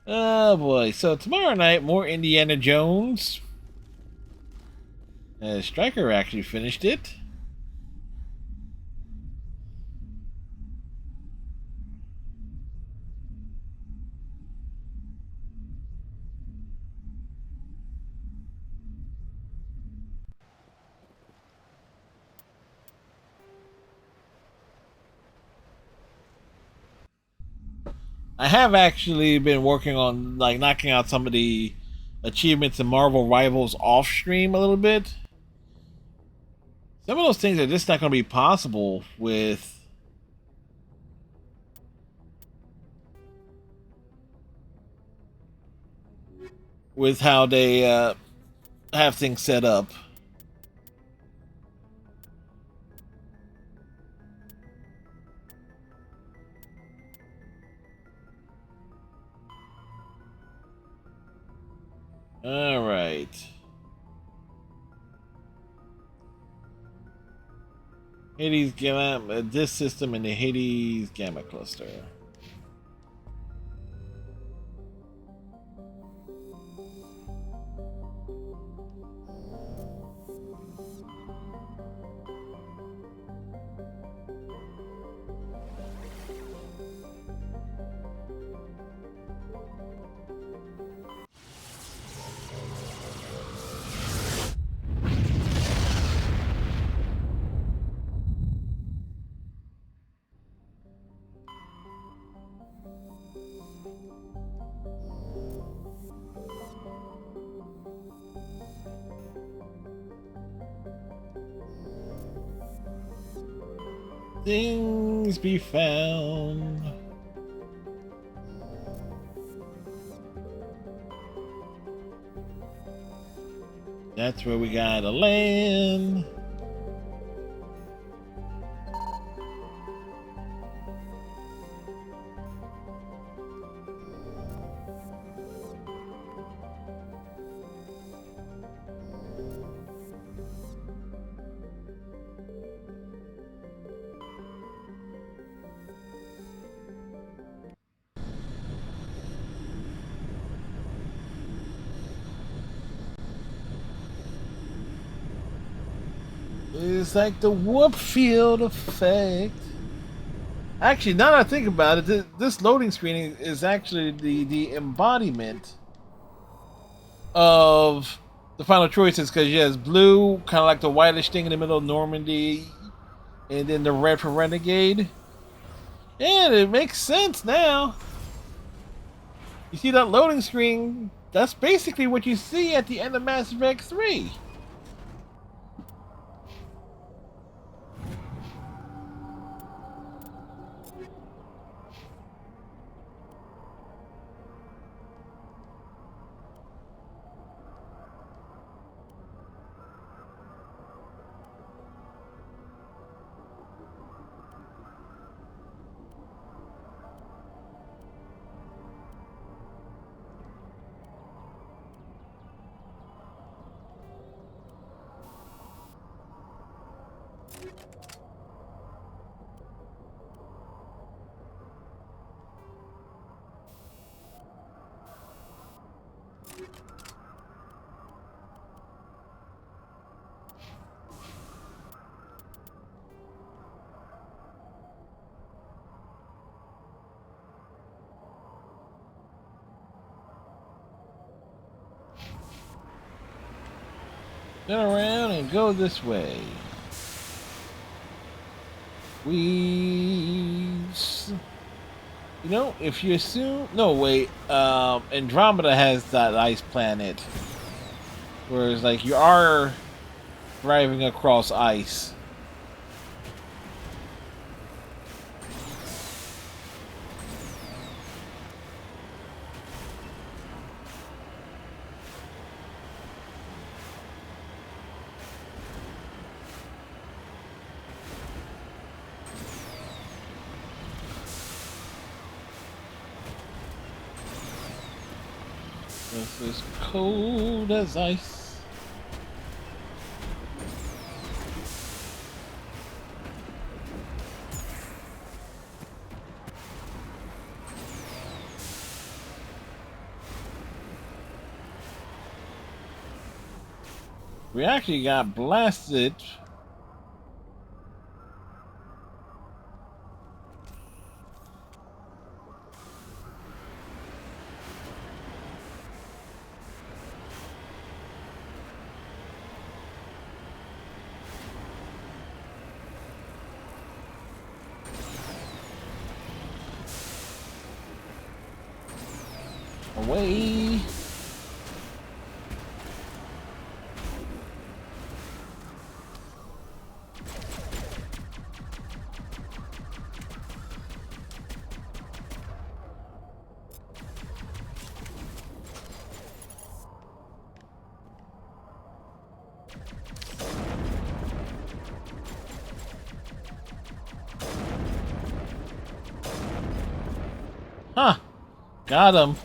Oh boy, so tomorrow night, more Indiana Jones. Stryker actually finished it. I have actually been working on, like, knocking out some of the achievements in Marvel Rivals off stream a little bit. Some of those things are just not going to be possible with how they have things set up. All right. Hades Gamma, this system in the Hades Gamma cluster. Things be found. That's where we gotta land. It's like the warp field effect. Actually, now that I think about it, this loading screen is actually the embodiment of the final choices, because you have blue, kind of like the whitish thing in the middle of Normandy, and then the red for Renegade. And it makes sense now. You see that loading screen? That's basically what you see at the end of Mass Effect 3. Turn around and go this way. You know, if you assume... No, wait. Andromeda has that ice planet. Whereas, like, you are driving across ice. This is cold as ice. We actually got blasted. Away. Huh. Got him.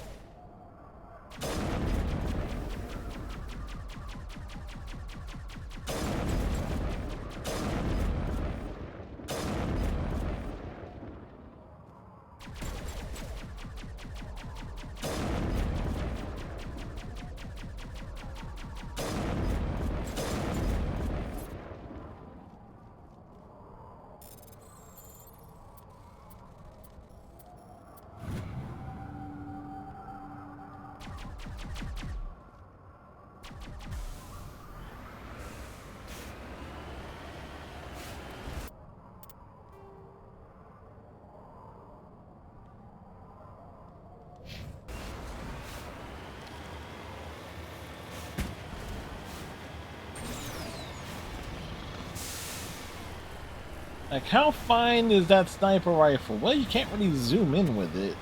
Like, how fine is that sniper rifle? Well, you can't really zoom in with it.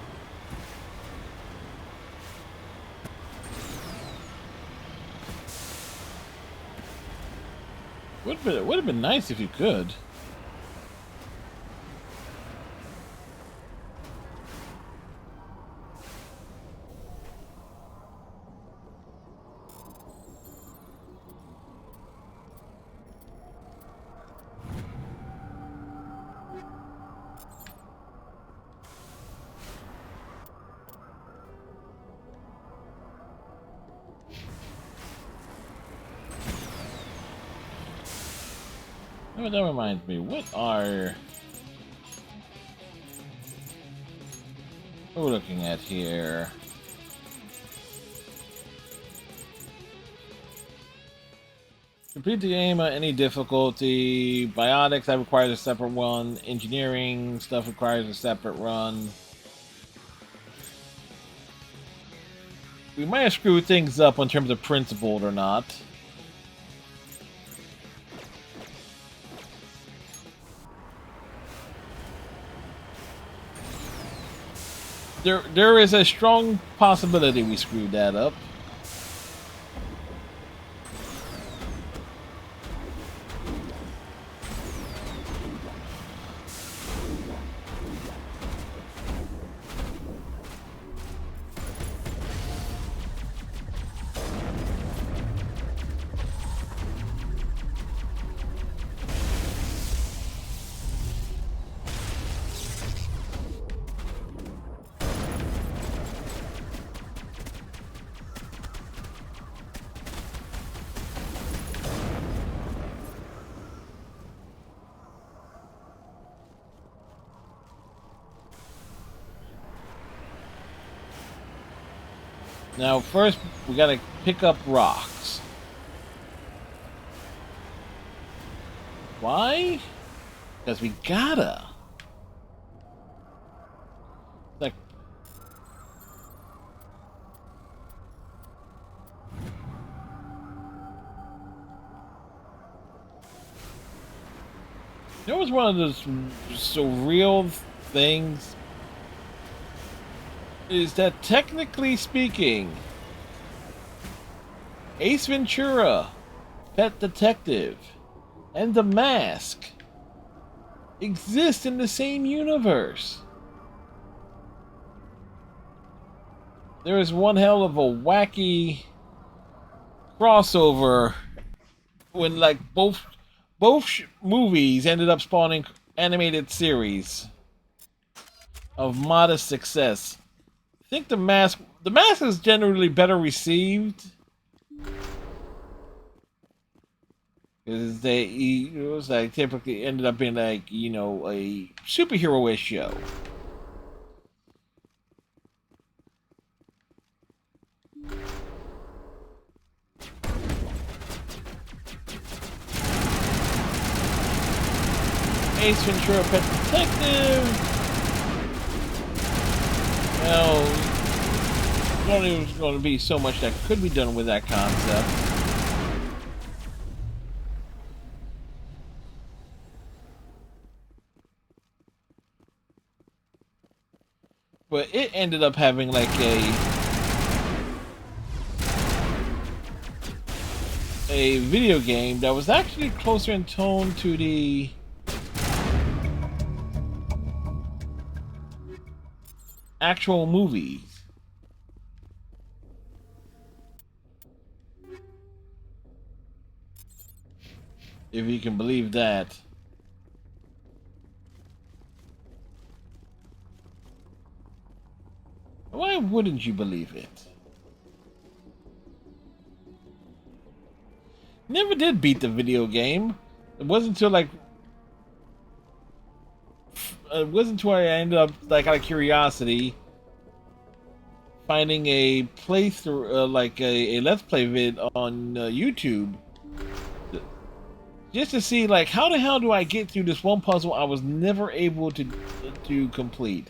Would have been nice if you could. Oh, that reminds me, what are we looking at here? Complete the game at any difficulty. Biotics, that requires a separate one. Engineering stuff requires a separate run. We might have screwed things up in terms of principled or not. There is a strong possibility we screwed that up. Now, first, we gotta pick up rocks. Why? Because we gotta. Like, there was one of those surreal things. Is that technically speaking, Ace Ventura, Pet Detective, and The Mask exist in the same universe? There is one hell of a wacky crossover when, like, both movies ended up spawning animated series of modest success. I think The Mask is generally better received because it was like typically ended up being like, you know, a superhero-ish show. Ace Ventura: Pet Detective. Well, not even going to be so much that could be done with that concept. But it ended up having like a video game that was actually closer in tone to the actual movies. If you can believe that. Why wouldn't you believe it? Never did beat the video game. It wasn't until like I ended up, like, out of curiosity, finding a playthrough, like a Let's Play vid on YouTube, just to see, like, how the hell do I get through this one puzzle I was never able to complete.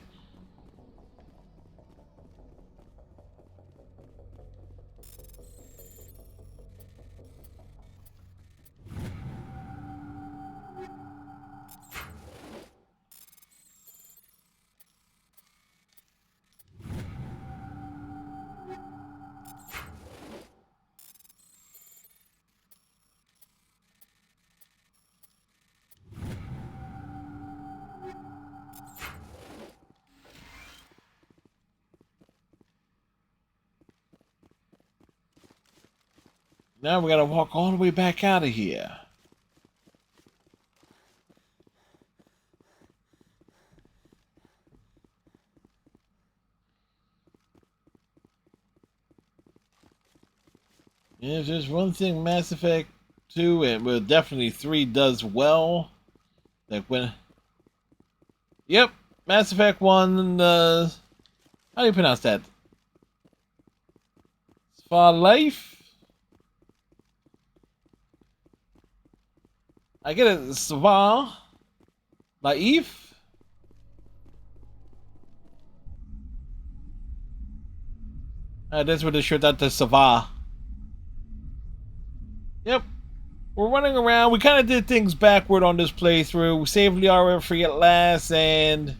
Now we gotta walk all the way back out of here. Yeah, there's one thing Mass Effect 2 and well, definitely 3 does well. Like when, yep, Mass Effect 1. How do you pronounce that? For life. I get it. Sva. Laif. That's what they should that to Sava. Yep. We're running around. We kind of did things backward on this playthrough. We saved Liara free at last and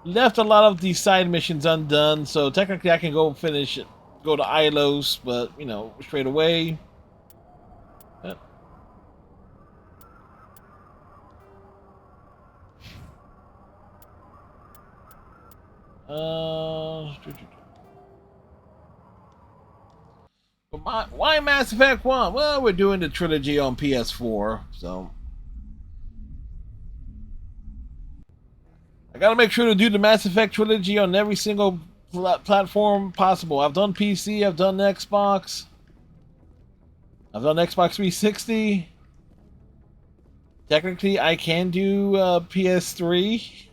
left a lot of these side missions undone. So technically I can go finish it. Go to Ilos, but, you know, straight away. But why Mass Effect 1? Well, we're doing the trilogy on PS4, so I gotta make sure to do the Mass Effect trilogy on every single platform possible. I've done PC, I've done Xbox, I've done Xbox 360. Technically, I can do PS3.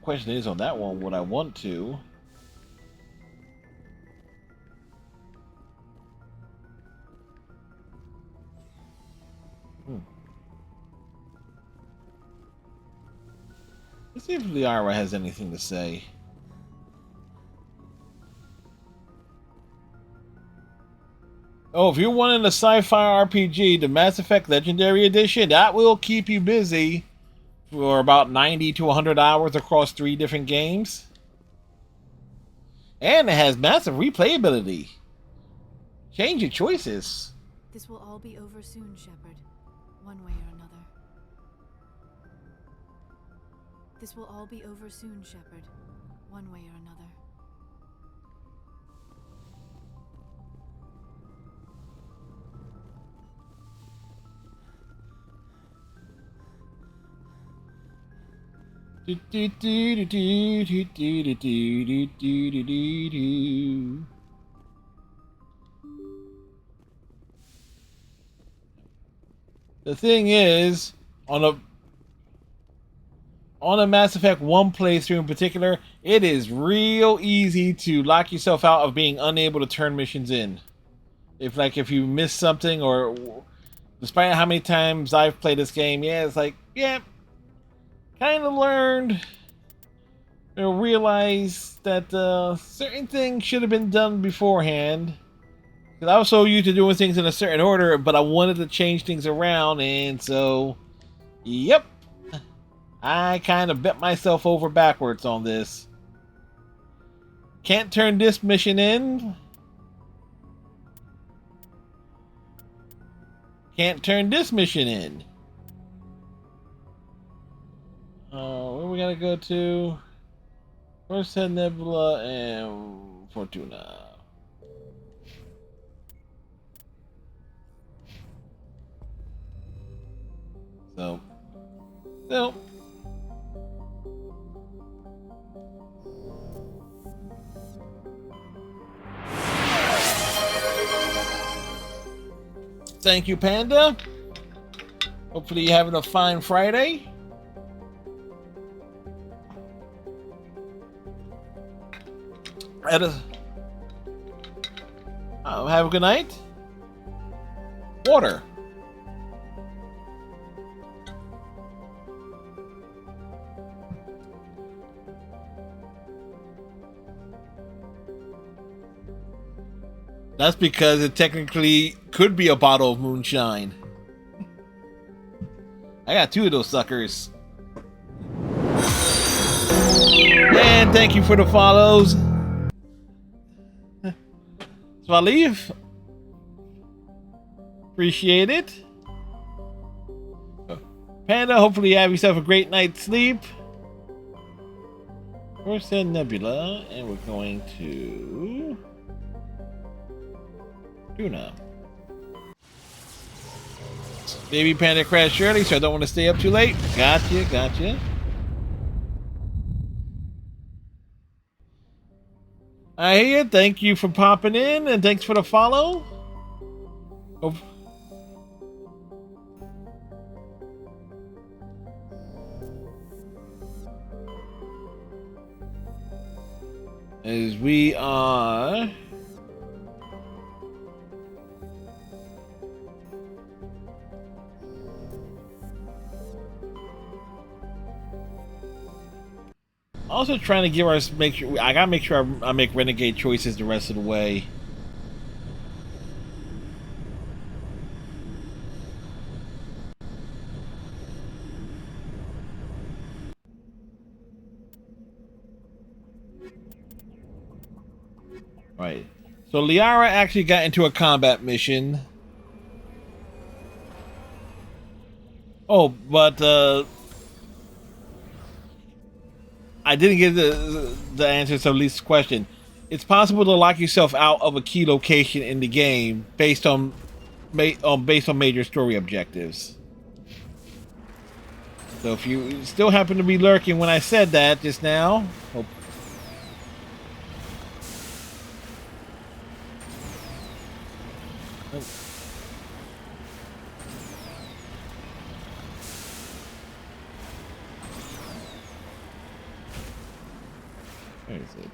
Question is on that one, would I want to? Let's see if Liara has anything to say. Oh, if you're wanting a sci-fi RPG, the Mass Effect Legendary Edition, that will keep you busy for about 90 to 100 hours across 3 different games. And it has massive replayability. Change your choices. This will all be over soon, Shepard. One way or another. This will all be over soon, Shepard. One way or another. The thing is, on a Mass Effect 1 playthrough in particular, it is real easy to lock yourself out of being unable to turn missions in. If you miss something, or despite how many times I've played this game, yeah, it's like, yeah, kind of learned or realized that certain things should have been done beforehand. Because I was so used to doing things in a certain order, but I wanted to change things around, and so, yep. I kind of bent myself over backwards on this. Can't turn this mission in. Can't turn this mission in. Where we gotta go to? First Head Nebula and Fortuna. So. Thank you, Panda. Hopefully you're having a fine Friday. Have a good night. Water. That's because it technically could be a bottle of moonshine. I got 2 of those suckers. And thank you for the follows. So I leave. Appreciate it. Panda, hopefully you have yourself a great night's sleep. First Head Nebula, and we're going to Tuna. Baby Panda crashed early, so I don't want to stay up too late. Gotcha, gotcha. I hear you. Thank you for popping in, and thanks for the follow. Oh. As we are... also trying to give us, make sure, I gotta make sure I make renegade choices the rest of the way. Right. So Liara actually got into a combat mission. Oh, but I didn't get the answer to Lisa's question. It's possible to lock yourself out of a key location in the game based on major story objectives. So if you still happen to be lurking when I said that just now, hope. Where is it?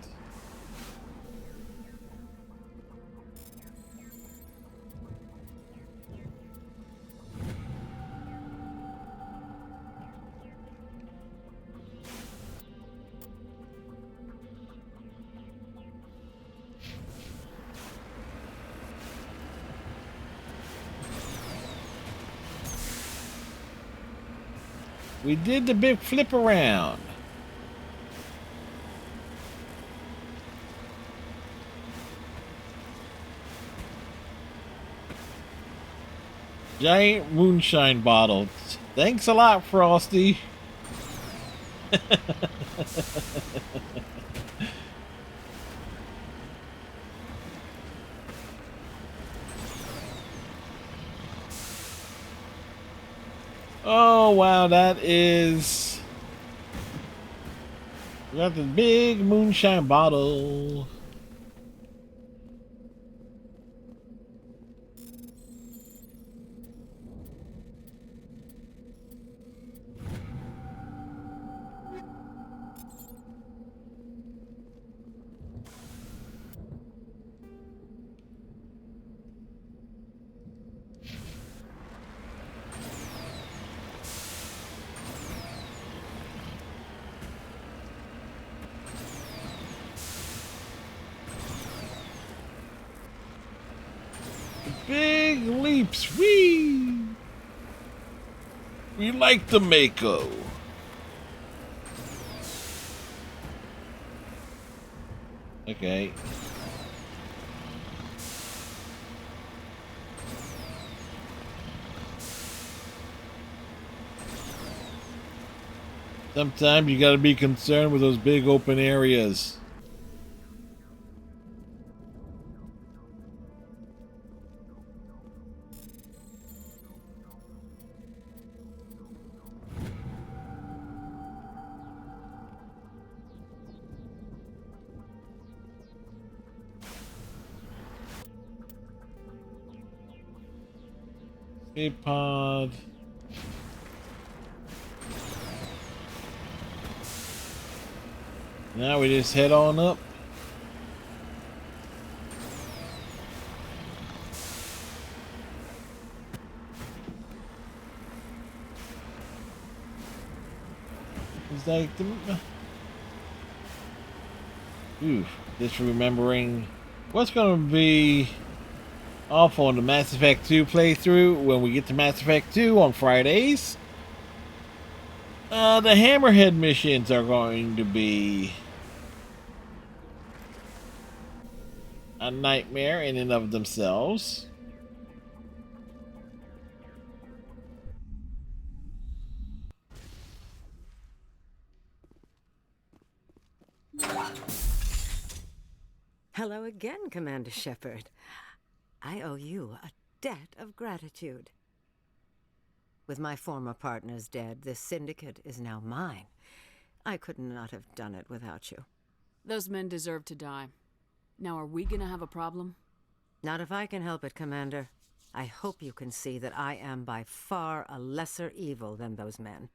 We did the big flip around. Giant moonshine bottle. Thanks a lot, Frosty. Oh wow, that is. We got the big moonshine bottle. Big leaps, wee! We like the Mako. Okay. Sometimes you gotta be concerned with those big open areas. Escape pod. Now we just head on up. It's like the... Oof, just remembering what's going to be awful on the Mass Effect 2 playthrough when we get to Mass Effect 2 on Fridays. The Hammerhead missions are going to be a nightmare in and of themselves. Hello again, Commander Shepard. I owe you a debt of gratitude. With my former partners dead, this syndicate is now mine. I could not have done it without you. Those men deserve to die. Now, are we gonna have a problem? Not if I can help it, Commander. I hope you can see that I am by far a lesser evil than those men.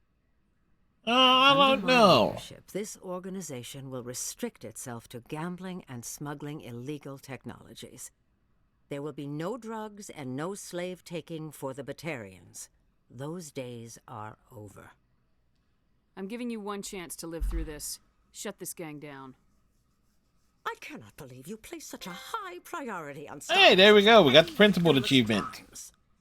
I don't Under my know. leadership, this organization will restrict itself to gambling and smuggling illegal technologies. There will be no drugs and no slave-taking for the Batarians. Those days are over. I'm giving you one chance to live through this. Shut this gang down. I cannot believe you place such a high priority on Hey, there we go. We got the principal achievement.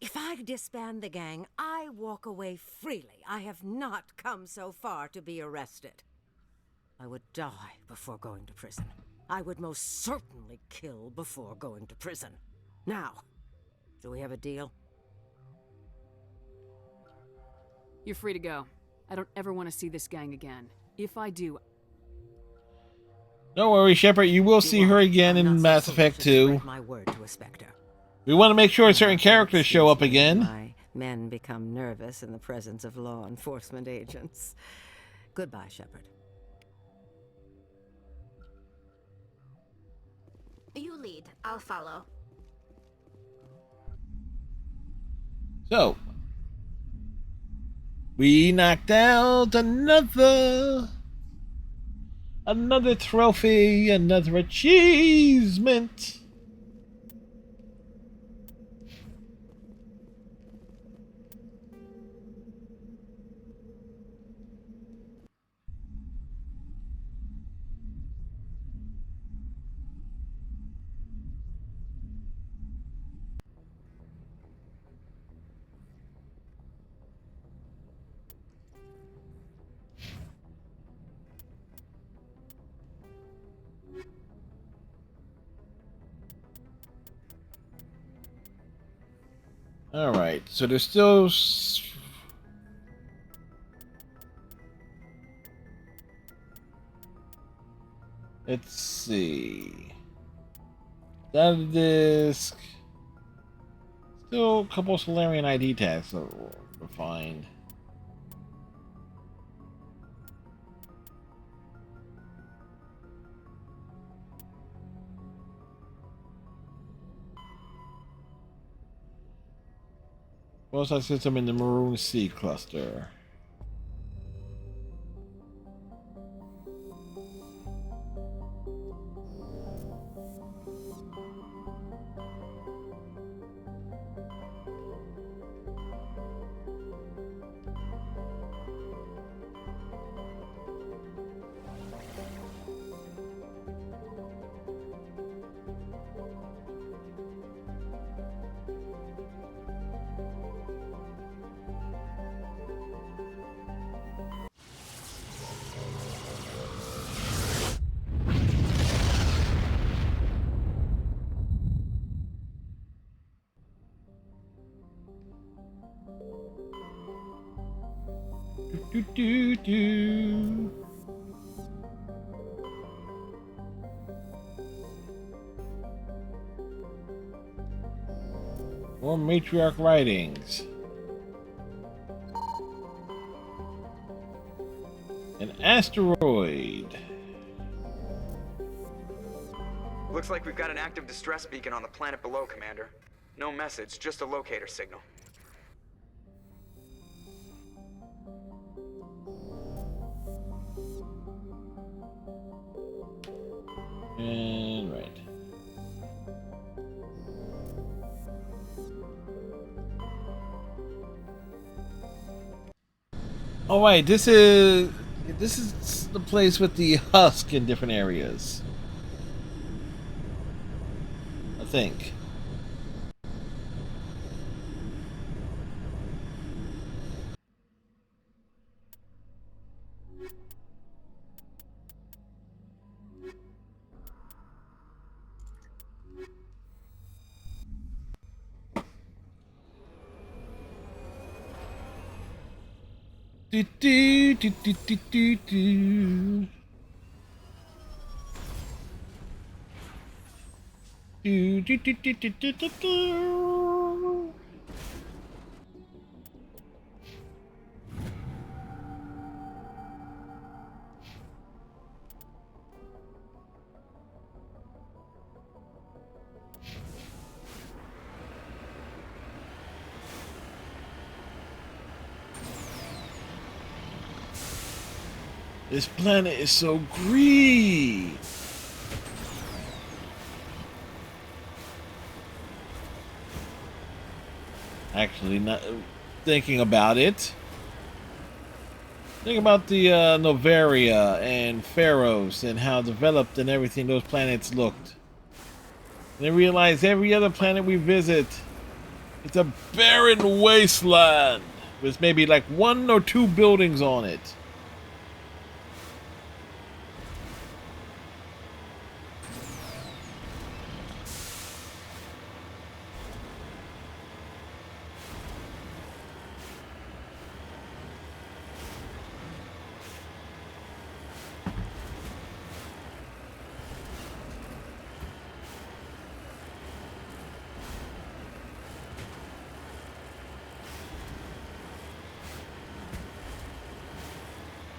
If I disband the gang, I walk away freely. I have not come so far to be arrested. I would die before going to prison. I would most certainly kill before going to prison. Now, do we have a deal? You're free to go. I don't ever want to see this gang again. If I do... Don't worry, Shepard. You will see her again in Mass Effect 2. My word to a Spectre. We want to make sure certain characters show up again. My men become nervous in the presence of law enforcement agents. Goodbye, Shepard. You lead. I'll follow. So, we knocked out another trophy, another achievement. All right, so there's still let's see. Data disk. Still a couple Solarian ID tags to find. Pulsar system in the Maroon Sea cluster. Do. More matriarch writings. An asteroid. Looks like we've got an active distress beacon on the planet below, Commander. No message, just a locator signal. And right. Oh wait, this is the place with the husk in different areas. I think. Do, do, do, do, do, do, do, do. This planet is so green. Actually, not thinking about it. Think about the Novaria and Pharos and how developed and everything those planets looked. And then realize every other planet we visit, it's a barren wasteland with maybe like 1 or 2 buildings on it.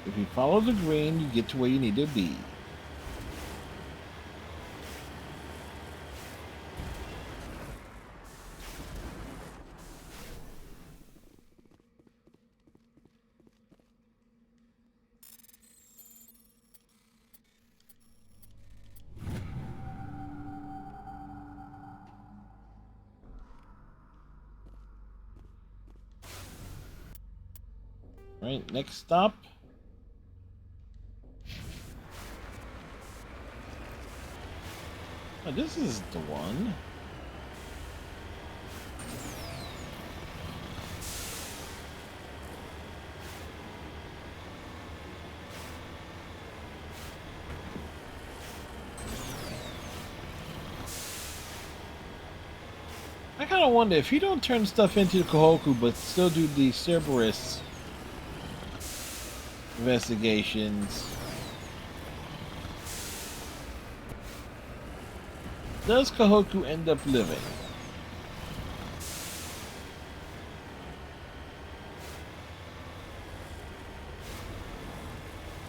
If you follow the green, you get to where you need to be. All right, next stop. Oh, this is the one. I kind of wonder if you don't turn stuff into Kohoku but still do the Cerberus investigations. Does Kohoku end up living?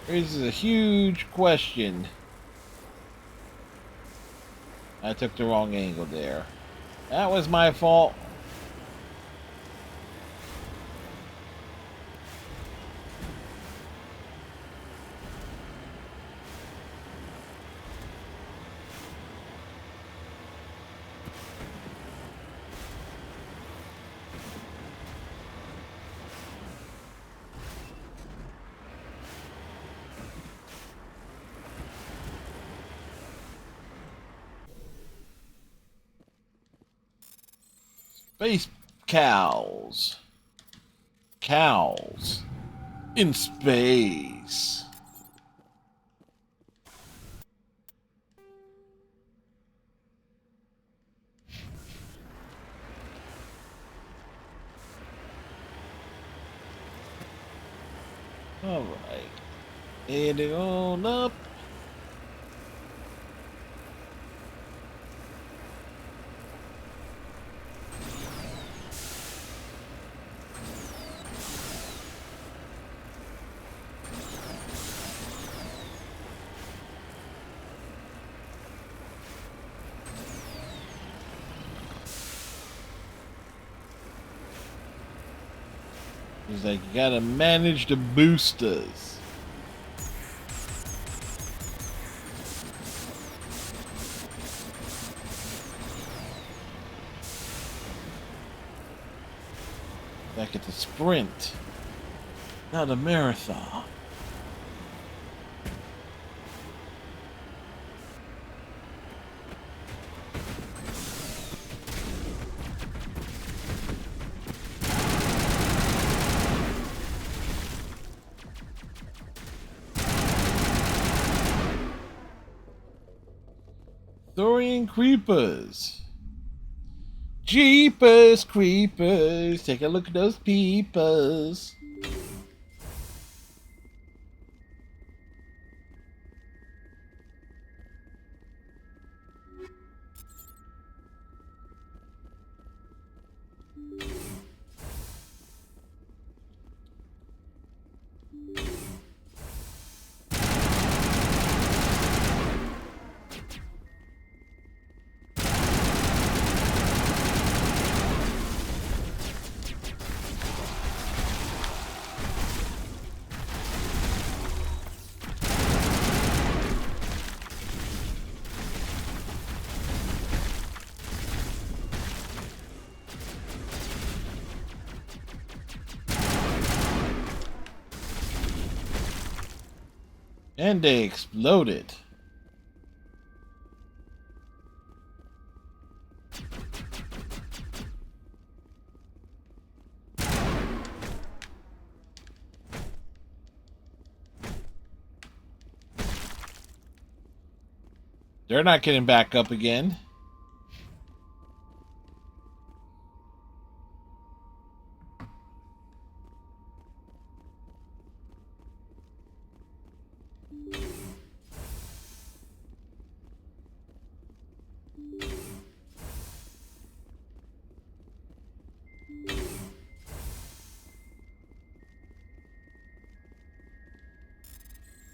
This is a huge question. I took the wrong angle there. That was my fault. Space cows. Cows. In space. Alright. Heading on up. He's like, you gotta manage the boosters. Back at the sprint, not a marathon. Thorian creepers. Jeepers creepers. Take a look at those peepers. And they exploded. They're not getting back up again.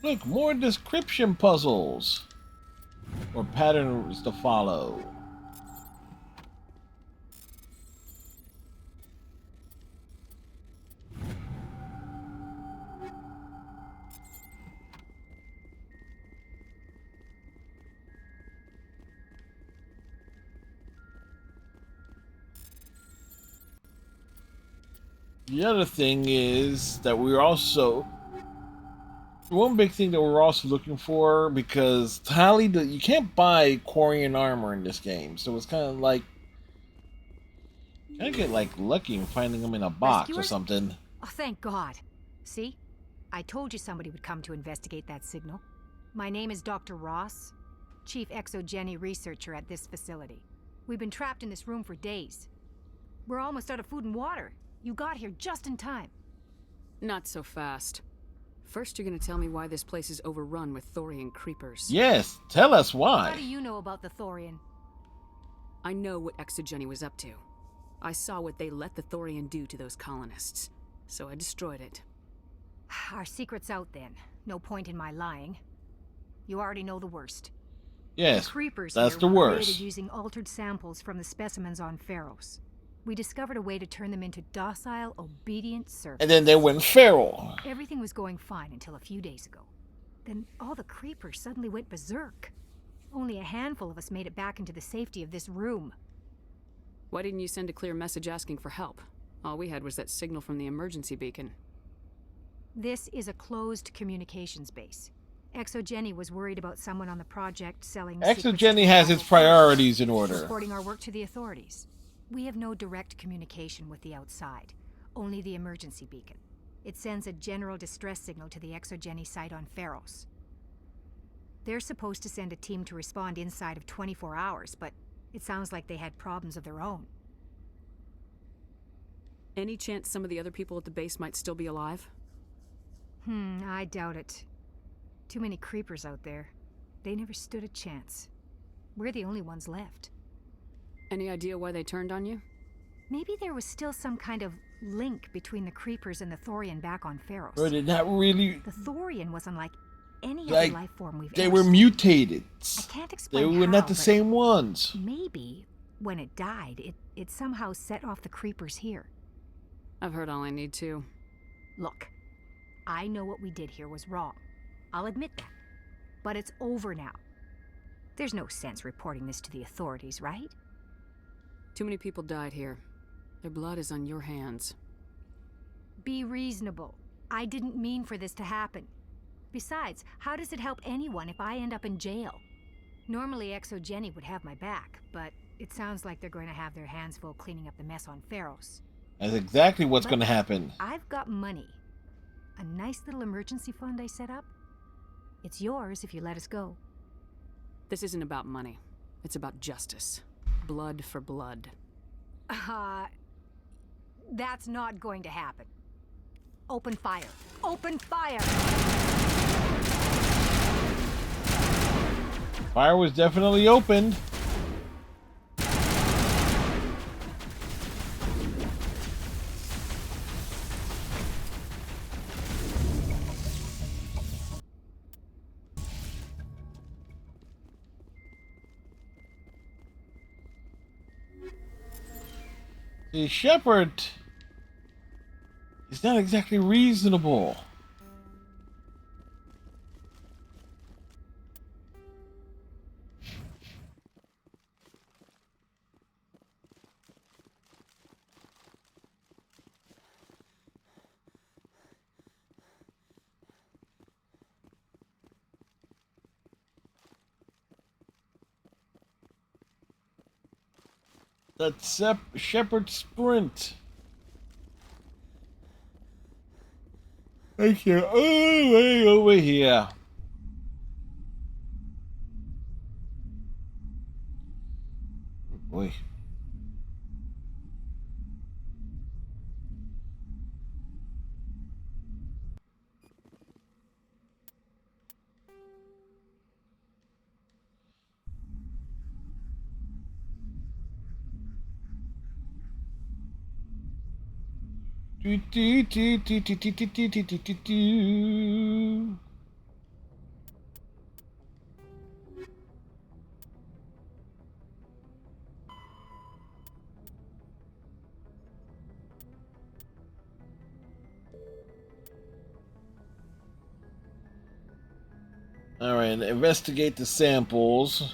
Look, more description puzzles. Or patterns to follow. The other thing is that we're also... One big thing that we're also looking for, because Tali, you can't buy Quarian armor in this game, so it's kind of like... Kind of get like lucky in finding them in a box Rescuers? or something. Oh, thank God. See? I told you somebody would come to investigate that signal. My name is Dr. Ross, Chief Exogeny Researcher at this facility. We've been trapped in this room for days. We're almost out of food and water. You got here just in time. Not so fast. First, you're gonna tell me why this place is overrun with Thorian creepers. Yes, tell us How why. do you know about the Thorian? I know what Exogeny was up to. I saw what they let the Thorian do to those colonists, so I destroyed it. Our secret's out then. No point in my lying. You already know the worst. Yes, The creepers that's here the were worst. created using altered samples from the specimens on Pharos. We discovered a way to turn them into docile, obedient servants. And then they went feral. Everything was going fine until a few days ago. Then all the creepers suddenly went berserk. Only a handful of us made it back into the safety of this room. Why didn't you send a clear message asking for help? All we had was that signal from the emergency beacon. This is a closed communications base. Exogeny was worried about someone on the project selling Exogeny has its priorities in order. reporting our work to the authorities. We have no direct communication with the outside, only the emergency beacon. It sends a general distress signal to the Exogeny site on Pharos. They're supposed to send a team to respond inside of 24 hours, but it sounds like they had problems of their own. Any chance some of the other people at the base might still be alive? I doubt it. Too many creepers out there. They never stood a chance. We're the only ones left. Any idea why they turned on you? Maybe there was still some kind of link between the creepers and the Thorian back on Pharos. But it not really... The Thorian was unlike any Like, other life form we've they ever were seen. mutated. I can't They explain were how, not the but same ones. Maybe, when it died, it somehow set off the creepers here. I've heard all I need to. Look, I know what we did here was wrong. I'll admit that. But it's over now. There's no sense reporting this to the authorities, right? Too many people died here. Their blood is on your hands. Be reasonable. I didn't mean for this to happen. Besides, how does it help anyone if I end up in jail? Normally Exogeny would have my back, but it sounds like they're going to have their hands full cleaning up the mess on Pharos. That's exactly what's But going to happen. I've got money. A nice little emergency fund I set up. It's yours if you let us go. This isn't about money. It's about justice. Blood for blood. That's not going to happen. Open fire. Open fire! Fire was definitely opened. The Shepard is not exactly reasonable. That's Shepard Sprint. Thank you. Oh, way over here. Oh boy. Do, do, do, do, do, do, do, do, do, do, do. All right, investigate the samples.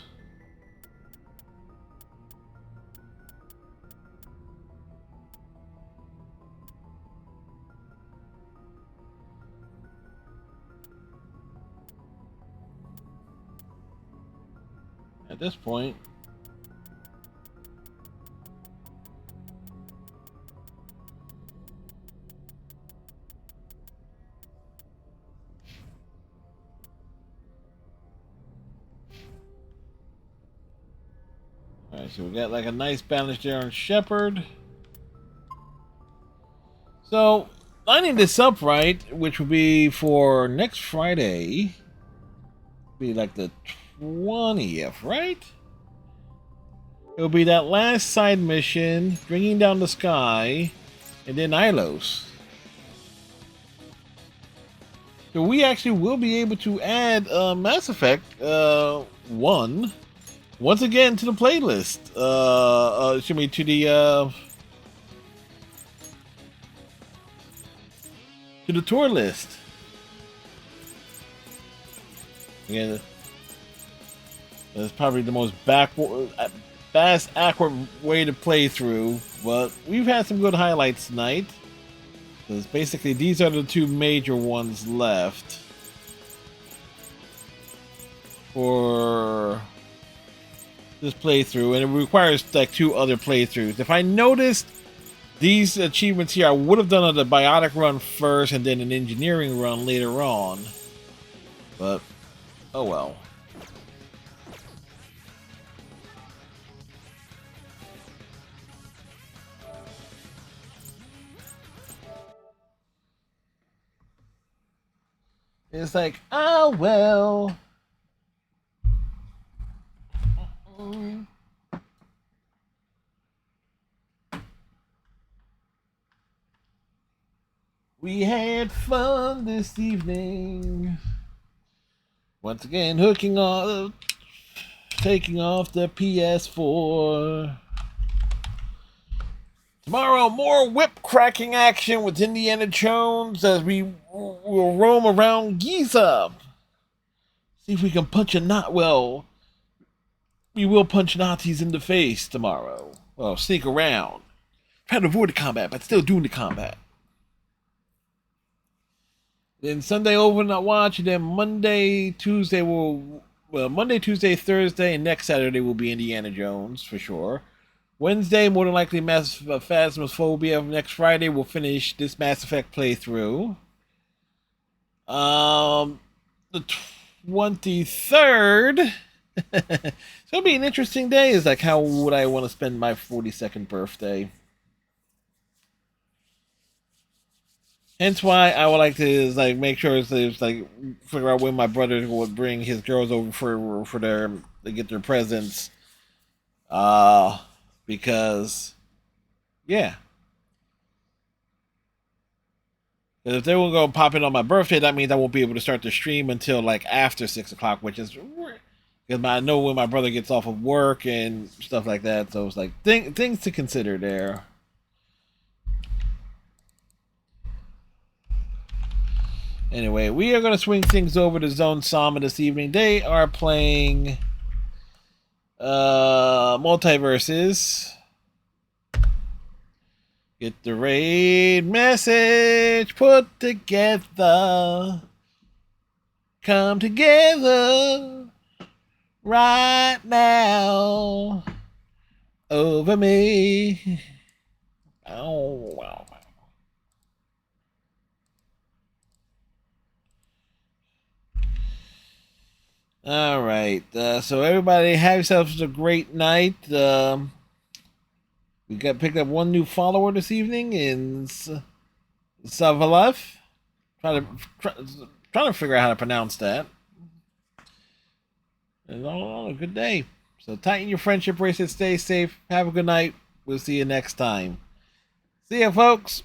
At this point, all right, so we got like a nice balance there on Shepard. So lining this up right, which will be for next Friday, be like the 20th, right? It'll be that last side mission, bringing down the sky, and then Ilos. So we actually will be able to add Mass Effect 1 once again to the playlist. Excuse me, to the tour list. Again, it's probably the most fast, awkward way to play through, but we've had some good highlights tonight. Because basically, these are the two major ones left for this playthrough, and it requires like 2 other playthroughs. If I noticed these achievements here, I would have done a biotic run first and then an engineering run later on. But, oh well. It's like, oh well. We had fun this evening. Once again, taking off the PS4. Tomorrow, more whip cracking action with Indiana Jones as we will roam around Giza. See if we can punch a knot. Well, we will punch Nazis in the face tomorrow. Well, sneak around. Try to avoid the combat, but still doing the combat. Then Sunday overnight watch, and then Monday, Tuesday, Thursday, and next Saturday will be Indiana Jones for sure. Wednesday, more than likely, Phasmophobia. Next Friday, we'll finish this Mass Effect playthrough. The 23rd. It's gonna be an interesting day. It's like, how would I want to spend my 42nd birthday? Hence why I would like to make sure figure out when my brother would bring his girls over to get their presents. Because, yeah. If they will go pop in on my birthday, that means I won't be able to start the stream until like after 6 o'clock, which is because I know when my brother gets off of work and stuff like that. So it's like things to consider there. Anyway, we are going to swing things over to Zone Sama this evening. They are playing Multiverses. Get the raid message put together. Come together right now. over me. Oh, wow. All right. So everybody have yourselves a great night. We got picked up one new follower this evening in Savalev. Trying to figure out how to pronounce that. And a good day. So tighten your friendship bracelet. Stay safe. Have a good night. We'll see you next time. See ya, folks.